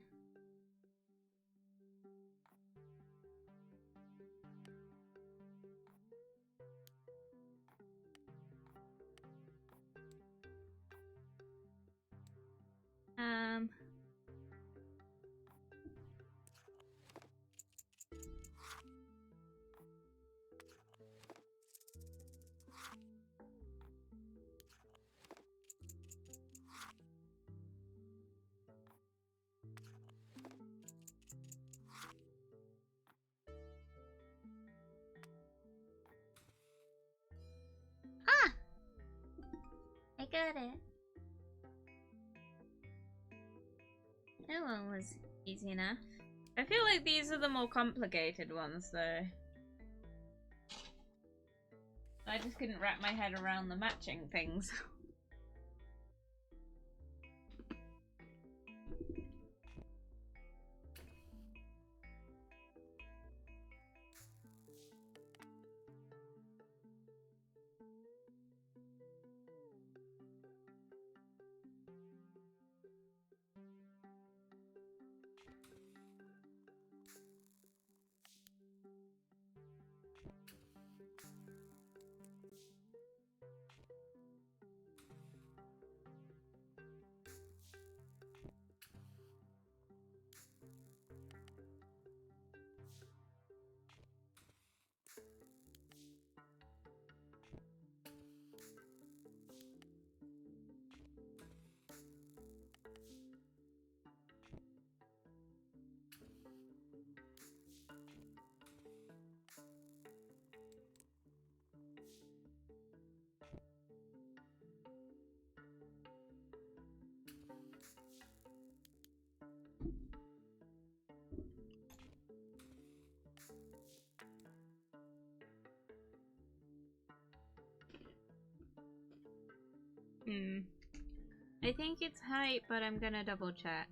Um. Ah! I got it. That one was easy enough. I feel like these are the more complicated ones, though. I just couldn't wrap my head around the matching things. I think it's height, but I'm gonna double check.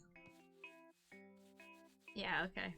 Yeah, okay.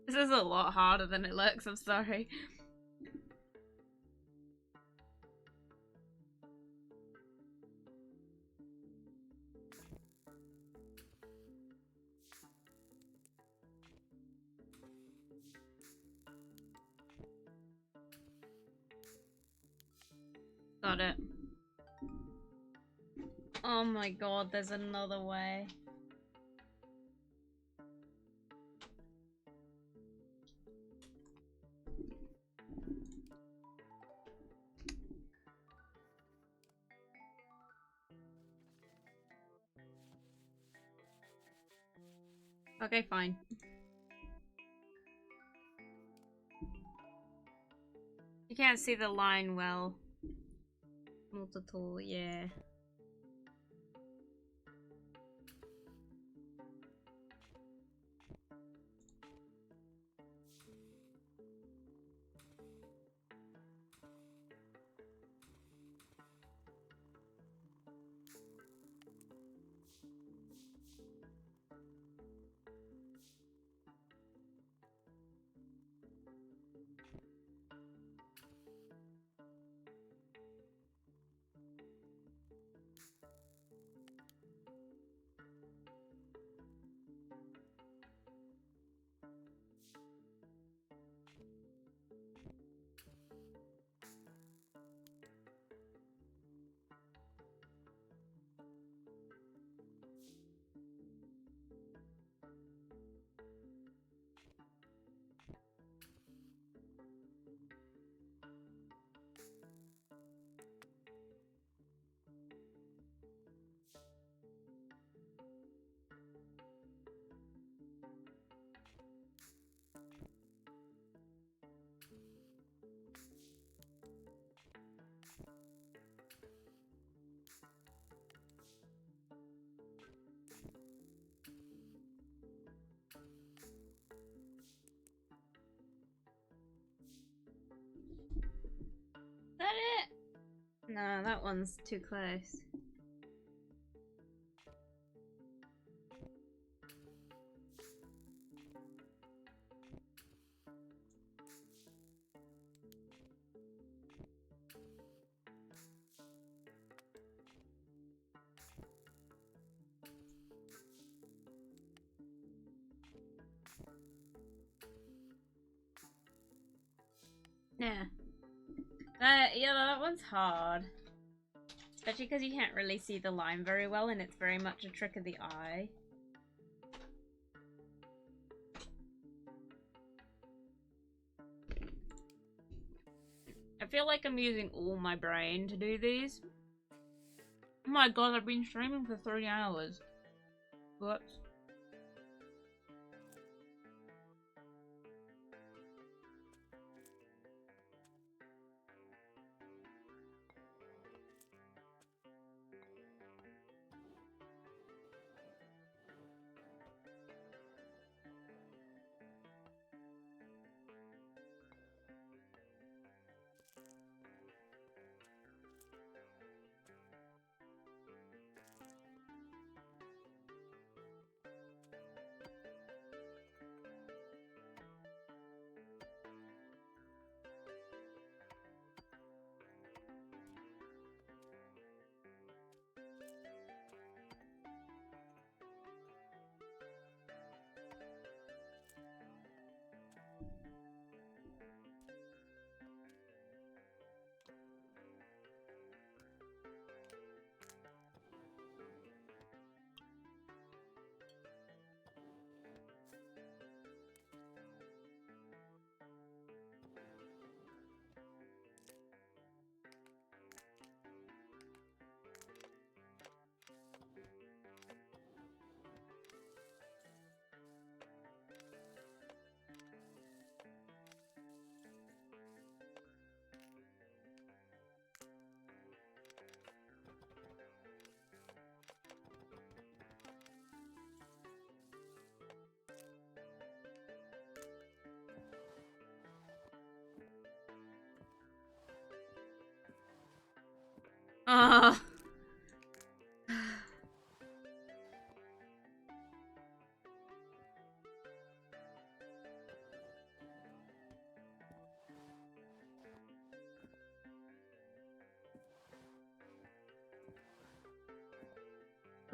This is a lot harder than it looks, I'm sorry. Got it. Oh my god, there's another way. Okay, fine. You can't see the line well. Multiple, yeah. Is that it? No, that one's too close. Yeah. Yeah, that one's hard. Especially because you can't really see the line very well and it's very much a trick of the eye. I feel like I'm using all my brain to do these. Oh my god, I've been streaming for 3 hours. Whoops. Ah.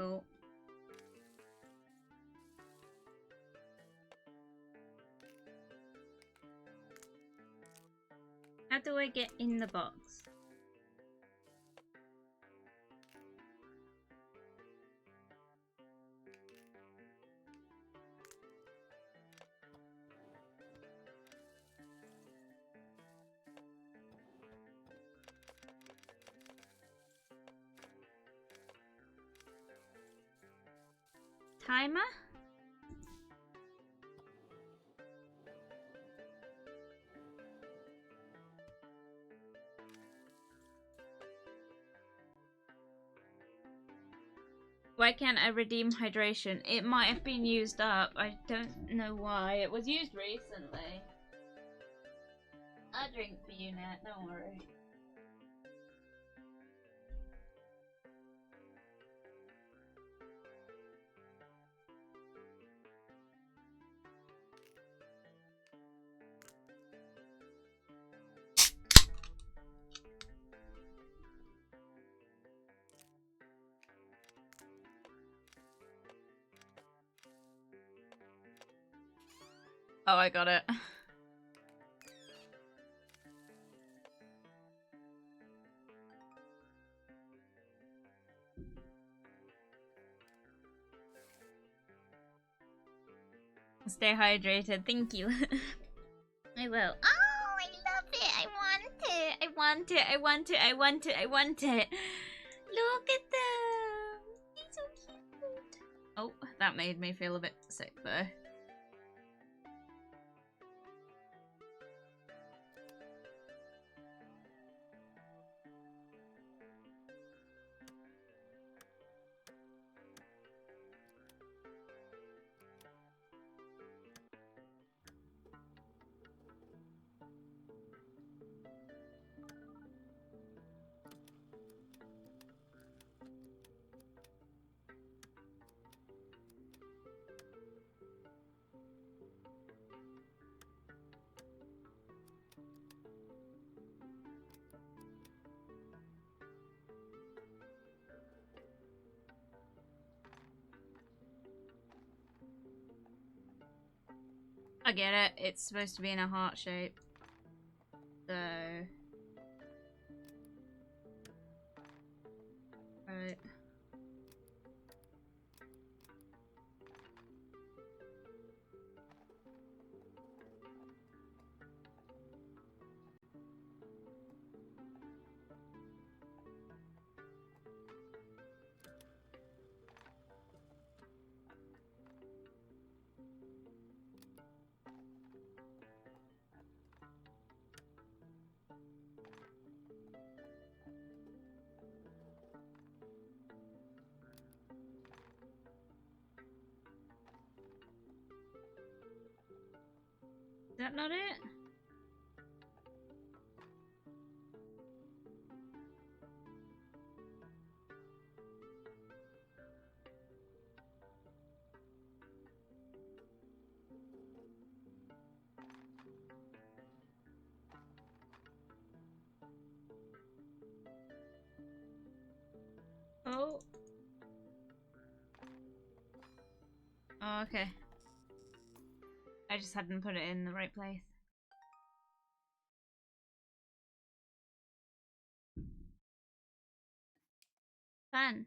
Cool. How do I get in the box? Timer? Why can't I redeem hydration? It might have been used up. I don't know why. It was used recently. I'll drink for you, Nat. Don't worry. Oh, I got it. Stay hydrated. Thank you. I will. Oh, I love it. I want it. I want it. I want it. I want it. I want it. Look at them. He's so cute. Oh, that made me feel a bit sick though. I get it. It's supposed to be in a heart shape. So... Right. Is that not it? Oh. Oh, okay. I just hadn't put it in the right place. Fun.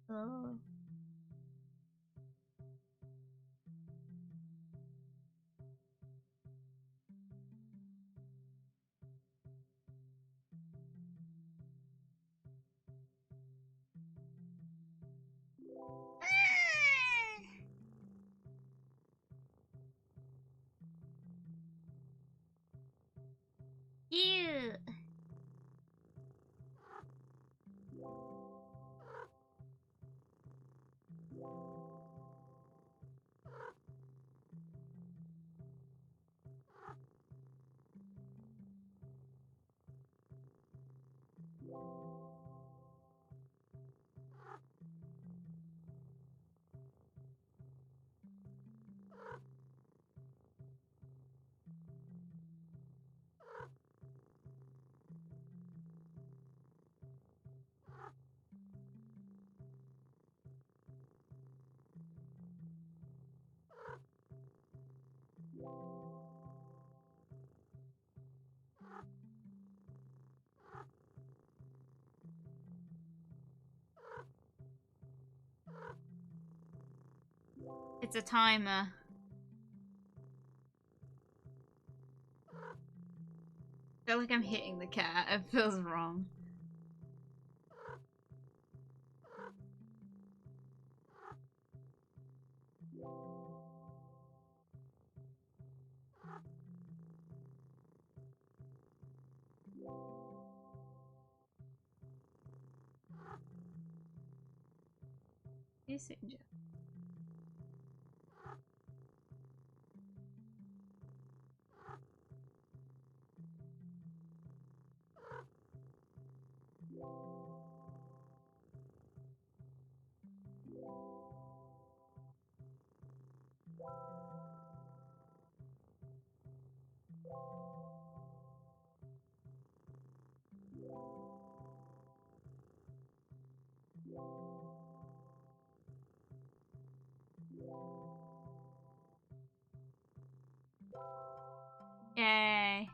Oh. Cute. It's a timer. I feel like I'm hitting the cat. It feels wrong. Messenger. Yay.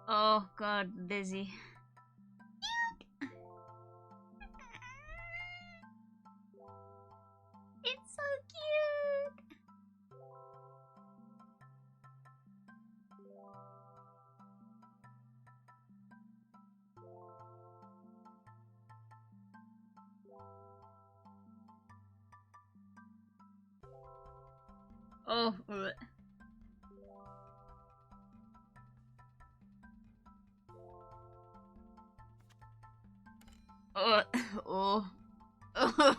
Oh god, Lizzie. It's so cute. Oh, ugh. Oh, oh, oh.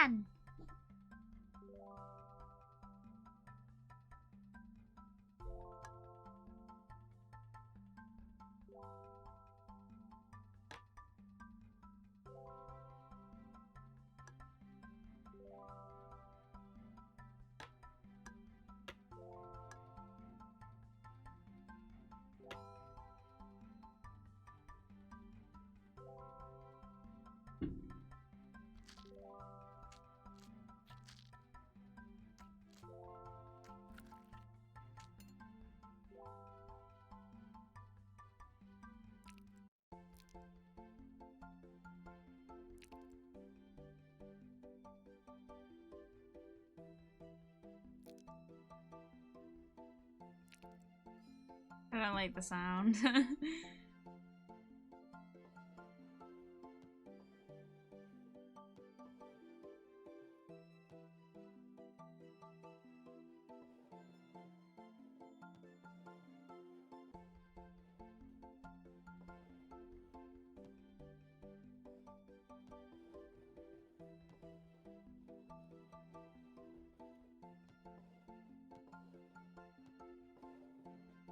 Fun. I don't like the sound.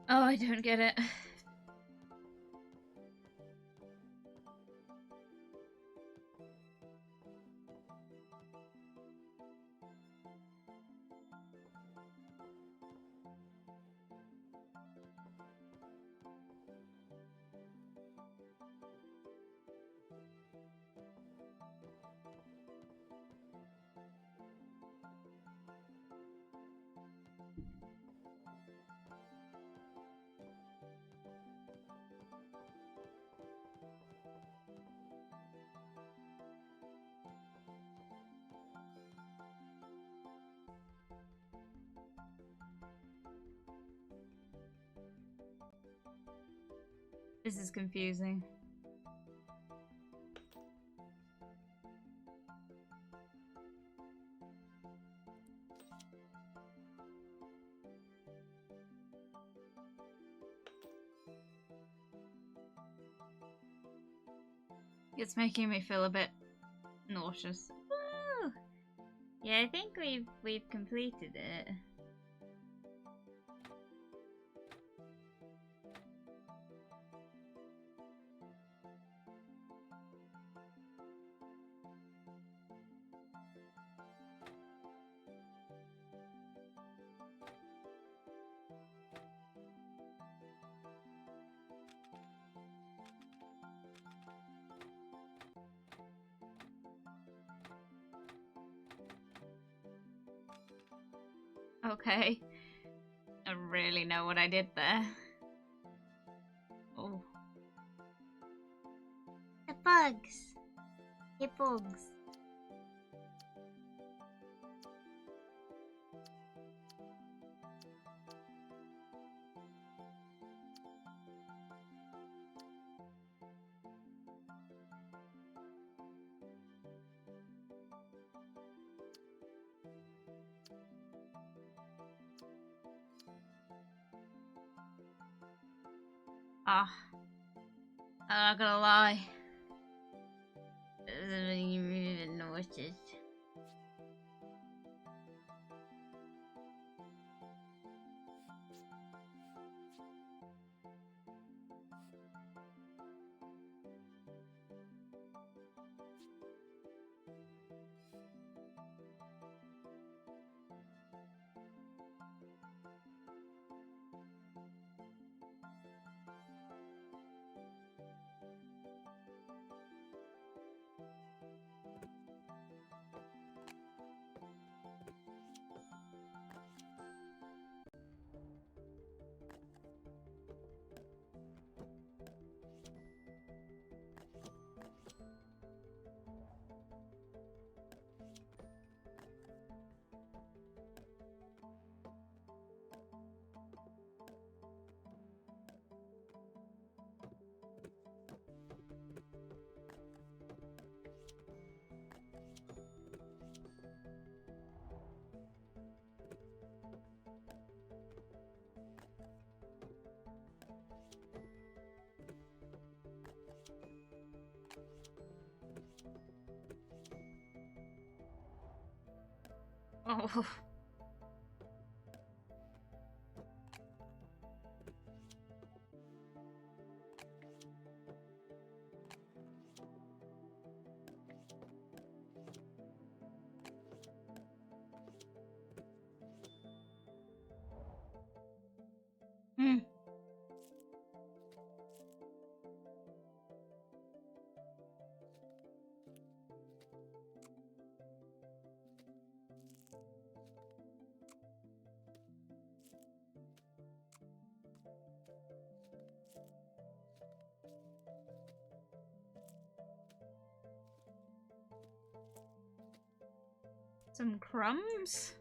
Oh, I don't get it. This is confusing. It's making me feel a bit nauseous. Woo! Yeah, I think we've completed it. Okay. I really know what I did there. Oh. The bugs. The bugs. Ah, I'm not gonna lie. This is really nauseous. Oh. Hmm. Some crumbs?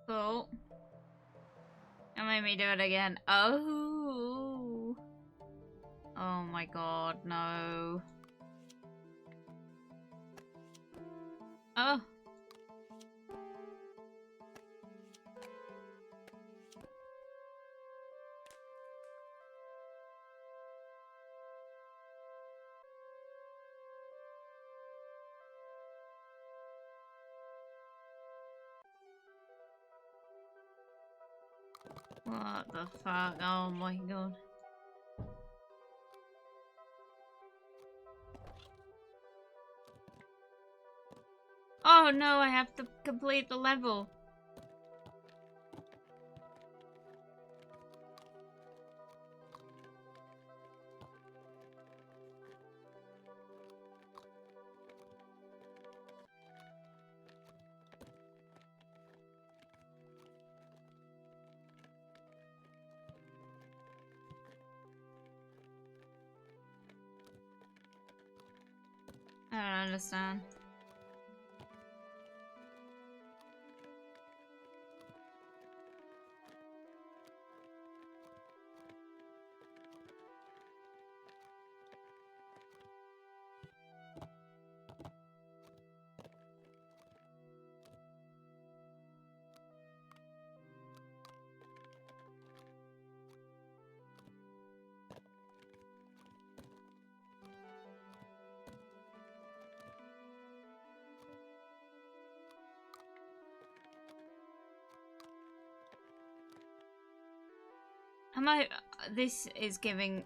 Oh. Don't make me do it again. Oh. Oh my god, no. Oh. What the fuck? Oh my god. Oh no, I have to complete the level. I don't understand. Am I? This is giving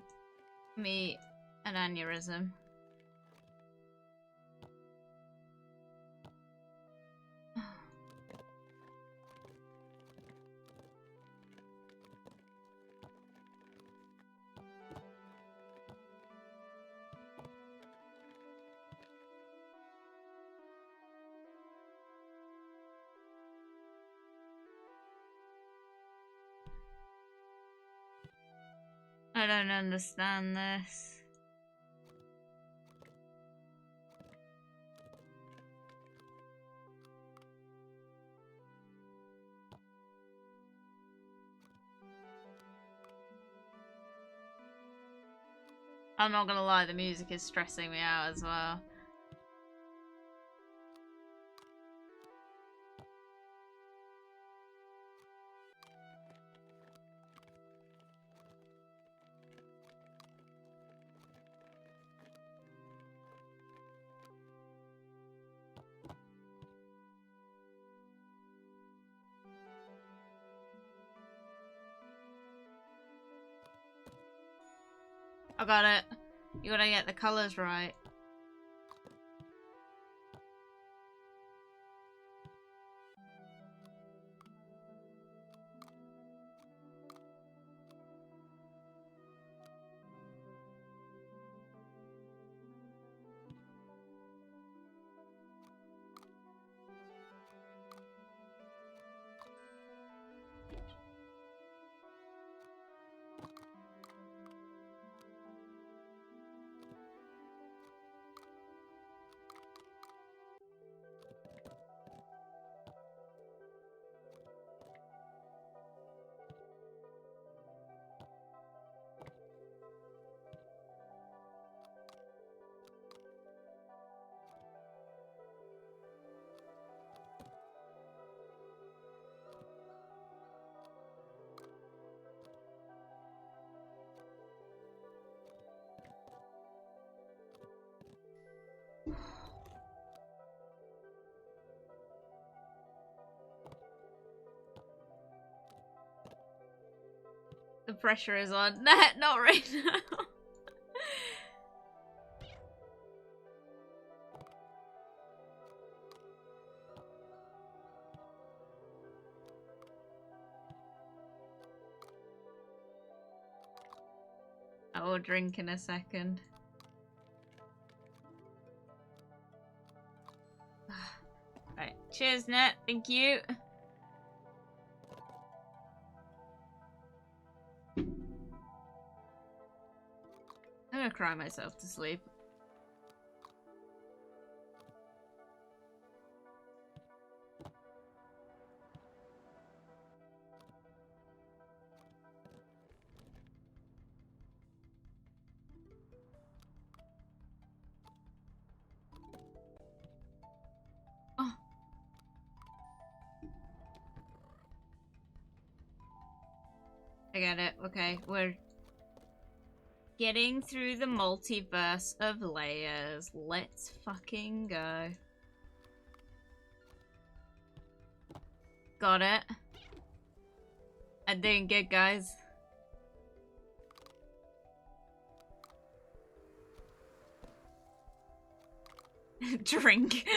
me an aneurysm. don't understand this. I'm not gonna lie, the music is stressing me out as well. I got it. You gotta get the colors right. The pressure is on. Not right now. I will drink in a second. Right. Cheers, Net. Thank you. I'm gonna cry myself to sleep. Oh. I get it. Okay, we're getting through the multiverse of layers. Let's fucking go. Got it. I'm doing good, guys. Drink.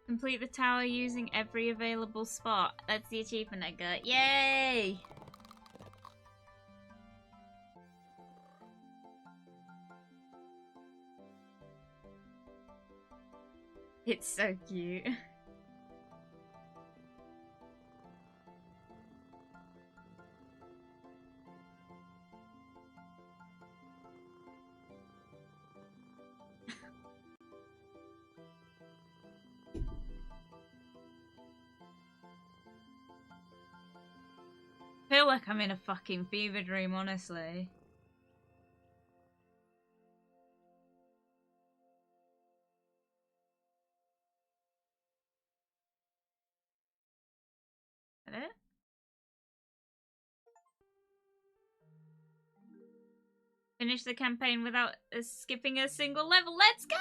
Complete the tower using every available spot. That's the achievement I got. Yay! It's so cute. feel like I'm in a fucking fever dream, honestly. Is that it? Finish the campaign without skipping a single level. Let's go!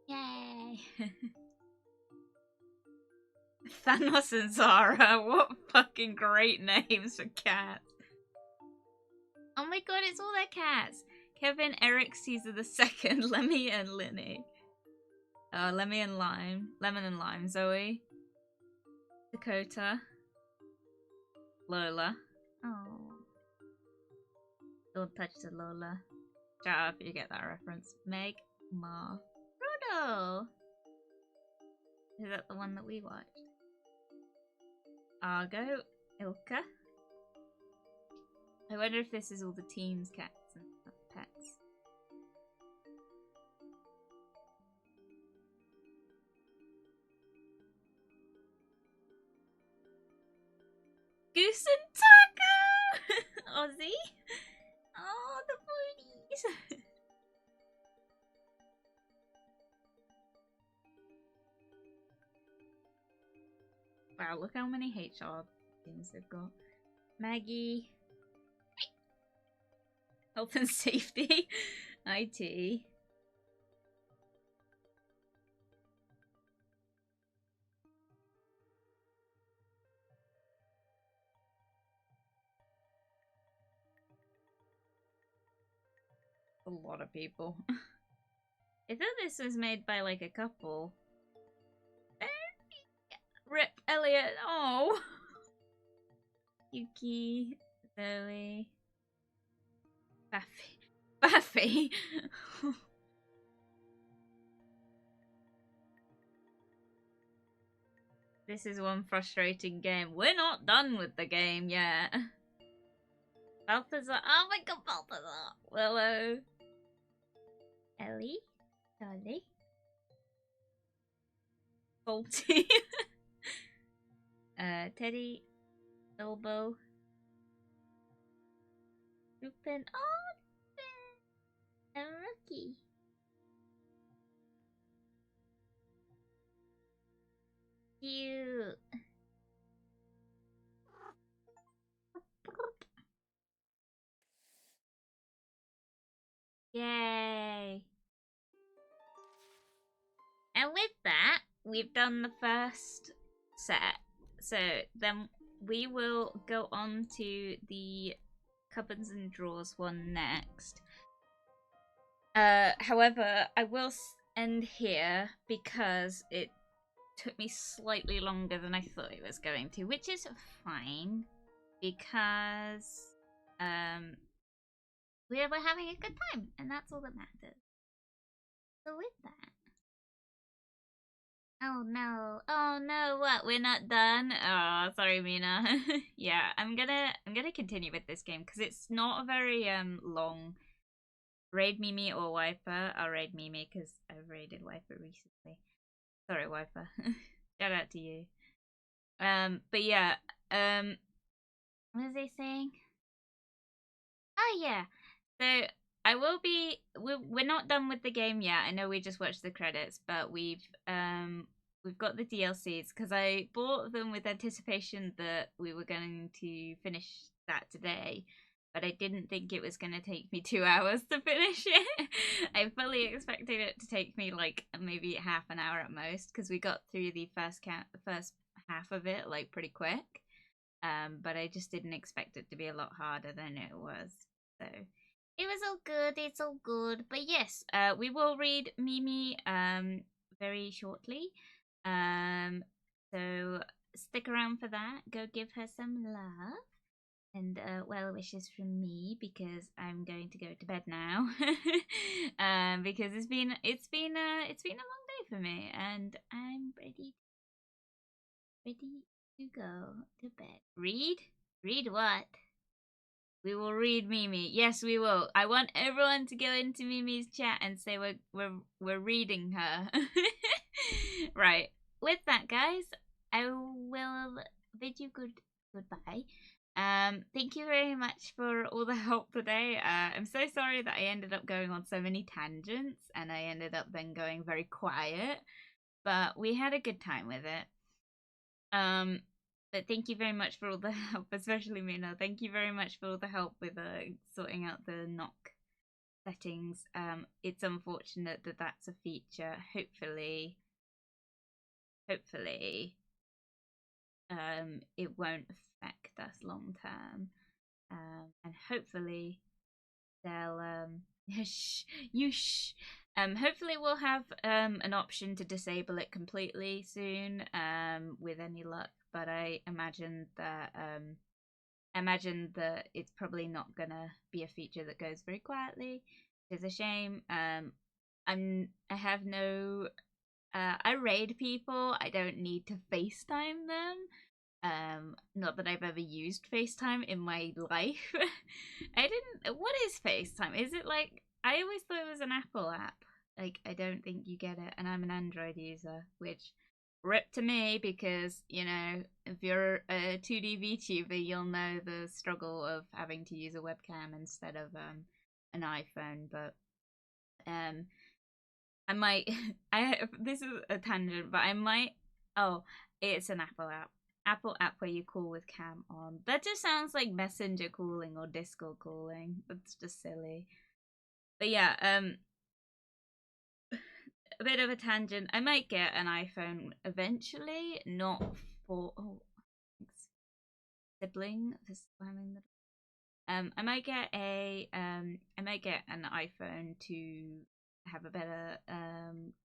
Yay! Thanos and Zara, what fucking great names for cats. Oh my god, it's all their cats. Kevin, Eric, Caesar the Second, Lemmy and Linny. Lemmy and Lime. Lemon and Lime, Zoe. Dakota. Lola. Oh. Don't touch the Lola. Shut up, you get that reference. Meg, Ma. Frodo! Is that the one that we watched? Argo, Ilka. I wonder if this is all the team's cats and pets. Goose and Taco! Ozzy? Oh, the 40s! Wow, look how many HR things they've got. Maggie. Health and safety. IT. A lot of people. I thought this was made by like a couple. Rip Elliot. Oh. Yuki. Zoe. Buffy. This is one frustrating game. We're not done with the game yet. Balthazar. Oh my god, Balthazar. Willow. Ellie. Dolly. Salty. Teddy. Bilbo. Lupin. Oh, Lupin. And Rookie. Cute. Yay. And with that, we've done the first set. So then we will go on to the cupboards and drawers one next. However, I will end here because it took me slightly longer than I thought it was going to, which is fine because we're having a good time and that's all that matters. So with that, oh no, what, we're not done? Oh, sorry, Mina. Yeah, I'm gonna continue with this game because it's not a very long. Raid Mimi or Wiper. I'll raid Mimi because I've raided Wiper recently. Sorry, Wiper. Shout out to you. But yeah, what was I saying? Oh yeah, so I will be. We're not done with the game yet. I know we just watched the credits, but we've we've got the DLCs because I bought them with anticipation that we were going to finish that today, but I didn't think it was going to take me 2 hours to finish it. I fully expected it to take me like maybe half an hour at most because we got through the first half of it like pretty quick. But I just didn't expect it to be a lot harder than it was. So it was all good. It's all good. But yes, we will read Mimi very shortly. So stick around for that. Go give her some love and well wishes from me because I'm going to go to bed now. Because it's been a long day for me and I'm ready to go to bed. Read what? We will read Mimi. Yes, we will. I want everyone to go into Mimi's chat and say we're reading her. Right. With that, guys, I will bid you goodbye. Thank you very much for all the help today. I'm so sorry that I ended up going on so many tangents and I ended up then going very quiet, but we had a good time with it. But thank you very much for all the help, especially Mina. Thank you very much for all the help with sorting out the knock settings. It's unfortunate that that's a feature. Hopefully, it won't affect us long term. And hopefully they'll hopefully we'll have an option to disable it completely soon, with any luck, but I imagine that it's probably not gonna be a feature that goes very quietly, which is a shame. I raid people. I don't need to FaceTime them. Not that I've ever used FaceTime in my life. What is FaceTime? Is it like, I always thought it was an Apple app. Like, I don't think you get it, and I'm an Android user, which rip to me because, you know, if you're a 2D VTuber, you'll know the struggle of having to use a webcam instead of an iPhone. But I might this is a tangent, but I might it's an Apple app where you call with cam on. That just sounds like Messenger calling or Discord calling. That's just silly. But yeah, a bit of a tangent. I might get an iPhone eventually, not for sibling for spamming the I might get an iPhone to have a better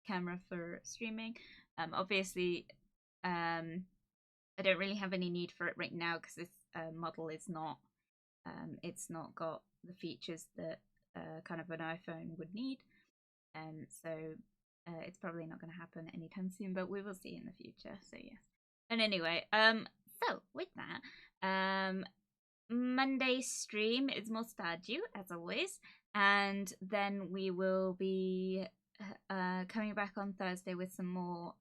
camera for streaming. Obviously, I don't really have any need for it right now because this model is not it's not got the features that kind of an iPhone would need. So it's probably not going to happen anytime soon, but we will see in the future. So yes. And anyway, so with that, Monday's stream is more Stardew as always, and then we will be coming back on Thursday with some more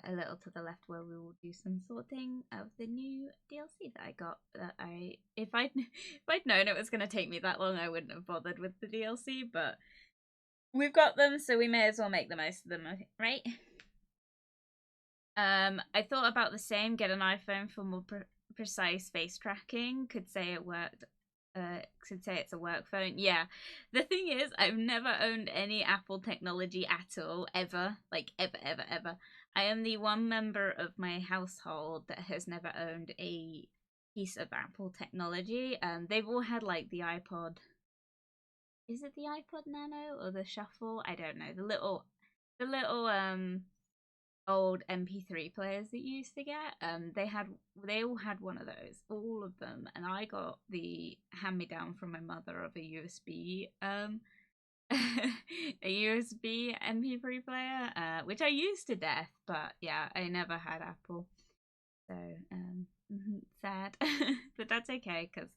a little to the left, where we will do some sorting of the new DLC that I got. If I'd known it was going to take me that long, I wouldn't have bothered with the DLC, but we've got them, so we may as well make the most of them, right? I thought about the same, get an iPhone for more precise face tracking. Could say it worked. Could say it's a work phone. Yeah, the thing is, I've never owned any Apple technology at all, ever. Like, ever. I am the one member of my household that has never owned a piece of Apple technology. They've all had, like, the iPod. Is it the iPod Nano or the Shuffle? I don't know. The little old MP3 players that you used to get. They all had one of those, all of them, and I got the hand-me-down from my mother of a USB a USB MP3 player, which I used to death, but yeah, I never had Apple, so sad. But that's okay, because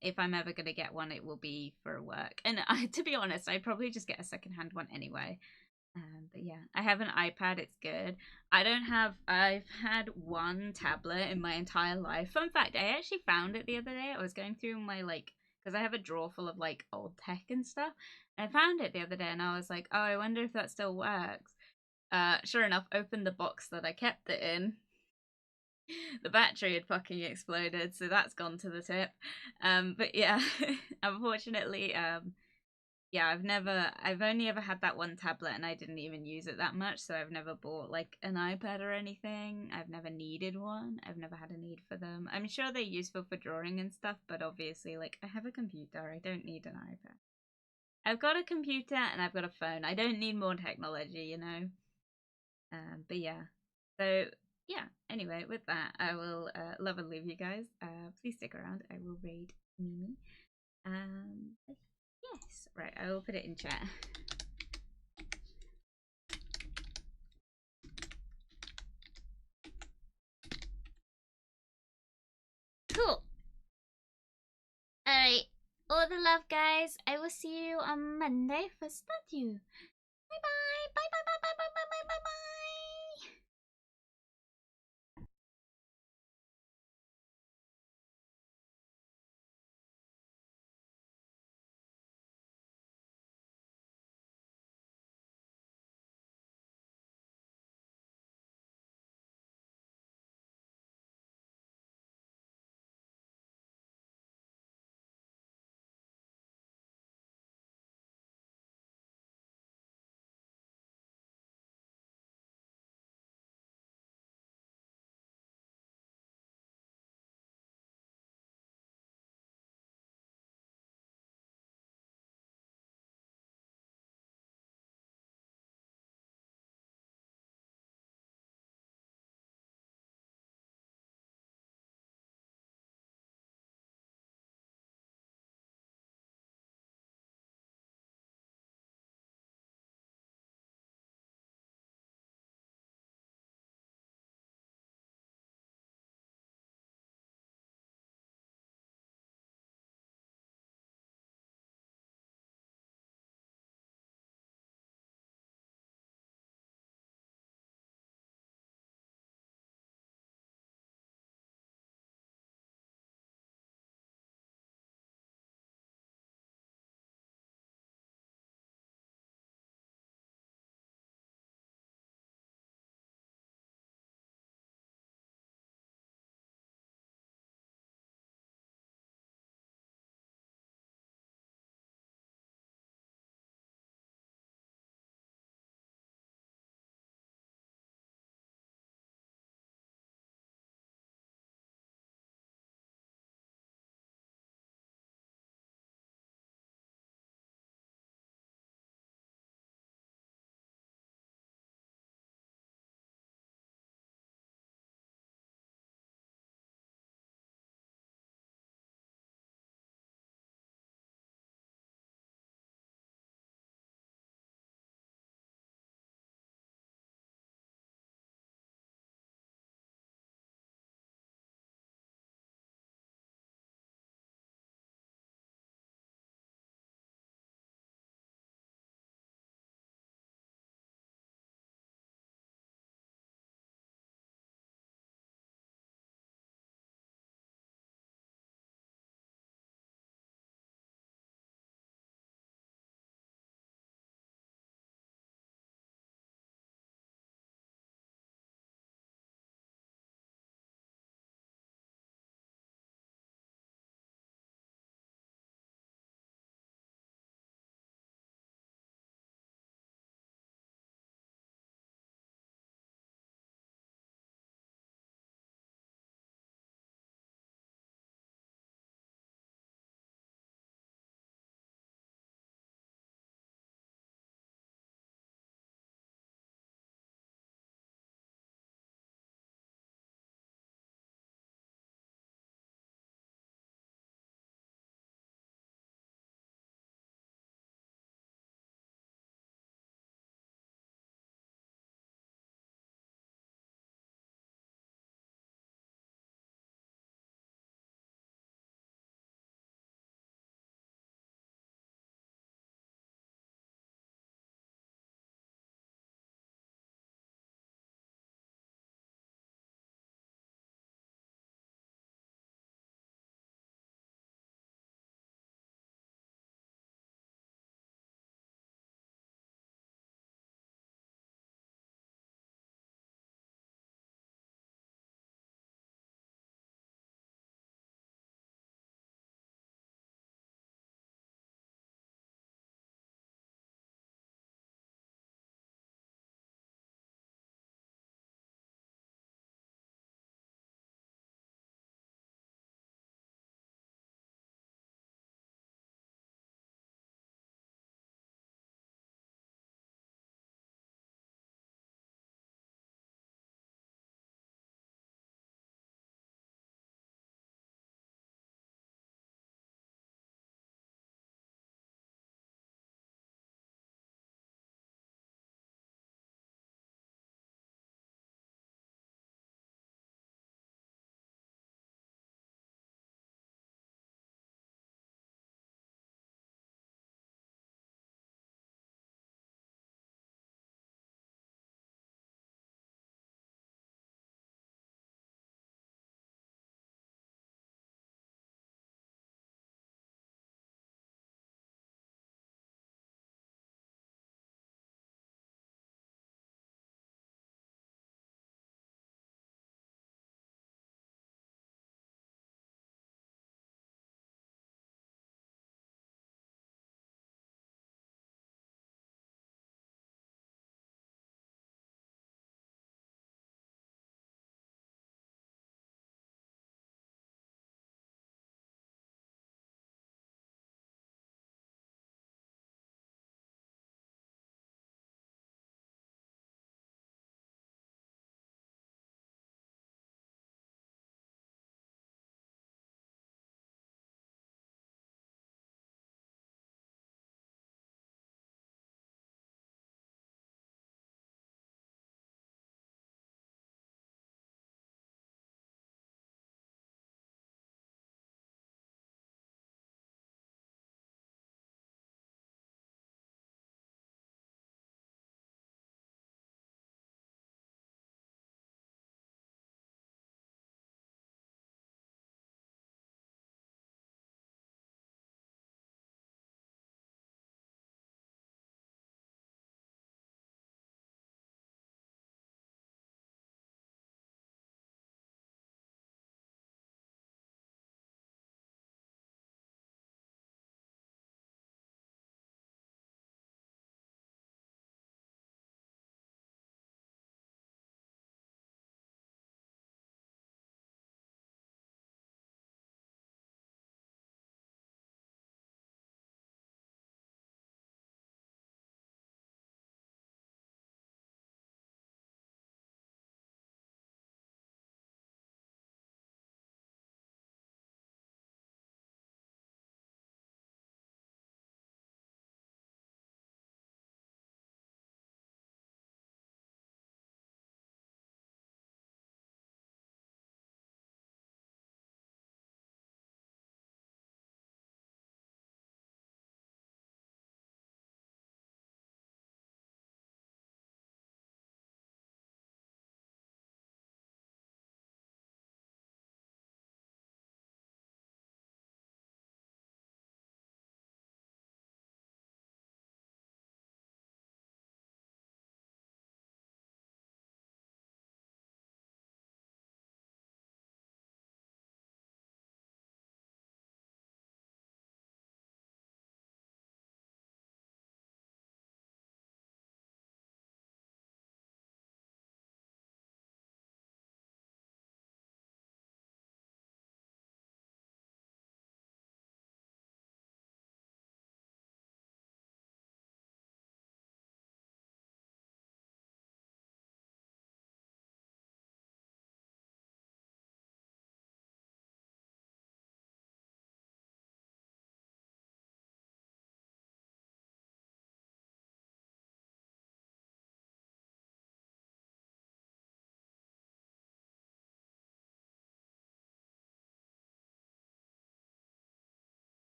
if I'm ever gonna get one, it will be for work, and to be honest, I'd probably just get a secondhand one anyway. But yeah, I have an iPad. It's good. I've had one tablet in my entire life. Fun fact, I actually found it the other day. I was going through my, because I have a drawer full of, old tech and stuff. And I found it the other day and I was like, oh, I wonder if that still works. Sure enough, opened the box that I kept it in. The battery had fucking exploded, so that's gone to the tip. But yeah, unfortunately, yeah, I've only ever had that one tablet and I didn't even use it that much, so I've never bought like an iPad or anything. I've never needed one. I've never had a need for them. I'm sure they're useful for drawing and stuff, but obviously, like, I have a computer. I don't need an iPad. I've got a computer and I've got a phone. I don't need more technology, you know? But yeah. So, yeah, anyway, with that, I will love and leave you guys. Please stick around. I will raid Mimi. Yes. Right, I will put it in chat. Cool. Alright. All the love, guys. I will see you on Monday for Statue.